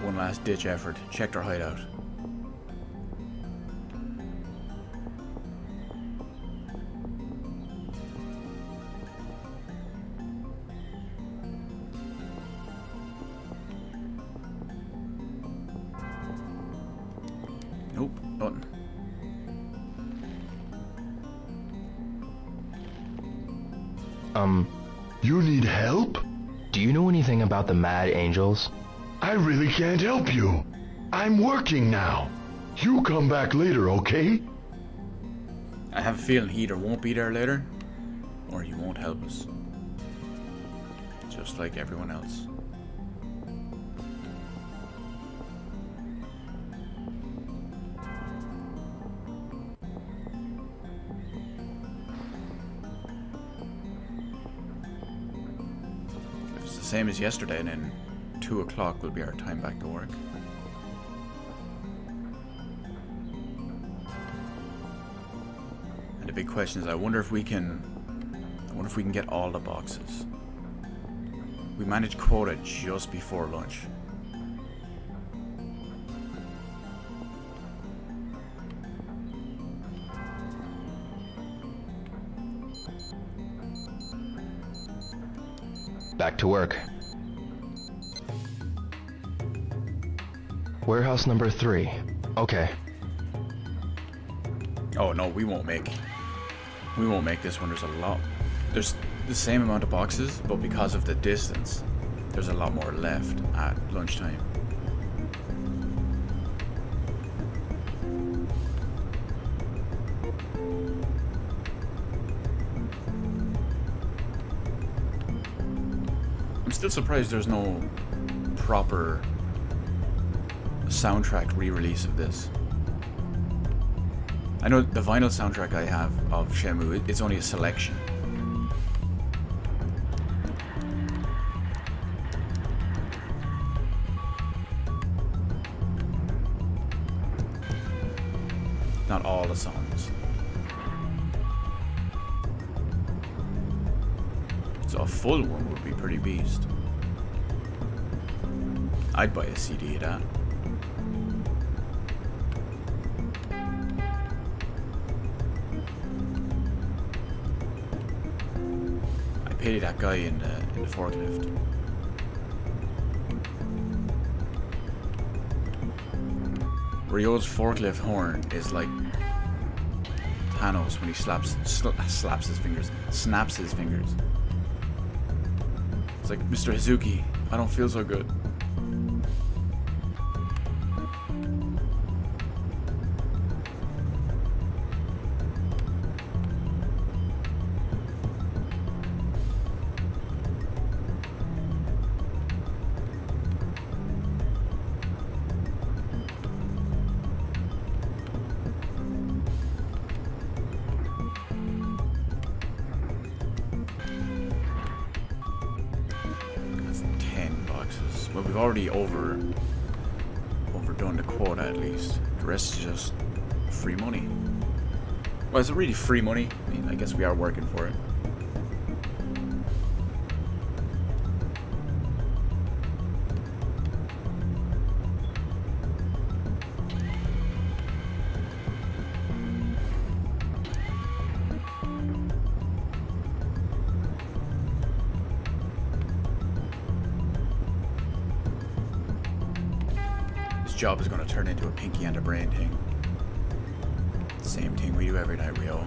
One last ditch effort. Checked our hideout. Nope, nothing. You need help? Do you know anything about the Mad Angels? I really can't help you. I'm working now. You come back later, okay? I have a feeling he either won't be there later, or he won't help us. Just like everyone else. If it's the same as yesterday, then 2 o'clock will be our time back to work. And the big question is, I wonder if we can get all the boxes. We managed quota just before lunch. Back to work. Warehouse number 3. Okay. Oh no, we won't make this one. There's the same amount of boxes, but because of the distance, there's a lot more left at lunchtime. I'm still surprised there's no proper soundtrack re-release of this. I know the vinyl soundtrack I have of Shenmue, it's only a selection. Not all the songs. So a full one would be pretty beast. I'd buy a CD of that. I pity that guy in the forklift. Ryo's forklift horn is like Thanos when he slaps his fingers, snaps his fingers. It's like, Mr. Hazuki, I don't feel so good. Well, we've already overdone the quota at least. The rest is just free money. Well, is it really free money? I mean, I guess we are working for it. Job is going to turn into a pinky and a brain thing. Same thing we do every night, Rio.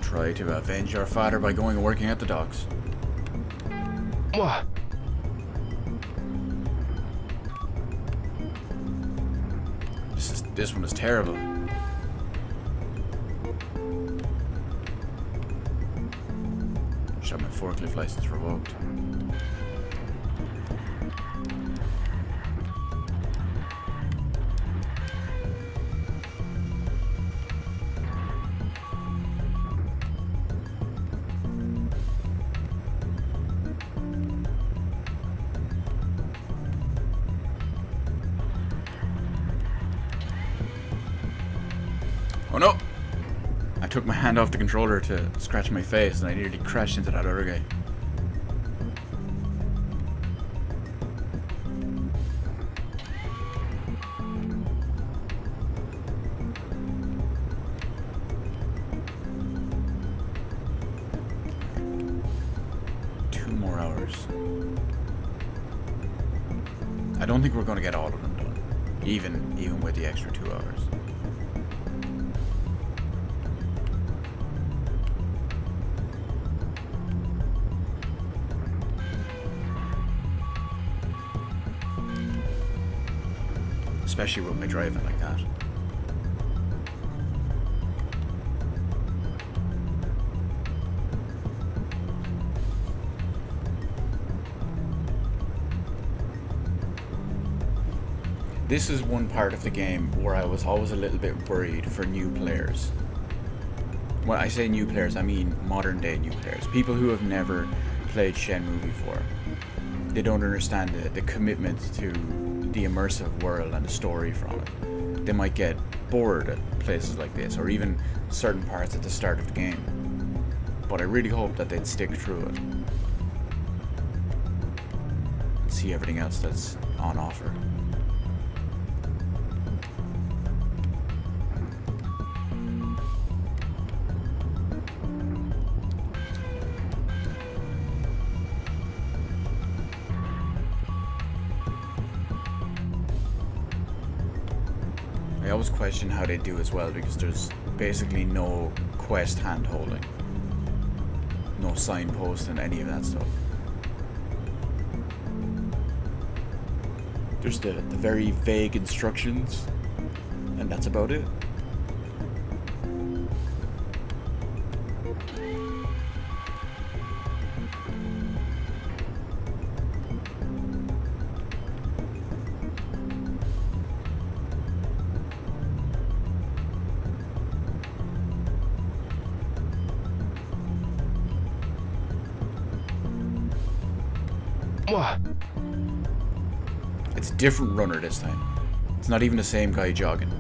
Try to avenge our father by going and working at the docks. This one is terrible. Shot my forklift license revoked. Oh no! I took my hand off the controller to scratch my face and I nearly crashed into that other guy. Two more hours. I don't think we're going to get all of them done, even with the extra 2 hours. Especially with my driving like that. This is one part of the game where I was always a little bit worried for new players. When I say new players, I mean modern day new players. People who have never played Shenmue before. They don't understand the commitment to the immersive world and the story from it. They might get bored at places like this, or even certain parts at the start of the game. But I really hope that they'd stick through it and see everything else that's on offer. I always question how they do as well, because there's basically no quest hand-holding, no signpost and any of that stuff. There's the very vague instructions, and that's about it. It's a different runner this time. It's not even the same guy jogging.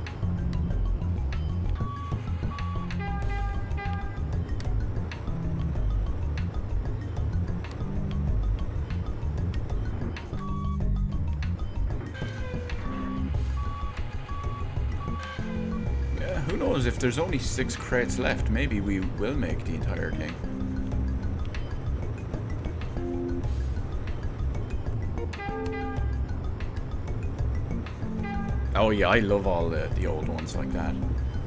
Yeah, who knows, if there's only 6 crates left, maybe we will make the entire thing. Oh yeah, I love all the old ones like that.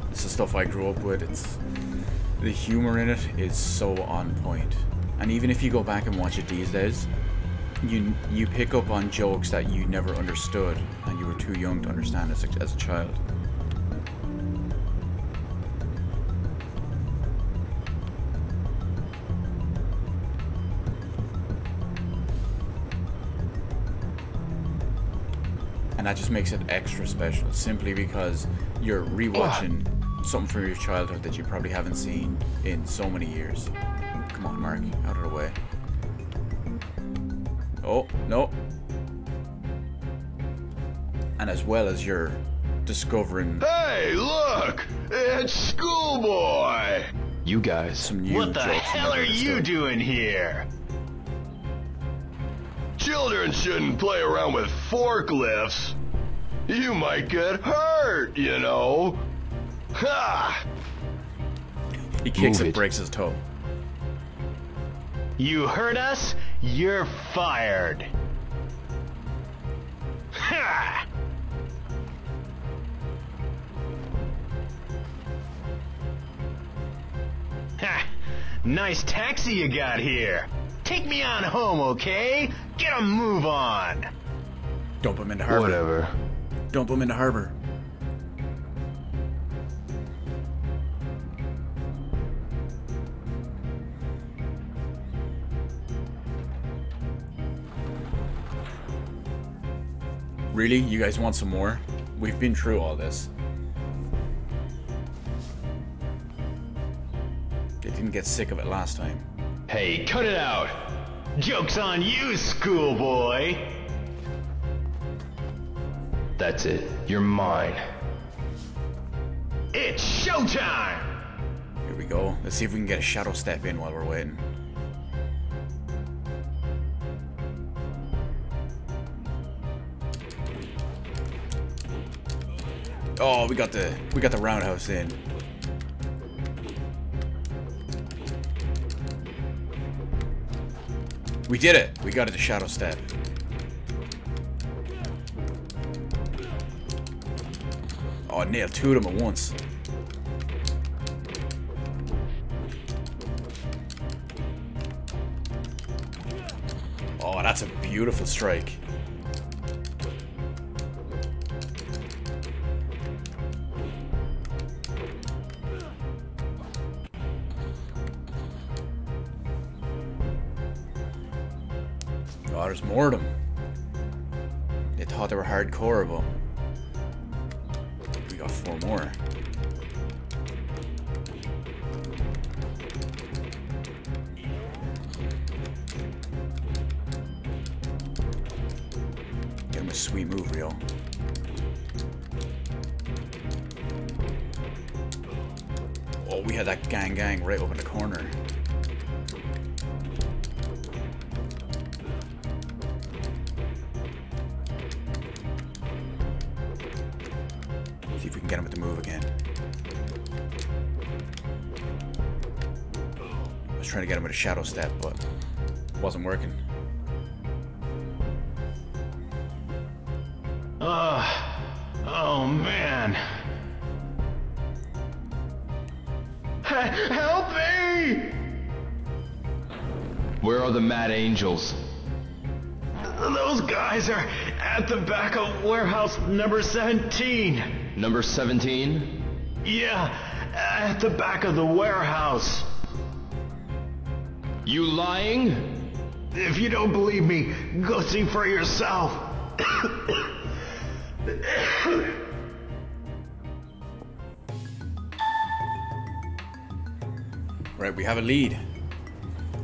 It's the stuff I grew up with. It's the humor in it is so on point. And even if you go back and watch it these days, you pick up on jokes that you never understood and you were too young to understand as a child. And that just makes it extra special, simply because you're rewatching something from your childhood that you probably haven't seen in so many years. Come on, Mark, out of the way. Oh, no. And as well as you're discovering... Hey, look! It's Schoolboy! You guys. Some new What the hell are you doing here? Children shouldn't play around with forklifts. You might get hurt, you know. Ha! He kicks and breaks his toe. You heard us? You're fired. Ha! Ha! Nice taxi you got here. Take me on home, okay? Get a move on. Dump him into harbor. Whatever. Dump him into harbor. Really? You guys want some more? We've been through all this. They didn't get sick of it last time. Hey, cut it out. Joke's on you, schoolboy. That's it. You're mine. It's showtime! Here we go. Let's see if we can get a shadow step in while we're waiting. Oh, we got the roundhouse in. We did it. We got it to shadow step. Oh, I nailed two of them at once. Oh, that's a beautiful strike. Oh, there's more of them. They thought they were hardcore, but we got 4 more. Get him a sweet move, Rio. Oh, we had that gang right up in the corner. See if we can get him with the move again. I was trying to get him with a shadow step, but it wasn't working. Oh man. Help me! Where are the Mad Angels? Those guys are at the back of warehouse number 17. Number 17? Yeah, at the back of the warehouse. You lying? If you don't believe me, go see for yourself. Right, we have a lead.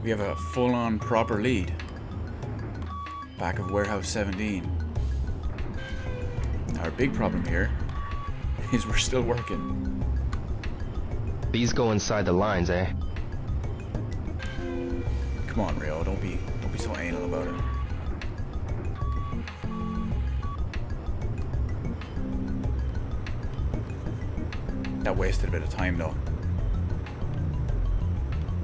We have a full-on proper lead. Back of warehouse 17. Our big problem here is we're still working. These go inside the lines, eh? Come on, Rio, don't be so anal about it. That wasted a bit of time though.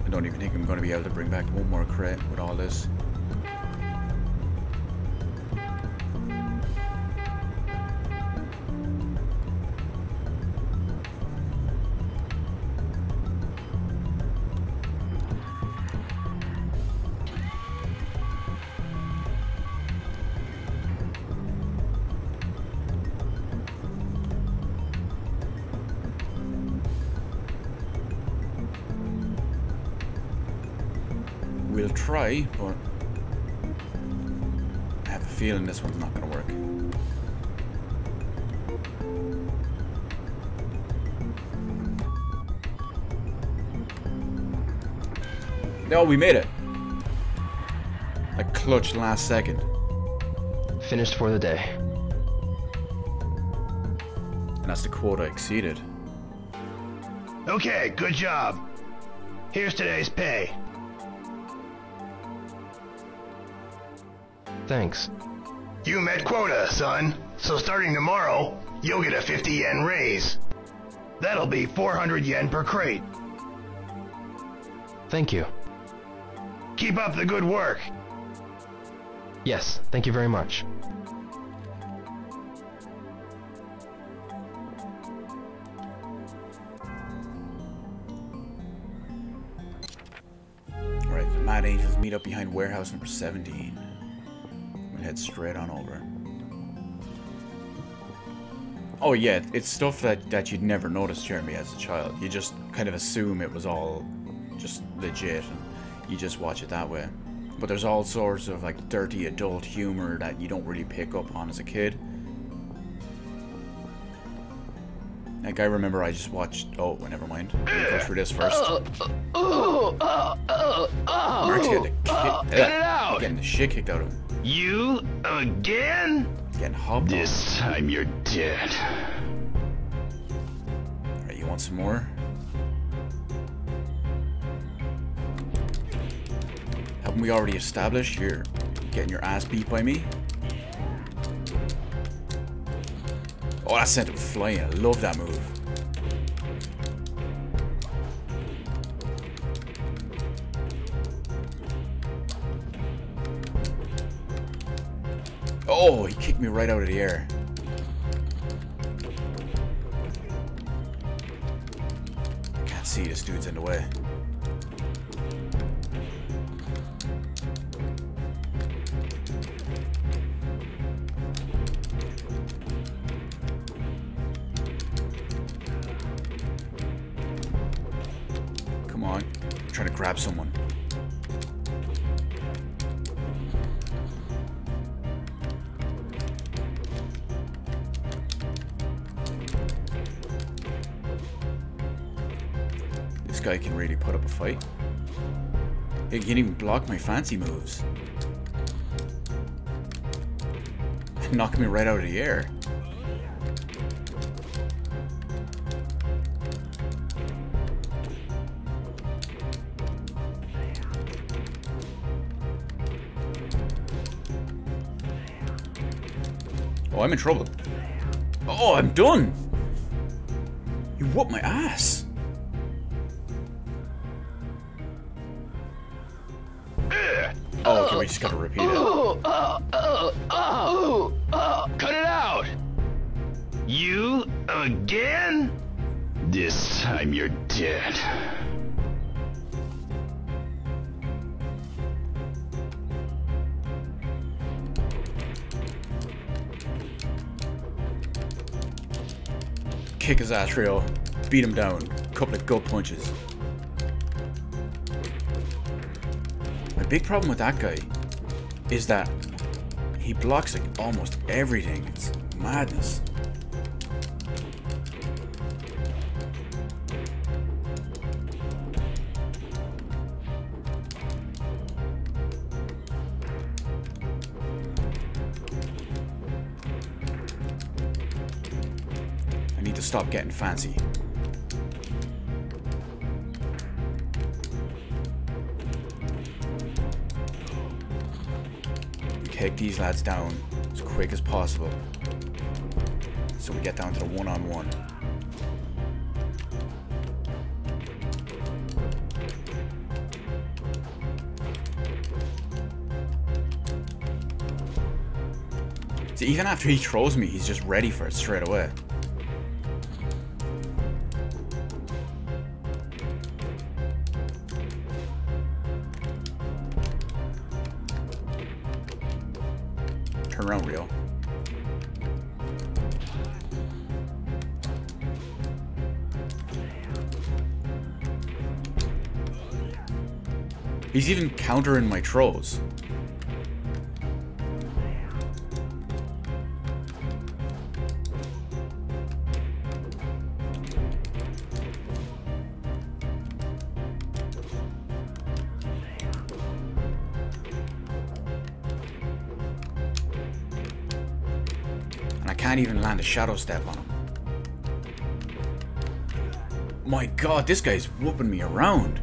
I don't even think I'm going to be able to bring back one more crate with all this. We'll try, but I have a feeling this one's not going to work. No, we made it. Like clutch last second. Finished for the day. And that's the quota exceeded. Okay, good job. Here's today's pay. Thanks. You met quota, son. So starting tomorrow, you'll get a 50 yen raise. That'll be 400 yen per crate. Thank you. Keep up the good work. Yes, thank you very much. Alright, the Mad Angels meet up behind warehouse number 17. We'll head straight on over. Oh yeah, it's stuff that you'd never notice, Jeremy, as a child. You just kind of assume it was all just legit, and you just watch it that way. But there's all sorts of like dirty adult humor that you don't really pick up on as a kid. Like I remember I just watched... Oh, well, never mind. We'll go through this first. Mark's getting the shit kicked out of him. You again? Getting hopped This time you're dead. Alright, you want some more? Haven't we already established you're getting your ass beat by me? Oh, that sent him flying. I love that move. Oh, he kicked me right out of the air. Can't see, this dude's in the way. Come on, I'm trying to grab someone. This guy can really put up a fight. He can even block my fancy moves. Knock me right out of the air. Oh, I'm in trouble. Oh, I'm done. You whooped my ass. Oh, okay, we just gotta repeat it. Cut it out! You again? This time you're dead. Kick his ass real. Beat him down. Couple of gut punches. My big problem with that guy is that he blocks like almost everything. It's madness. I need to stop getting fancy. Take these lads down as quick as possible so we get down to the one-on-one. See, even after he throws me, he's just ready for it straight away. Turn around, Rio. He's even countering my throws. can't even land a shadow step on him. My god, this guy's whooping me around.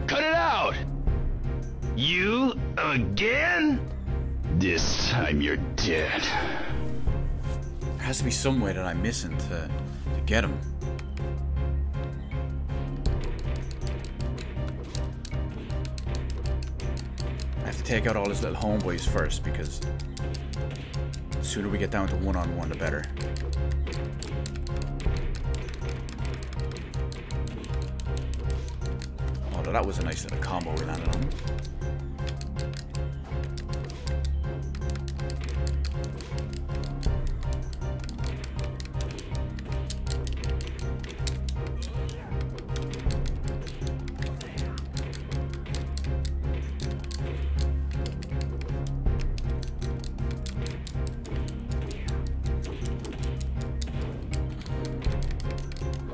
Cut it out! You again? This time you're dead. There has to be some way that I'm missing to get him. I have to take out all his little homeboys first, because the sooner we get down to one-on-one, the better. Oh, that was a nice little combo we landed on.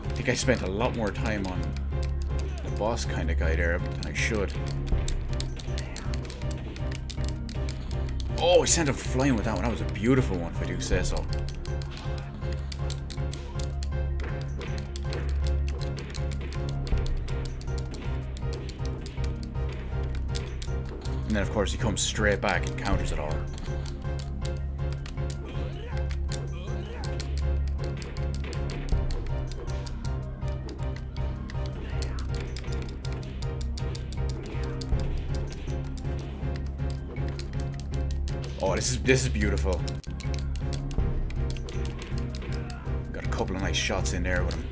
I think I spent a lot more time on the boss kind of guy there than I should. Oh, he sent him flying with that one. That was a beautiful one, if I do say so. And then, of course, he comes straight back and counters it all. Oh, this is beautiful. Got a couple of nice shots in there with him.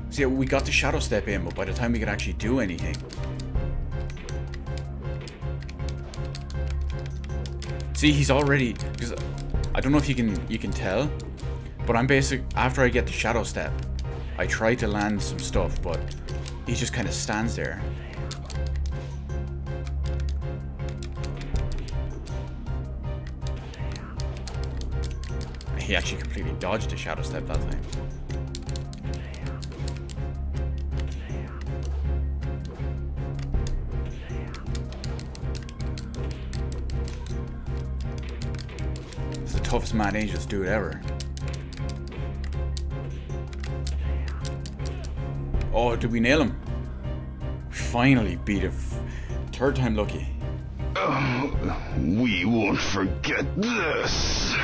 See, we got the shadow step in, but by the time we could actually do anything, see, he's already, because I don't know if you can tell. But I'm after I get the shadow step, I try to land some stuff, but he just kind of stands there. He actually completely dodged the shadow step that time. It's the toughest Mad Angels dude ever. Oh, did we nail him? Finally beat him. Third time lucky. We won't forget this.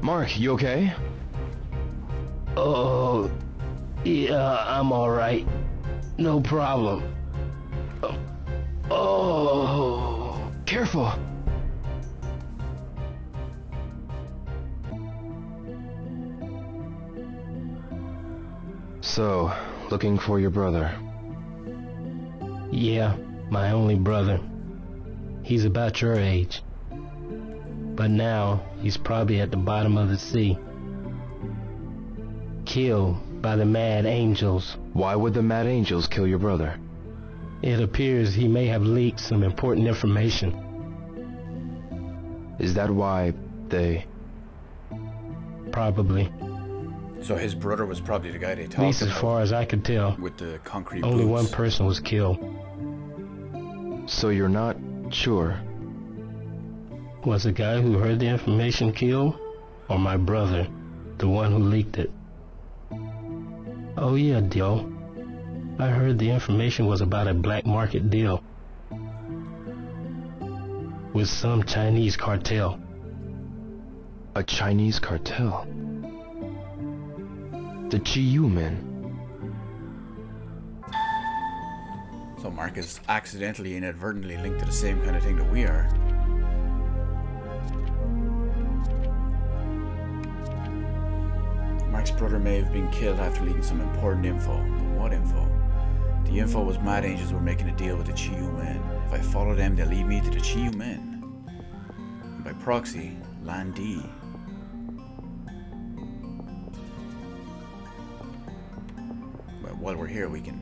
Mark, you okay? Oh, yeah, I'm alright. No problem. Oh, careful. So, looking for your brother? Yeah, my only brother. He's about your age. But now, he's probably at the bottom of the sea. Killed by the Mad Angels. Why would the Mad Angels kill your brother? It appears he may have leaked some important information. Is that why they... Probably. So his brother was probably the guy they talked about. At least as far as I could tell. With the concrete Only boots. one person was killed. So you're not sure? Was the guy who heard the information killed? Or my brother, the one who leaked it? Oh yeah, Dio. I heard the information was about a black market deal. With some Chinese cartel. A Chinese cartel? The Chi-Yu men. So Mark is accidentally, inadvertently linked to the same kind of thing that we are. Mark's brother may have been killed after leaking some important info. But what info? The info was Mad Angels were making a deal with the Chi-Yu men. If I follow them, they'll lead me to the Chi-Yu men. And by proxy, Land D. Well, while we're here, we can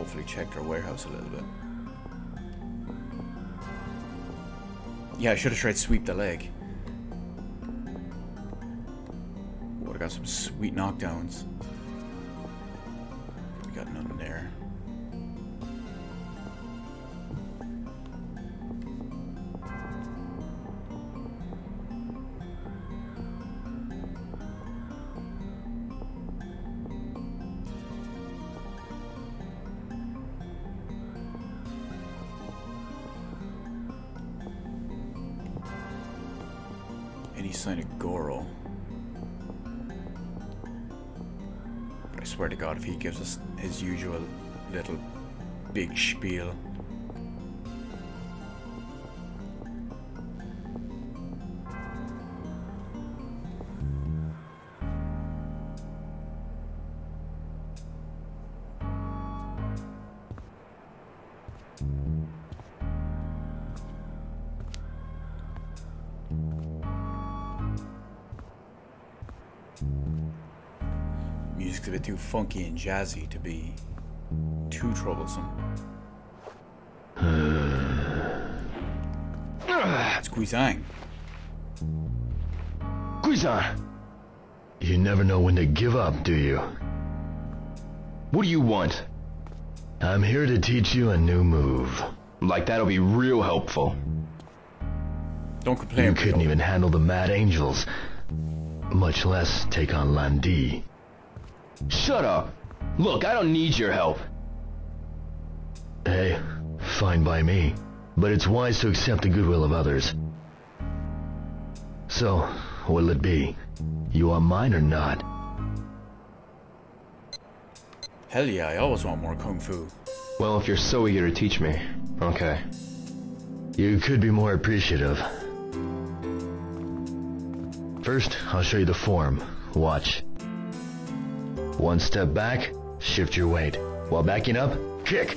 hopefully check their warehouse a little bit. Yeah, I should have tried to sweep the leg. Would have got some sweet knockdowns. We got nothing there. Any sign of Goro? But I swear to God, if he gives us his usual little big spiel. Music's a bit too funky and jazzy to be too troublesome. It's Guizang. Guizang! You never know when to give up, do you? What do you want? I'm here to teach you a new move. Like that'll be real helpful. Don't complain. You couldn't even handle the Mad Angels, much less take on Landi. Shut up! Look, I don't need your help. Hey, fine by me, but it's wise to accept the goodwill of others. So, what'll it be? You want mine or not? Hell yeah, I always want more Kung Fu. Well, if you're so eager to teach me, okay. You could be more appreciative. First, I'll show you the form. Watch. One step back, shift your weight. While backing up, kick.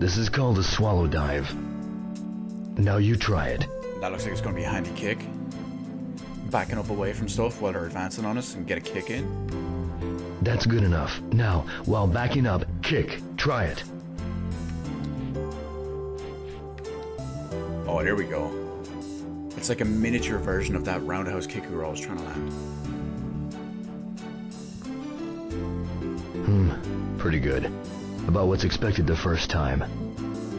This is called a swallow dive. Now you try it. That looks like it's going to be a handy kick. Backing up away from stuff while they're advancing on us and get a kick in. That's good enough. Now, while backing up, kick. Try it. Oh, here we go. It's like a miniature version of that roundhouse kick we were always trying to land. Pretty good. About what's expected the first time.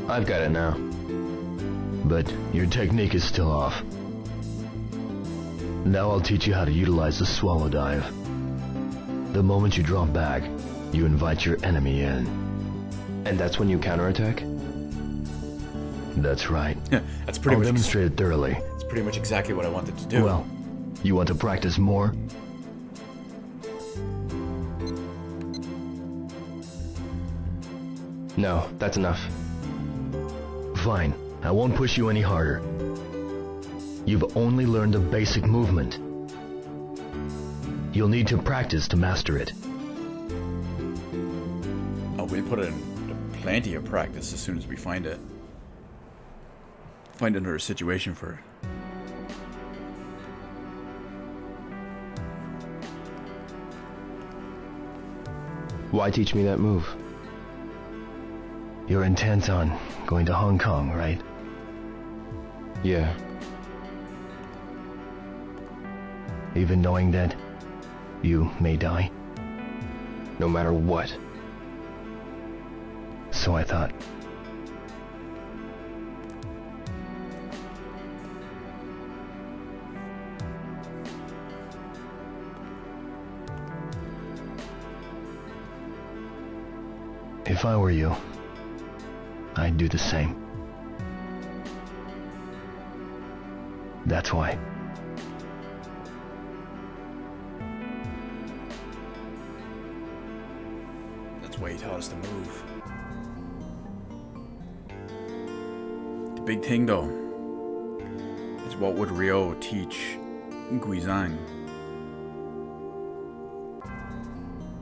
I've got it now. But your technique is still off. Now I'll teach you how to utilize the swallow dive. The moment you drop back, you invite your enemy in. And that's when you counterattack? That's right. That's pretty I'll much demonstrate it thoroughly. It's pretty much exactly what I wanted to do. Well, you want to practice more? No, that's enough. Fine. I won't push you any harder. You've only learned a basic movement. You'll need to practice to master it. Oh, we'll put in plenty of practice as soon as we find it. Find another situation for it. Why teach me that move? You're intent on going to Hong Kong, right? Yeah. Even knowing that you may die? No matter what. So I thought. If I were you, I'd do the same. That's why. That's why he taught us to move. The big thing, though, is what would Ryo teach Guizang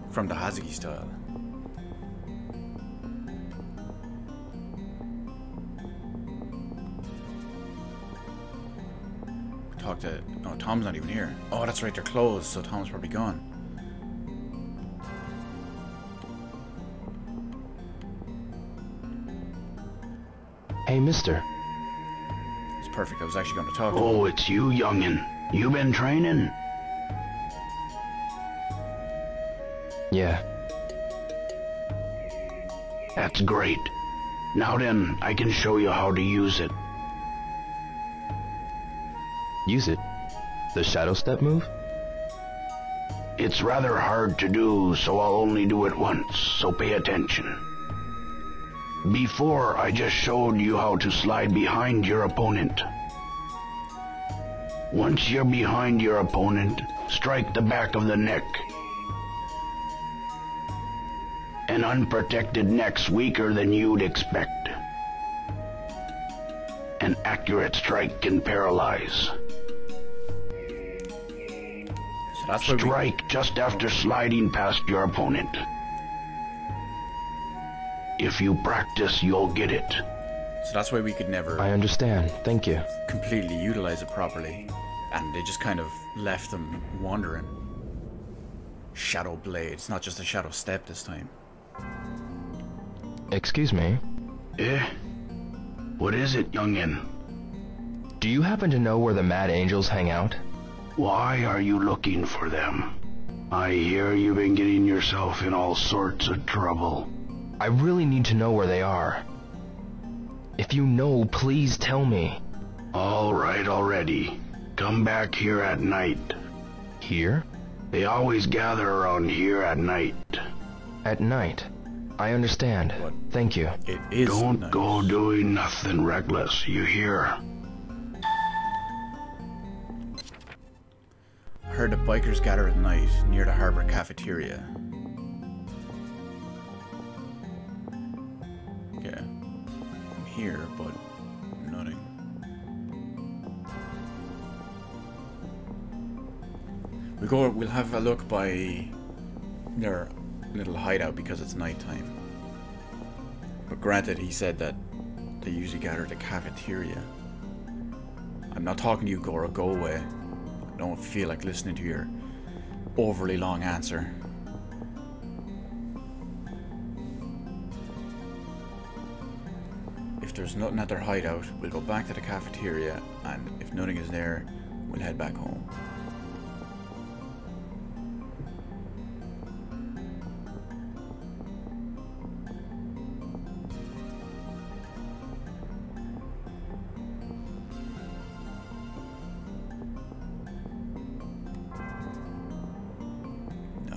from the Hazuki style? Talk to... No, Tom's not even here. Oh, that's right, they're closed, so Tom's probably gone. Hey, mister. It's perfect. I was actually going to talk to him. Oh, it's you, youngin'. You been training? Yeah. That's great. Now then, I can show you how to use it. Use it? The shadow step move? It's rather hard to do, so I'll only do it once, so pay attention. Before, I just showed you how to slide behind your opponent. Once you're behind your opponent, strike the back of the neck. An unprotected neck's weaker than you'd expect. An accurate strike can paralyze. So that's where strike just after sliding past your opponent. If you practice, you'll get it. So that's why we could never... I understand. Thank you. ...completely utilize it properly. And they just kind of left them wandering. Shadow Blade. It's not just a Shadow Step this time. Excuse me? Eh? What is it, youngin'? Do you happen to know where the Mad Angels hang out? Why are you looking for them? I hear you've been getting yourself in all sorts of trouble. I really need to know where they are. If you know, please tell me. All right already. Come back here at night. Here? They always gather around here at night. At night? I understand. What? Thank you. It is Don't nice. go doing nothing reckless, you hear? I heard the bikers gather at night near the harbor cafeteria. Yeah. I'm here, but nothing. We'll have a look by their little hideout because it's nighttime. But granted, he said that they usually gather at the cafeteria. I'm not talking to you, Goro. Go away. I don't feel like listening to your overly long answer. If there's nothing at their hideout, we'll go back to the cafeteria, and if nothing is there, we'll head back home.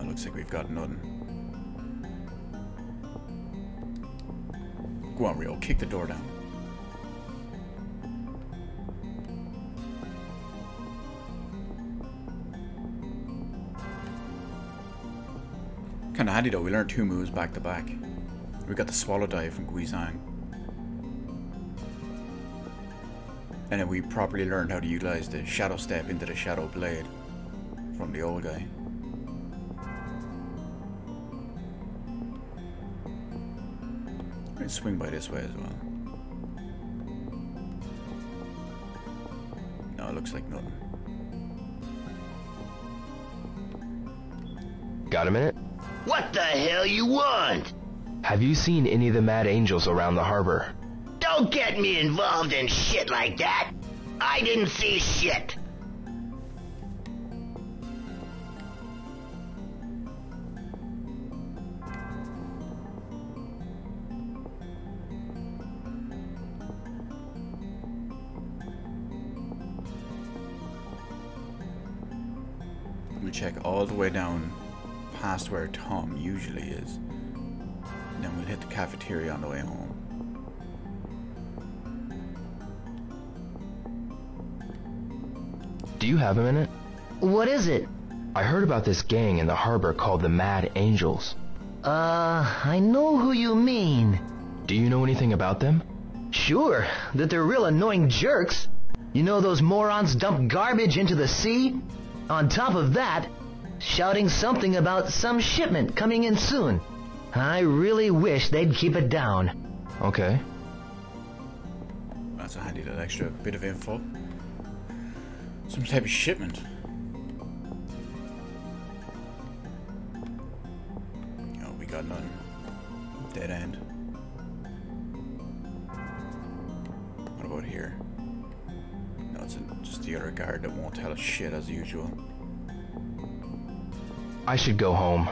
Looks like we've got nothing. Go on, Rio. Kick the door down. Kinda handy though, we learned 2 moves back to back. We got the Swallow Dive from Guizhang. And then we properly learned how to utilize the Shadow Step into the Shadow Blade from the old guy. Swing by this way as well. No, it looks like nothing. Got a minute? What the hell you want? Have you seen any of the Mad Angels around the harbor? Don't get me involved in shit like that. I didn't see shit. We'll check all the way down past where Tom usually is. And then we'll hit the cafeteria on the way home. Do you have a minute? What is it? I heard about this gang in the harbor called the Mad Angels. I know who you mean. Do you know anything about them? Sure, that they're real annoying jerks. You know those morons dump garbage into the sea? On top of that, shouting something about some shipment coming in soon. I really wish they'd keep it down. Okay. That's a handy little extra bit of info. Some type of shipment. Oh, we got none. Dead end. that's just the other guard that won't tell us shit as usual. I should go home.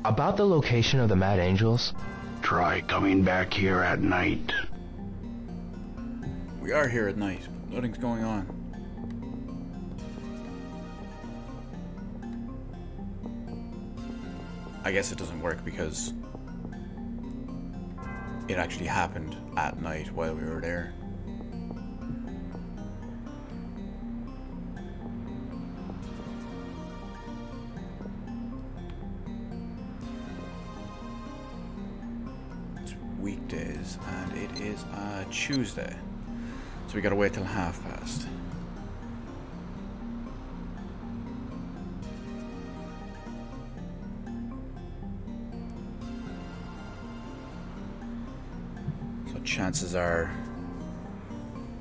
About the location of the Mad Angels? Try coming back here at night. We are here at night, but nothing's going on. I guess it doesn't work because it actually happened at night while we were there. It's weekdays and it is Tuesday, so we gotta wait till past. Chances are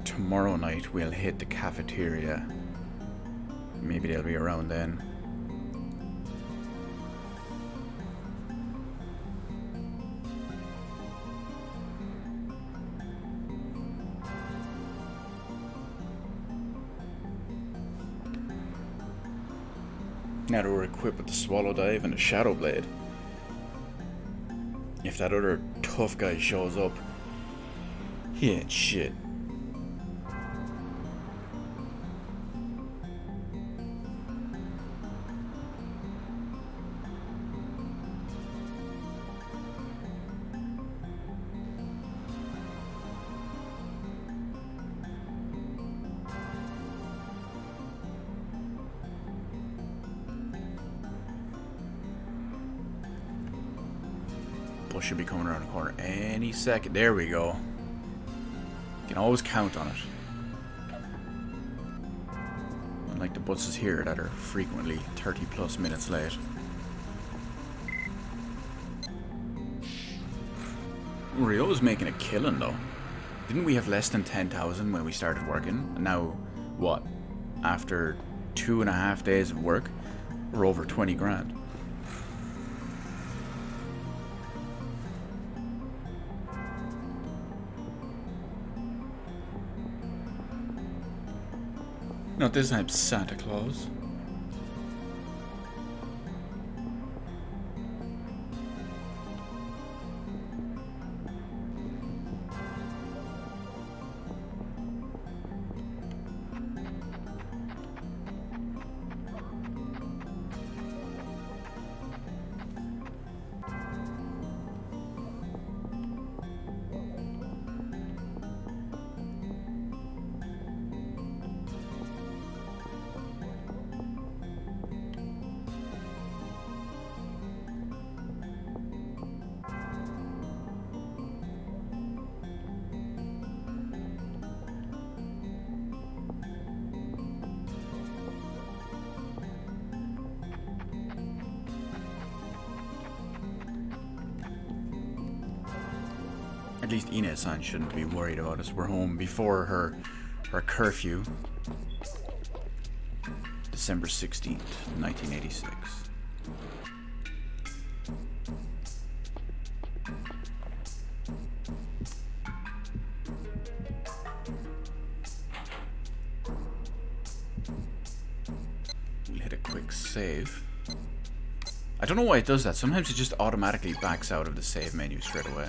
tomorrow night we'll hit the cafeteria. Maybe they'll be around then. Now that we're equipped with the Swallow Dive and the Shadow Blade, if that other tough guy shows up, he ain't shit. Bush should be coming around the corner any second. There we go. You can always count on it. Unlike the buses here that are frequently 30+ minutes late. Rio was making a killing though. Didn't we have less than 10,000 when we started working? And now, what? After 2.5 days of work, we're over 20 grand. Not this time, Santa Claus. At least Ine-san shouldn't be worried about us. We're home before her curfew. December 16th, 1986. We'll hit a quick save. I don't know why it does that. Sometimes it just automatically backs out of the save menu straight away.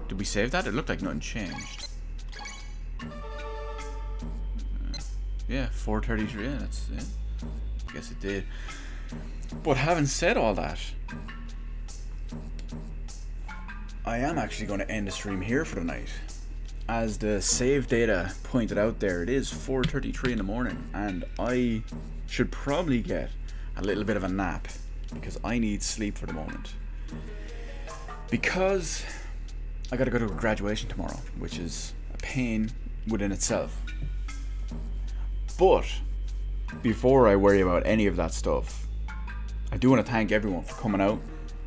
Did we save that? It looked like nothing changed. Yeah, 433. Yeah, that's it. I guess it did. But having said all that, I am actually going to end the stream here for the night. As the save data pointed out there, it is 4:33 in the morning, and I should probably get a little bit of a nap because I need sleep for the moment. Because I gotta go to a graduation tomorrow, which is a pain within itself. But before I worry about any of that stuff, I do want to thank everyone for coming out,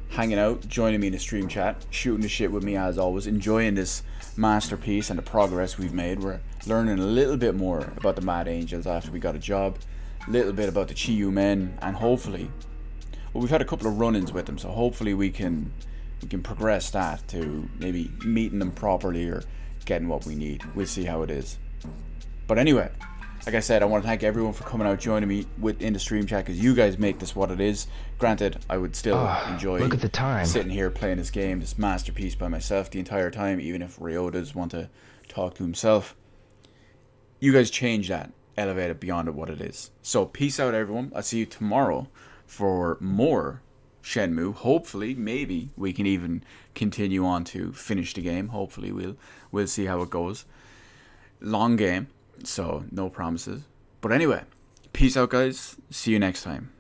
hanging out, joining me in the stream chat, shooting the shit with me as always, enjoying this masterpiece and the progress we've made. We're learning a little bit more about the Mad Angels after we got a job, a little bit about the Chiyu men, and hopefully, well, we've had a couple of run-ins with them, so hopefully we can we can progress that to maybe meeting them properly or getting what we need. We'll see how it is. But anyway, like I said, I want to thank everyone for coming out, joining me in the stream chat, because you guys make this what it is. Granted, I would still enjoy look at the time. Sitting here playing this game, this masterpiece by myself the entire time, even if Rio does want to talk to himself. You guys change that, elevate it beyond what it is. So peace out, everyone. I'll see you tomorrow for more Shenmue. Hopefully, maybe we can even continue on to finish the game. Hopefully, we'll see how it goes. Long game, so no promises. But anyway, peace out, guys. See you next time.